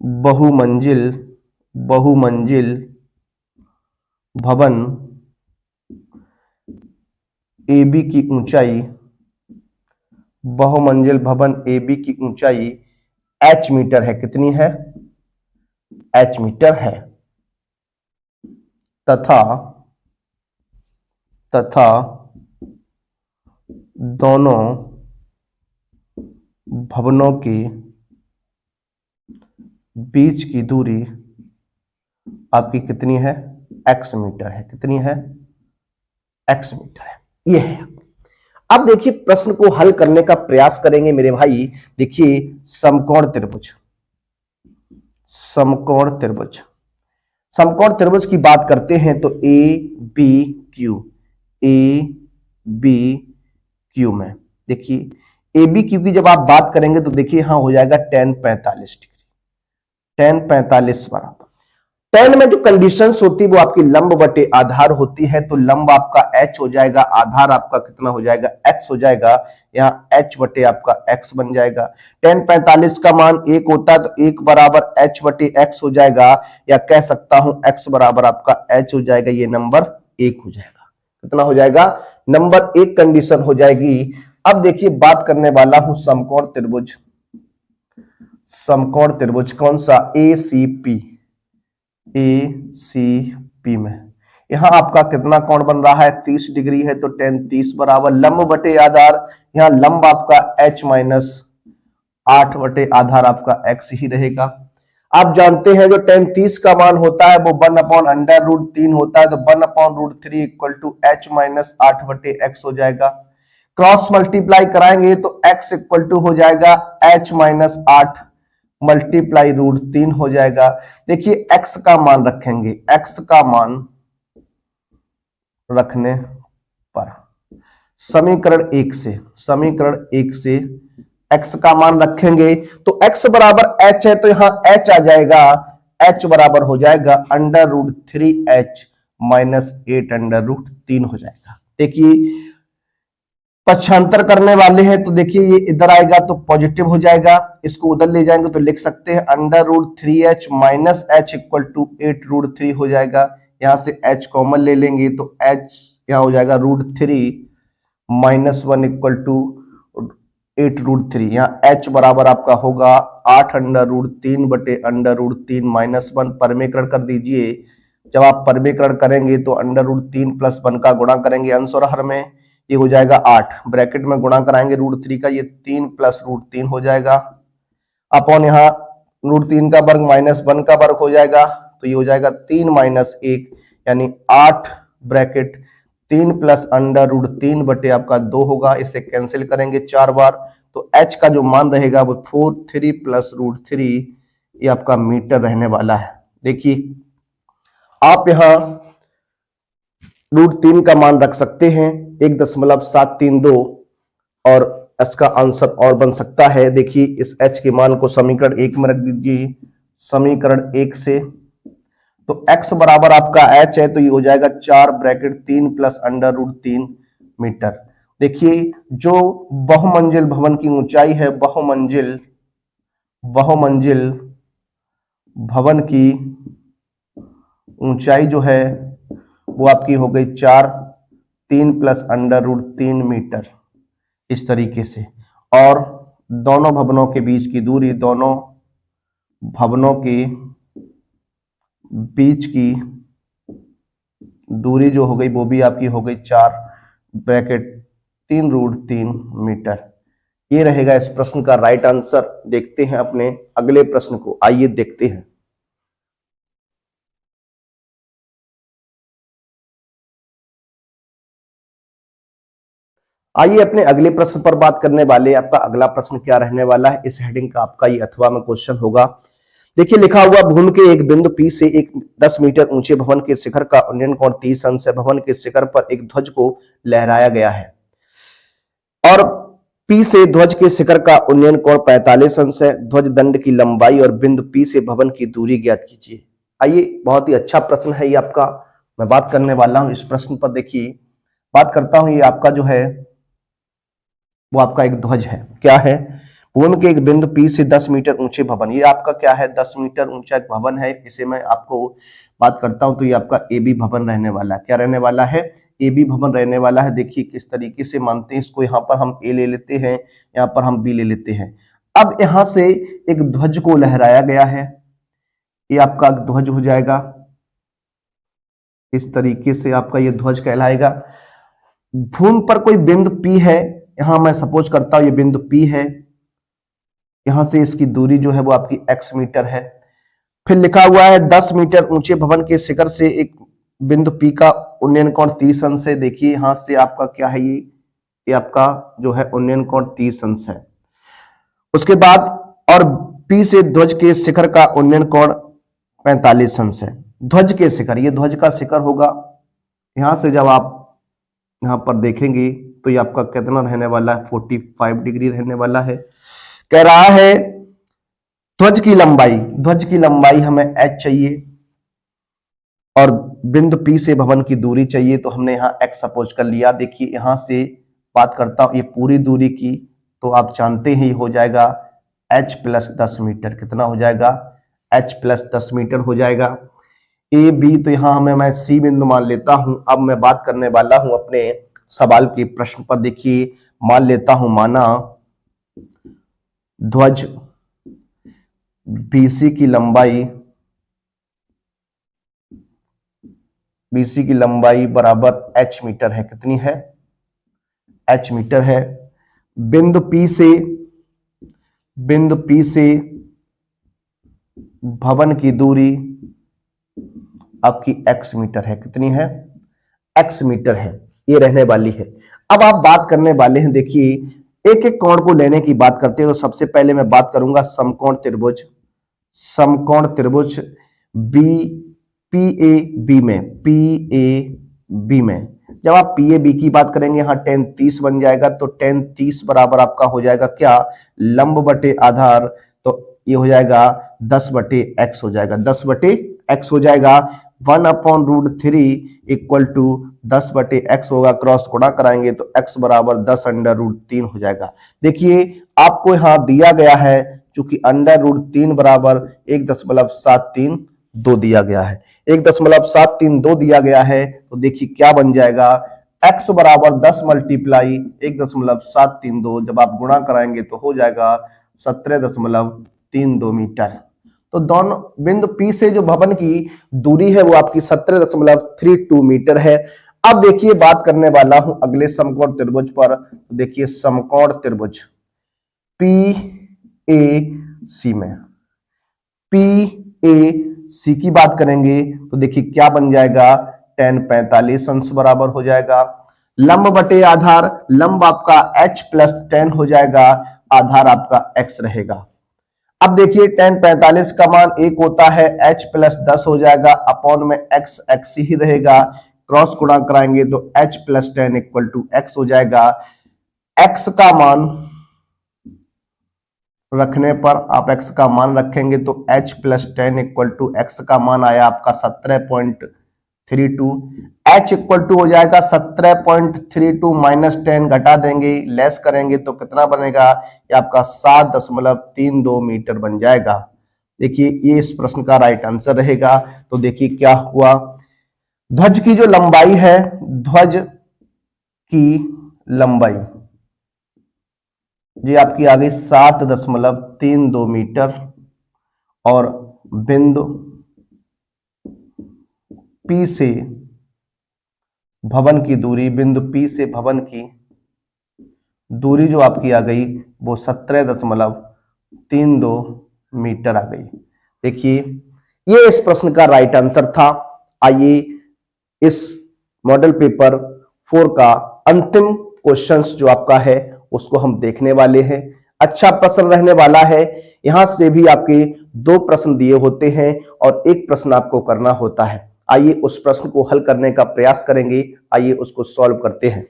बहुमंजिल भवन AB की ऊंचाई, बहुमंजिल भवन AB की ऊंचाई h मीटर है। कितनी है, एच मीटर है तथा दोनों भवनों के बीच की दूरी आपकी कितनी है, एक्स मीटर है। कितनी है, एक्स मीटर है। ये है। अब देखिए प्रश्न को हल करने का प्रयास करेंगे मेरे भाई। देखिए समकोण त्रिभुज, समकोण त्रिभुज, समकोण त्रिभुज की बात करते हैं तो A B Q, A B Q में देखिए ए बी क्यू की जब आप बात करेंगे तो देखिए यहां हो जाएगा tan 45 डिग्री, tan 45 बराबर tan में जो कंडीशंस होती है वो आपकी लंब बटे आधार होती है, तो लंब आपका h हो जाएगा, आधार आपका कितना हो जाएगा, x हो जाएगा। यहाँ h बटे आपका x बन जाएगा। tan 45 का मान 1 होता है तो 1 बराबर h बटे x हो जाएगा, या कह सकता हूं x बराबर आपका h हो जाएगा। ये नंबर 1 हो जाएगा। कितना हो जाएगा, नंबर 1 कंडीशन हो जाएगी। अब देखिए बात करने वाला हूं समकोण त्रिभुज, समकोण त्रिभुज कौन सा, ACP, ACP में यहां आपका कितना कोण बन रहा है, 30 डिग्री है, तो tan 30 बराबर लंब बटे आधार, यहां लंब आपका h माइनस 8 बटे आधार आपका x ही रहेगा। आप जानते हैं जो tan 30 का मान होता है वो 1/√3 होता है, तो 1/√3 इक्वल टू h माइनस 8 बटे x हो जाएगा। क्रॉस मल्टीप्लाई कराएंगे तो x इक्वल टू हो जाएगा h माइनस 8 मल्टीप्लाई √3 हो जाएगा। देखिए x का मान रखेंगे, x का मान रखने पर समीकरण 1 से, समीकरण 1 से x का मान रखेंगे तो x बराबर h है, तो यहां h आ जाएगा, h बराबर हो जाएगा √3h माइनस 8 √3 हो जाएगा। देखिए पक्षांतर करने वाले हैं तो देखिए ये इधर आएगा तो पॉजिटिव हो जाएगा, इसको उधर ले जाएंगे तो लिख सकते हैं √3h minus h equal to 8 √3 हो जाएगा। यहां से h कॉमन ले लेंगे तो h यहां हो जाएगा √3 माइनस 1 इक्वल टू 8 √3। यहाँ h बराबर आपका होगा 8 √3 बटे √3 माइनस 1। परमीकरण कर दीजिए, जब आप परमीकरण करेंगे तो √3 प्लस 1 का गुणा करेंगे अंश और हर में, ये हो जाएगा 8, ब्रैकेट में गुणा कराएंगे √3 का, ये 3 प्लस √3 हो जाएगा, अपॉन यहाँ √3 का वर्ग माइनस 1 का वर्ग हो जाएगा, तो ये हो जाएगा 3 माइनस 1 यानी 8 ब्रैकेट 3 प्लस √3 बटे आपका 2 होगा। इसे कैंसिल करेंगे 4 बार, तो h का जो मान रहेगा वो 43 प्लस √3 ये आपका मीटर रहने वाला है। देखिए आप यहाँ √3 का मान रख सकते हैं 1.732 और इसका आंसर और बन सकता है। देखिए इस h के मान को समीकरण 1 में रख दीजिए, समीकरण 1 से तो x बराबर आपका h है, तो ये हो जाएगा 4 ब्रैकेट 3 प्लस √3 मीटर। देखिए जो बहुमंजिल भवन की ऊंचाई है, बहुमंजिल भवन की ऊंचाई जो है वो आपकी हो गई 4, 3 प्लस √3 मीटर इस तरीके से। और दोनों भवनों के बीच की दूरी, दोनों भवनों के बीच की दूरी जो हो गई वो भी आपकी हो गई 4 ब्रैकेट 3 √3 मीटर। ये रहेगा इस प्रश्न का राइट आंसर। देखते हैं अपने अगले प्रश्न को, आइए देखते हैं। आइए अपने अगले प्रश्न पर बात करने वाले। आपका अगला प्रश्न क्या रहने वाला है, इस हेडिंग का आपका ये अथवा में क्वेश्चन होगा। देखिए लिखा हुआ, भूमि के एक बिंदु P से एक 10 मीटर ऊंचे भवन के शिखर का उन्नयन कोण 30 अंश है। भवन के शिखर पर एक ध्वज को लहराया गया है और P से ध्वज के शिखर का उन्नयन कोण 45 अंश है। ध्वज दंड की लंबाई और बिंदु P से भवन की दूरी ज्ञात कीजिए। आइए, बहुत ही अच्छा प्रश्न है ये आपका, मैं बात करने वाला हूं इस प्रश्न पर। देखिए बात करता हूं, ये आपका जो है वो आपका एक ध्वज है। क्या है, भूमि के एक बिंदु P से 10 मीटर ऊंचे भवन, ये आपका क्या है 10 मीटर ऊंचा एक भवन है। इसे मैं आपको बात करता हूं तो ये आपका AB भवन रहने वाला है। क्या रहने वाला है, AB भवन रहने वाला है। देखिए किस तरीके से मानते हैं इसको, यहाँ पर हम A ले लेते हैं, यहाँ पर हम B ले लेते हैं। अब यहाँ से एक ध्वज को लहराया गया है, ये आपका ध्वज हो जाएगा। इस तरीके से आपका ये ध्वज कहलाएगा। भूमि पर कोई बिंदु P है, यहां मैं सपोज करता हूं ये बिंदु P है, यहां से इसकी दूरी जो है वो आपकी x मीटर है। फिर लिखा हुआ है 10 मीटर ऊंचे भवन के शिखर से एक बिंदु P का उन्नयन कोण 30 अंश है। देखिए यहां से आपका क्या है, ये आपका जो है उन्नयन कोण 30 अंश है। उसके बाद और P से ध्वज के शिखर का उन्नयन कोण 45 अंश है। ध्वज के शिखर, ये ध्वज का शिखर होगा। यहां से जब आप यहां पर देखेंगे तो ये आपका कितना रहने वाला है, 45 डिग्री रहने वाला है। कह रहा है ध्वज की लंबाई हमें h चाहिए और बिंदु P से भवन की दूरी चाहिए, तो हमने यहाँ x सपोज कर लिया। देखिए यहां से बात करता हूं ये पूरी दूरी की, तो आप जानते ही हो जाएगा h प्लस 10 मीटर। कितना हो जाएगा, h प्लस 10 मीटर हो जाएगा। ए बी, तो यहां हमें मैं C बिंदु मान लेता हूं। अब मैं बात करने वाला हूं अपने सवाल के प्रश्न पर। देखिए मान लेता हूं, माना ध्वज BC की लंबाई बराबर h मीटर है। कितनी है, h मीटर है। बिंदु P से भवन की दूरी आपकी x मीटर है। कितनी है, x मीटर है, ये रहने वाली है। अब आप बात करने वाले हैं, देखिए एक एक कोण को लेने की बात करते हैं। तो सबसे पहले मैं बात करूंगा समकोण त्रिभुज PAB में। जब आप PAB की बात करेंगे, यहां tan 30 बन जाएगा, तो tan 30 बराबर आपका हो जाएगा क्या, लंब बटे आधार, तो ये हो जाएगा 10 बटे x हो जाएगा, 10 बटे x हो जाएगा। 1/√3 इक्वल टू 10 बटे x होगा, क्रॉस गुणा कराएंगे तो x बराबर 10√3 हो जाएगा। देखिए आपको यहां दिया गया है, चूंकि √3 बराबर 1.732 दिया गया है, 1.732 दिया गया है, तो देखिए क्या बन जाएगा, x बराबर 10 मल्टीप्लाई 1.732, जब आप गुणा कराएंगे तो हो जाएगा 17.32 मीटर। तो दोनों बिंदु P से जो भवन की दूरी है वो आपकी 17.32 मीटर है। अब देखिए बात करने वाला हूं अगले समकोण त्रिभुज पर। देखिए समकोण त्रिभुज PAC में, PAC की बात करेंगे तो देखिए क्या बन जाएगा, tan 45 अंश बराबर हो जाएगा। लंब बटे आधार, लंब आपका h प्लस tan हो जाएगा, आधार आपका x रहेगा। अब देखिए tan 45 का मान 1 होता है, h प्लस 10 हो जाएगा, अपॉन में x ही रहेगा, क्रॉस गुणा कराएंगे तो h plus 10 equal to x हो जाएगा। x का मान रखने पर आप x का मान रखेंगे तो h plus 10 equal to x का मान आया आपका 17.32, h इक्वल टू हो जाएगा 17.32 माइनस 10 घटा देंगे, लेस करेंगे तो कितना बनेगा, ये आपका 7.32 मीटर बन जाएगा। देखिए ये इस प्रश्न का राइट आंसर रहेगा। तो देखिए क्या हुआ, ध्वज की जो लंबाई है, ध्वज की लंबाई जी आपकी आ गई 7.32 मीटर, और बिंदु P से भवन की दूरी, बिंदु P से भवन की दूरी जो आपकी आ गई वो 17.32 मीटर आ गई। देखिए ये इस प्रश्न का राइट आंसर था। आइए इस मॉडल पेपर 4 का अंतिम क्वेश्चंस जो आपका है उसको हम देखने वाले हैं। अच्छा प्रश्न रहने वाला है, यहां से भी आपके 2 प्रश्न दिए होते हैं और 1 प्रश्न आपको करना होता है। आइए उस प्रश्न को हल करने का प्रयास करेंगे, आइए उसको सॉल्व करते हैं।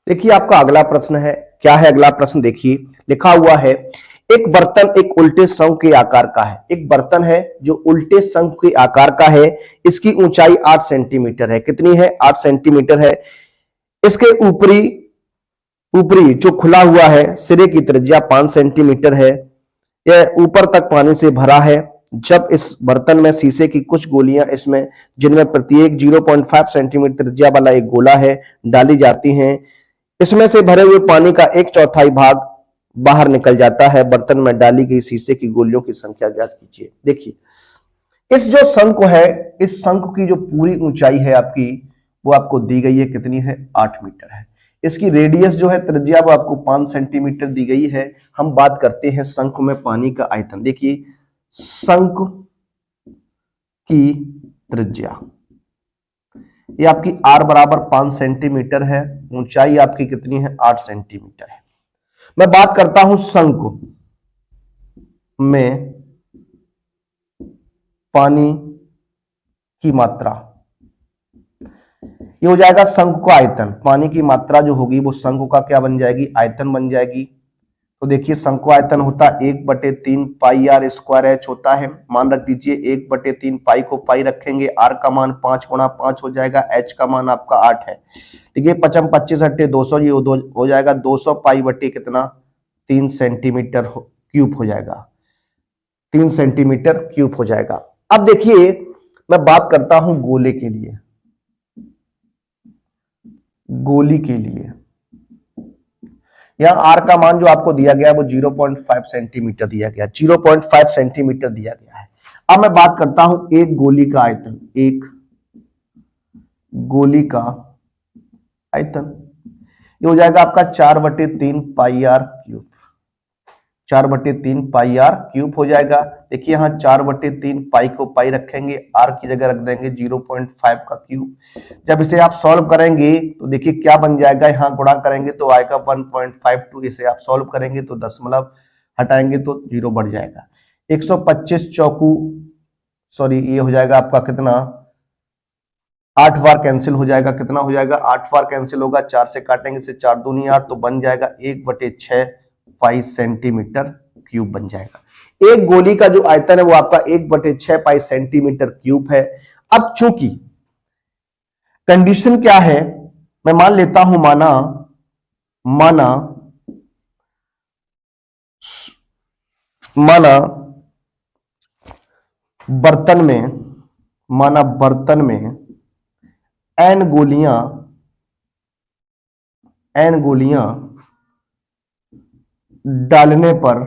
देखिए आपका अगला प्रश्न है, क्या है अगला प्रश्न, देखिए लिखा हुआ है एक बर्तन एक उल्टे शंख के आकार का है। एक बर्तन है जो उल्टे शंख के आकार का है, इसकी ऊंचाई 8 सेंटीमीटर है। कितनी है, 8 सेंटीमीटर है। इसके ऊपरी जो खुला हुआ है सिरे की त्रिज्या 5 सेंटीमीटर है। यह ऊपर तक पानी से भरा है। जब इस बर्तन में शीशे की कुछ गोलियां इसमें, जिनमें प्रत्येक 0.5 सेंटीमीटर त्रिज्या वाला एक गोला है, डाली जाती हैं, इसमें से भरे हुए पानी का 1/4 भाग बाहर निकल जाता है। बर्तन में डाली गई शीशे की गोलियों की संख्या ज्ञात कीजिए। देखिए इस जो शंकु है, इस शंकु की जो पूरी ऊंचाई है आपकी, वो आपको दी गई है, कितनी है? 8 मीटर है। इसकी रेडियस जो है, त्रिज्या, वो आपको 5 सेंटीमीटर दी गई है। हम बात करते हैं शंकु में पानी का आयतन। देखिए शंकु की त्रिज्या ये आपकी r बराबर 5 सेंटीमीटर है, ऊंचाई आपकी कितनी है? 8 सेंटीमीटर है। मैं बात करता हूं शंकु में पानी की मात्रा, ये हो जाएगा शंकु का आयतन। पानी की मात्रा जो होगी वो शंकु का क्या बन जाएगी? आयतन बन जाएगी। तो देखिए शंकु आयतन होता है 1/3 पाई r स्क्वायर h होता है। मान रख दीजिए 1/3 पाई को पाई रखेंगे, r का मान 5 गुणा 5 हो जाएगा, h का मान आपका 8 है। देखिए 55 25 8 200, ये हो जाएगा 200 पाई बटे कितना? 3 सेंटीमीटर क्यूब हो जाएगा। 3 सेंटीमीटर क्यूब हो जाएगा। अब देखिए मैं बात करता हूं गोले के लिए, गोली के लिए यहां r का मान जो आपको दिया गया है वो 0.5 सेंटीमीटर दिया गया, 0.5 सेंटीमीटर दिया गया है। अब मैं बात करता हूं एक गोली का आयतन, एक गोली का आयतन, ये हो जाएगा आपका 4/3 पाई r क्यूब, 4/3 पाई r क्यूब हो जाएगा। देखिए यहाँ 4/3 पाई को पाई रखेंगे, r की जगह रख देंगे 0.5 का क्यूब। जब इसे आप सॉल्व करेंगे तो देखिए क्या बन जाएगा, यहाँ गुणा करेंगे तो आएगा 1.52, इसे आप सॉल्व करेंगे तो दशमलव हटाएंगे तो 0 बढ़ जाएगा। 125 चौकू, सॉरी ये हो जाएगा आपका कितना? 8 बार कैंसिल हो जाएगा। कितना हो जाएगा? 8 बार कैंसिल होगा, 4 से काटेंगे से 4 दूनी 8, तो बन जाएगा 1/6 पाई सेंटीमीटर क्यूब बन जाएगा। एक गोली का जो आयतन है वो आपका 1/6 पाई सेंटीमीटर क्यूब है। अब चूंकि कंडीशन क्या है, मैं मान लेता हूं माना बर्तन में n गोलियां डालने पर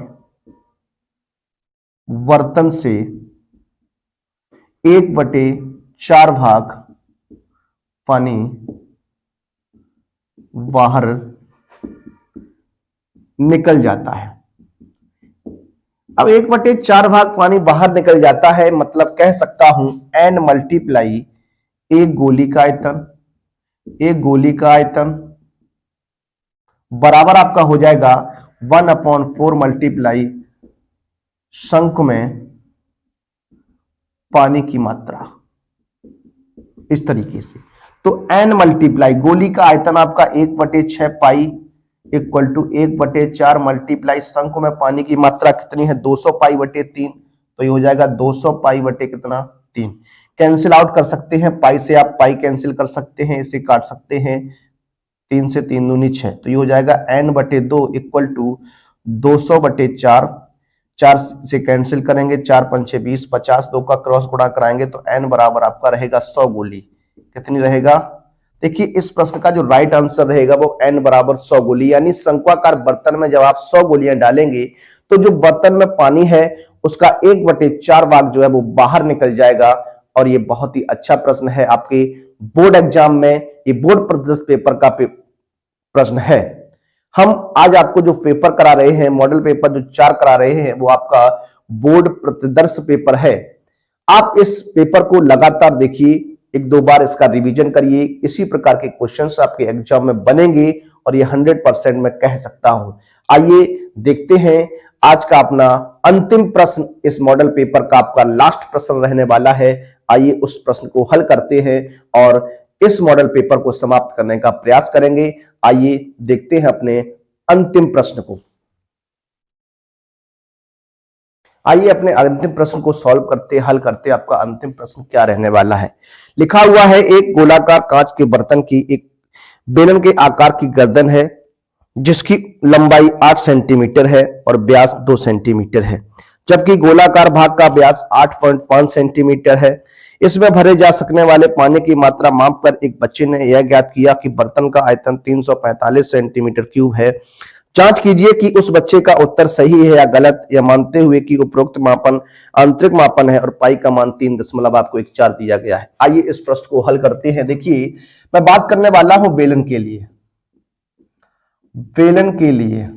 बर्तन से 1/4 भाग पानी बाहर निकल जाता है। अब 1/4 भाग पानी बाहर निकल जाता है, मतलब कह सकता हूं n मल्टीप्लाई एक गोली का आयतन बराबर आपका हो जाएगा 1/4 मल्टीप्लाई शंकु में पानी की मात्रा, इस तरीके से। तो n मल्टीप्लाई गोली का आयतन आपका 1/6 पाई इक्वल टू 1/4 मल्टीप्लाई शंकु में पानी की मात्रा कितनी है? 200 पाई बटे 3, तो ये हो जाएगा 200 पाई बटे कितना? 3। कैंसिल आउट कर सकते हैं, पाई से आप पाई कैंसिल कर सकते हैं, इसे काट सकते हैं, 3 से 3 दूनी 6, तो ये हो जाएगा n/2 इक्वल टू 200/4, 4 से कैंसिल करेंगे, 4 5 20, 50, 2 का क्रॉस गुणा कराएंगे तो n बराबर आपका रहेगा 100 गोली। कितनी रहेगा? देखिए इस प्रश्न का जो राइट आंसर रहेगा वो n बराबर 100 गोली, यानी शंक्वाकार बर्तन में जब आप 100 गोलियां डालेंगे तो जो बर्तन में पानी है उसका 1/4 भाग जो है वो बाहर निकल जाएगा। और ये बहुत ही अच्छा प्रश्न है आपके बोर्ड एग्जाम में, ये बोर्ड प्रदर्श पेपर का प्रश्न है। हम आज आपको जो पेपर करा रहे हैं, मॉडल पेपर जो 4 करा रहे हैं, वो आपका बोर्ड प्रतिदर्श पेपर है। आप इस पेपर को लगातार देखिए, 1-2 बार इसका रिवीजन करिए, इसी प्रकार के क्वेश्चंस आपके एग्जाम में बनेंगे और ये 100% मैं कह सकता हूं। आइए देखते हैं आज का अपना अंतिम प्रश्न, इस मॉडल पेपर का आपका लास्ट प्रश्न रहने वाला है। आइए उस प्रश्न को हल करते हैं और इस मॉडल पेपर को समाप्त करने का प्रयास करेंगे। आइए देखते हैं अपने अंतिम प्रश्न को। आइए अपने अंतिम प्रश्न को हल करते आपका अंतिम प्रश्न क्या रहने वाला है। लिखा हुआ है एक गोलाकार कांच के बर्तन की एक बेलन के आकार की गर्दन है जिसकी लंबाई 8 सेंटीमीटर है और व्यास 2 सेंटीमीटर है, जबकि गोलाकार भाग का व्यास 8.5 सेंटीमीटर है। इसमें भरे जा सकने वाले पानी की मात्रा मापकर एक बच्चे ने यह ज्ञात किया कि बर्तन का आयतन 345 सेंटीमीटर क्यूब है, जांच कीजिए कि उस बच्चे का उत्तर सही है या गलत, या मानते हुए कि उपरोक्त मापन आंतरिक मापन है और पाई का मान 3.14 दिया गया है। आइए इस प्रश्न को हल करते हैं। देखिए मैं बात करने वाला हूं बेलन के लिए। बेलन के लिए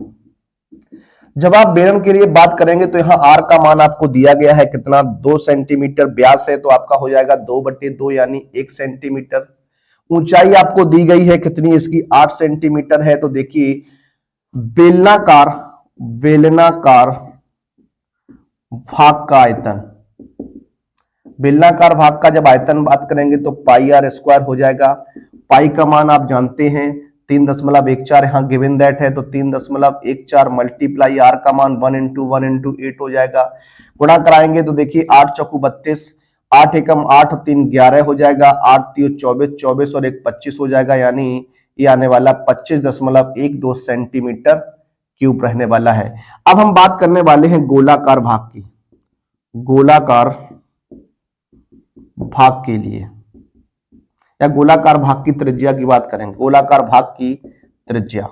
जब आप बेलन के लिए बात करेंगे तो यहां आर का मान आपको दिया गया है कितना, 2 सेंटीमीटर। व्यास है तो आपका हो जाएगा 2/2 यानी 1 सेंटीमीटर। ऊंचाई आपको दी गई है कितनी, इसकी 8 सेंटीमीटर है। तो देखिए बेलनाकार बेलनाकार भाग का आयतन, बेलनाकार भाग का जब आयतन बात करेंगे तो पाई आर स्क्वायर हो जाएगा। पाई का मान आप जानते हैं 3.14, यहां गिवन दैट है तो 3.14 मल्टीप्लाई आर का मान 1 हो जाएगा। गुणा कराएंगे तो देखिए 8 चौकू 32, 8 एकम 8 और 3 11 हो जाएगा, 8 3 24, 24 और 1 25 हो जाएगा, यानी ये आने वाला 25.12 सेंटीमीटर क्यूब रहने वाला है। अब हम बात करने वाले हैं गोलाकार भाग की। गोलाकार भाग के लिए या गोलाकार भाग की त्रिज्या की बात करेंगे। गोलाकार भाग की त्रिज्या,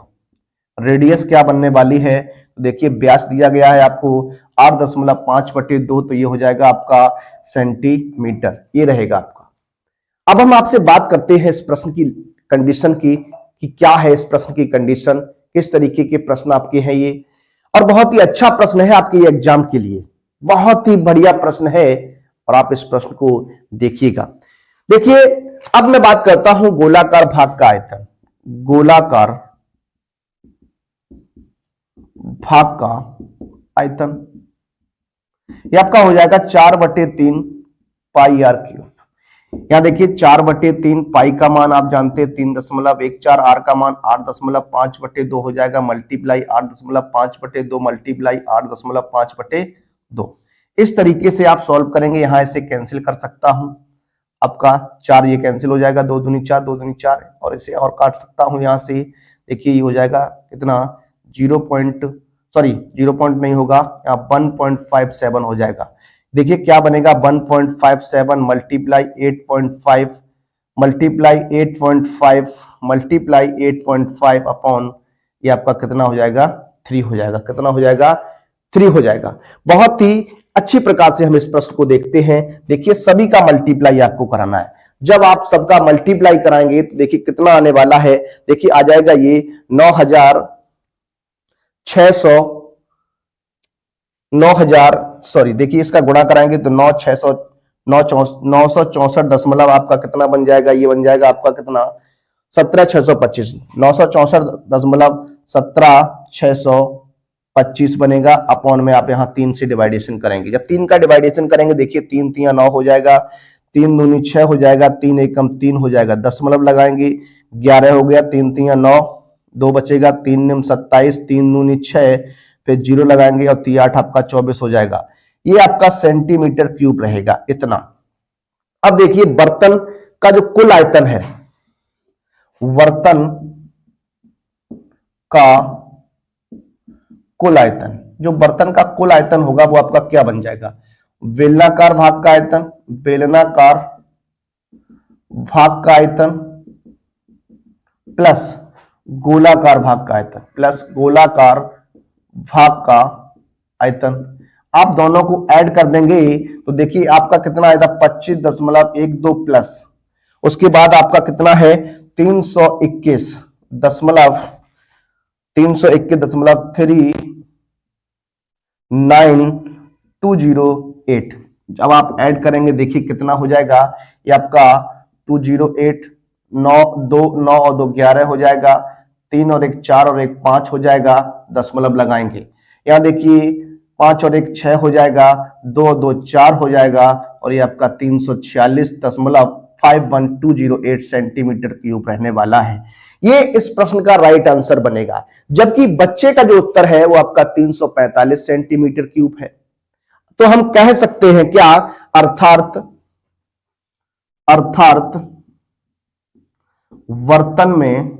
रेडियस क्या बनने वाली है, तो देखिए व्यास दिया गया है आपको 8.5/2, तो ये हो जाएगा आपका सेंटीमीटर, ये रहेगा आपका। अब हम आपसे बात करते हैं इस प्रश्न की कंडीशन की कि क्या है इस प्रश्न की कंडीशन, किस तरीके के प्रश्न आपके हैं ये। और बहुत ही अच्छा प्रश्न है आपके एग्जाम के लिए, बहुत ही बढ़िया प्रश्न है और आप इस प्रश्न को देखिएगा। देखिए अब मैं बात करता हूं गोलाकार भाग का आयतन। गोलाकार भाग का आयतन ये आपका हो जाएगा 4/3 पाई आर क्यूब। यहां देखिए 4/3 पाई का मान आप जानते हैं 3.14, आर का मान 8.5/2 हो जाएगा, मल्टीप्लाई 8.5/2 मल्टीप्लाई 8.5/2। इस तरीके से आप सॉल्व करेंगे। यहां इसे कैंसिल कर सकता हूं, आपका 4 ये कैंसिल हो जाएगा, 2 दूनी 4, 2 दूनी 4, और इसे और काट सकता हूं यहां से। देखिए ये हो जाएगा कितना, 0 पॉइंट नहीं होगा, यहाँ 1.57 हो जाएगा। देखिए क्या बनेगा, 1.57 मल्टीप्लाई 8.5 मल्टीप्लाई 8.5 मल्टीप्लाई 8.5 अपॉन ये आपका कितना हो जाएगा, 3 हो जाएगा। कितना हो जाएगा, 3 हो जाएगा। बहुत ही अच्छी प्रकार से हम इस प्रश्न को देखते हैं। देखिए सभी का मल्टीप्लाई आपको कराना है। जब आप सबका मल्टीप्लाई कराएंगे तो देखिए कितना आने वाला है, देखिए आ जाएगा ये 9,000 सॉरी, देखिए इसका गुणा कराएंगे तो 964 आपका कितना बन जाएगा, ये बन जाएगा आपका कितना, 17,625। 964.17,625 बनेगा अपॉन में आप यहाँ 3 से डिवाइडेशन करेंगे। जब 3 का डिवाइडेशन करेंगे देखिए 3 3 9 हो जाएगा, 3 दूनी 6 हो जाएगा, 3 एकम 3 हो जाएगा, दशमलव लगाएंगे 11 हो गया, 3 3 9, 2 बचेगा, 3 निम 27, 3 दूनी 6, फिर 0 लगाएंगे और 3 8 आपका 24 हो जाएगा। ये आपका सेंटीमीटर क्यूब रहेगा इतना। अब देखिए बर्तन का जो कुल आयतन है, बर्तन का कुल आयतन, जो बर्तन का कुल आयतन होगा वो आपका क्या बन जाएगा, बेलनाकार भाग का आयतन, बेलनाकार भाग का आयतन प्लस गोलाकार भाग का आयतन, प्लस गोलाकार भाग का आयतन। आप दोनों को ऐड कर देंगे तो देखिए आपका कितना आएगा, 25.12 प्लस उसके बाद आपका कितना है 321.39208। जब आप ऐड करेंगे देखिए कितना हो जाएगा, ये आपका 208, 9 2 9 और 2 11 हो जाएगा, 3 और 1 4 और 1 5 हो जाएगा, दशमलव लगाएंगे। यहां देखिए 5 और 1 6 हो जाएगा, 2 और 2 4 हो जाएगा, और ये आपका 346.51208 सेंटीमीटर क्यूब रहने वाला है। ये इस प्रश्न का राइट आंसर बनेगा। जबकि बच्चे का जो उत्तर है वो आपका 345 सेंटीमीटर क्यूब है। तो हम कह सकते हैं क्या, अर्थात बर्तन में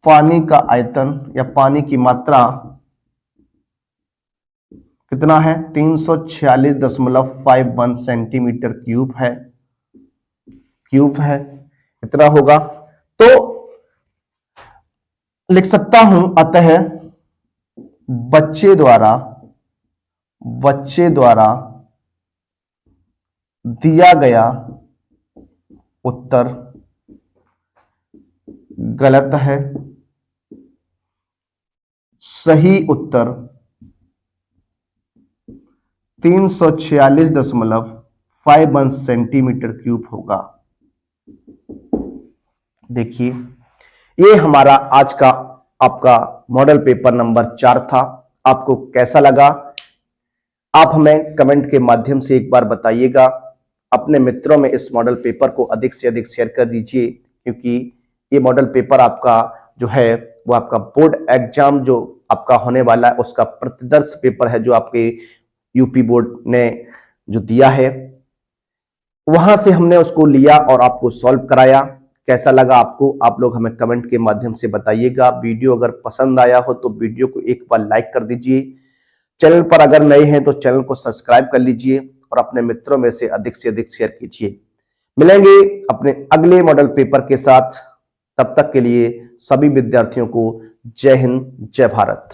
पानी का आयतन या पानी की मात्रा कितना है, 346.51 सेंटीमीटर क्यूब है, इतना होगा। तो लिख सकता हूं, अतः बच्चे द्वारा दिया गया उत्तर गलत है। सही उत्तर 346.51 सेंटीमीटर क्यूब होगा। देखिए, ये हमारा आज का आपका मॉडल पेपर नंबर 4 था। आपको कैसा लगा आप हमें कमेंट के माध्यम से एक बार बताइएगा। अपने मित्रों में इस मॉडल पेपर को अधिक से अधिक शेयर कर दीजिए, क्योंकि ये मॉडल पेपर आपका जो है वो आपका बोर्ड एग्जाम जो आपका होने वाला है उसका प्रतिदर्श पेपर है, जो आपके यूपी बोर्ड ने जो दिया है वहां से हमने उसको लिया और आपको सॉल्व कराया। कैसा लगा आपको, आप लोग हमें कमेंट के माध्यम से बताइएगा। वीडियो अगर पसंद आया हो तो वीडियो को एक बार लाइक कर दीजिए। चैनल पर अगर नए हैं तो चैनल को सब्सक्राइब कर लीजिए और अपने मित्रों में से अधिक शेयर कीजिए। मिलेंगे अपने अगले मॉडल पेपर के साथ, तब तक के लिए सभी विद्यार्थियों को जय हिंद, जय भारत।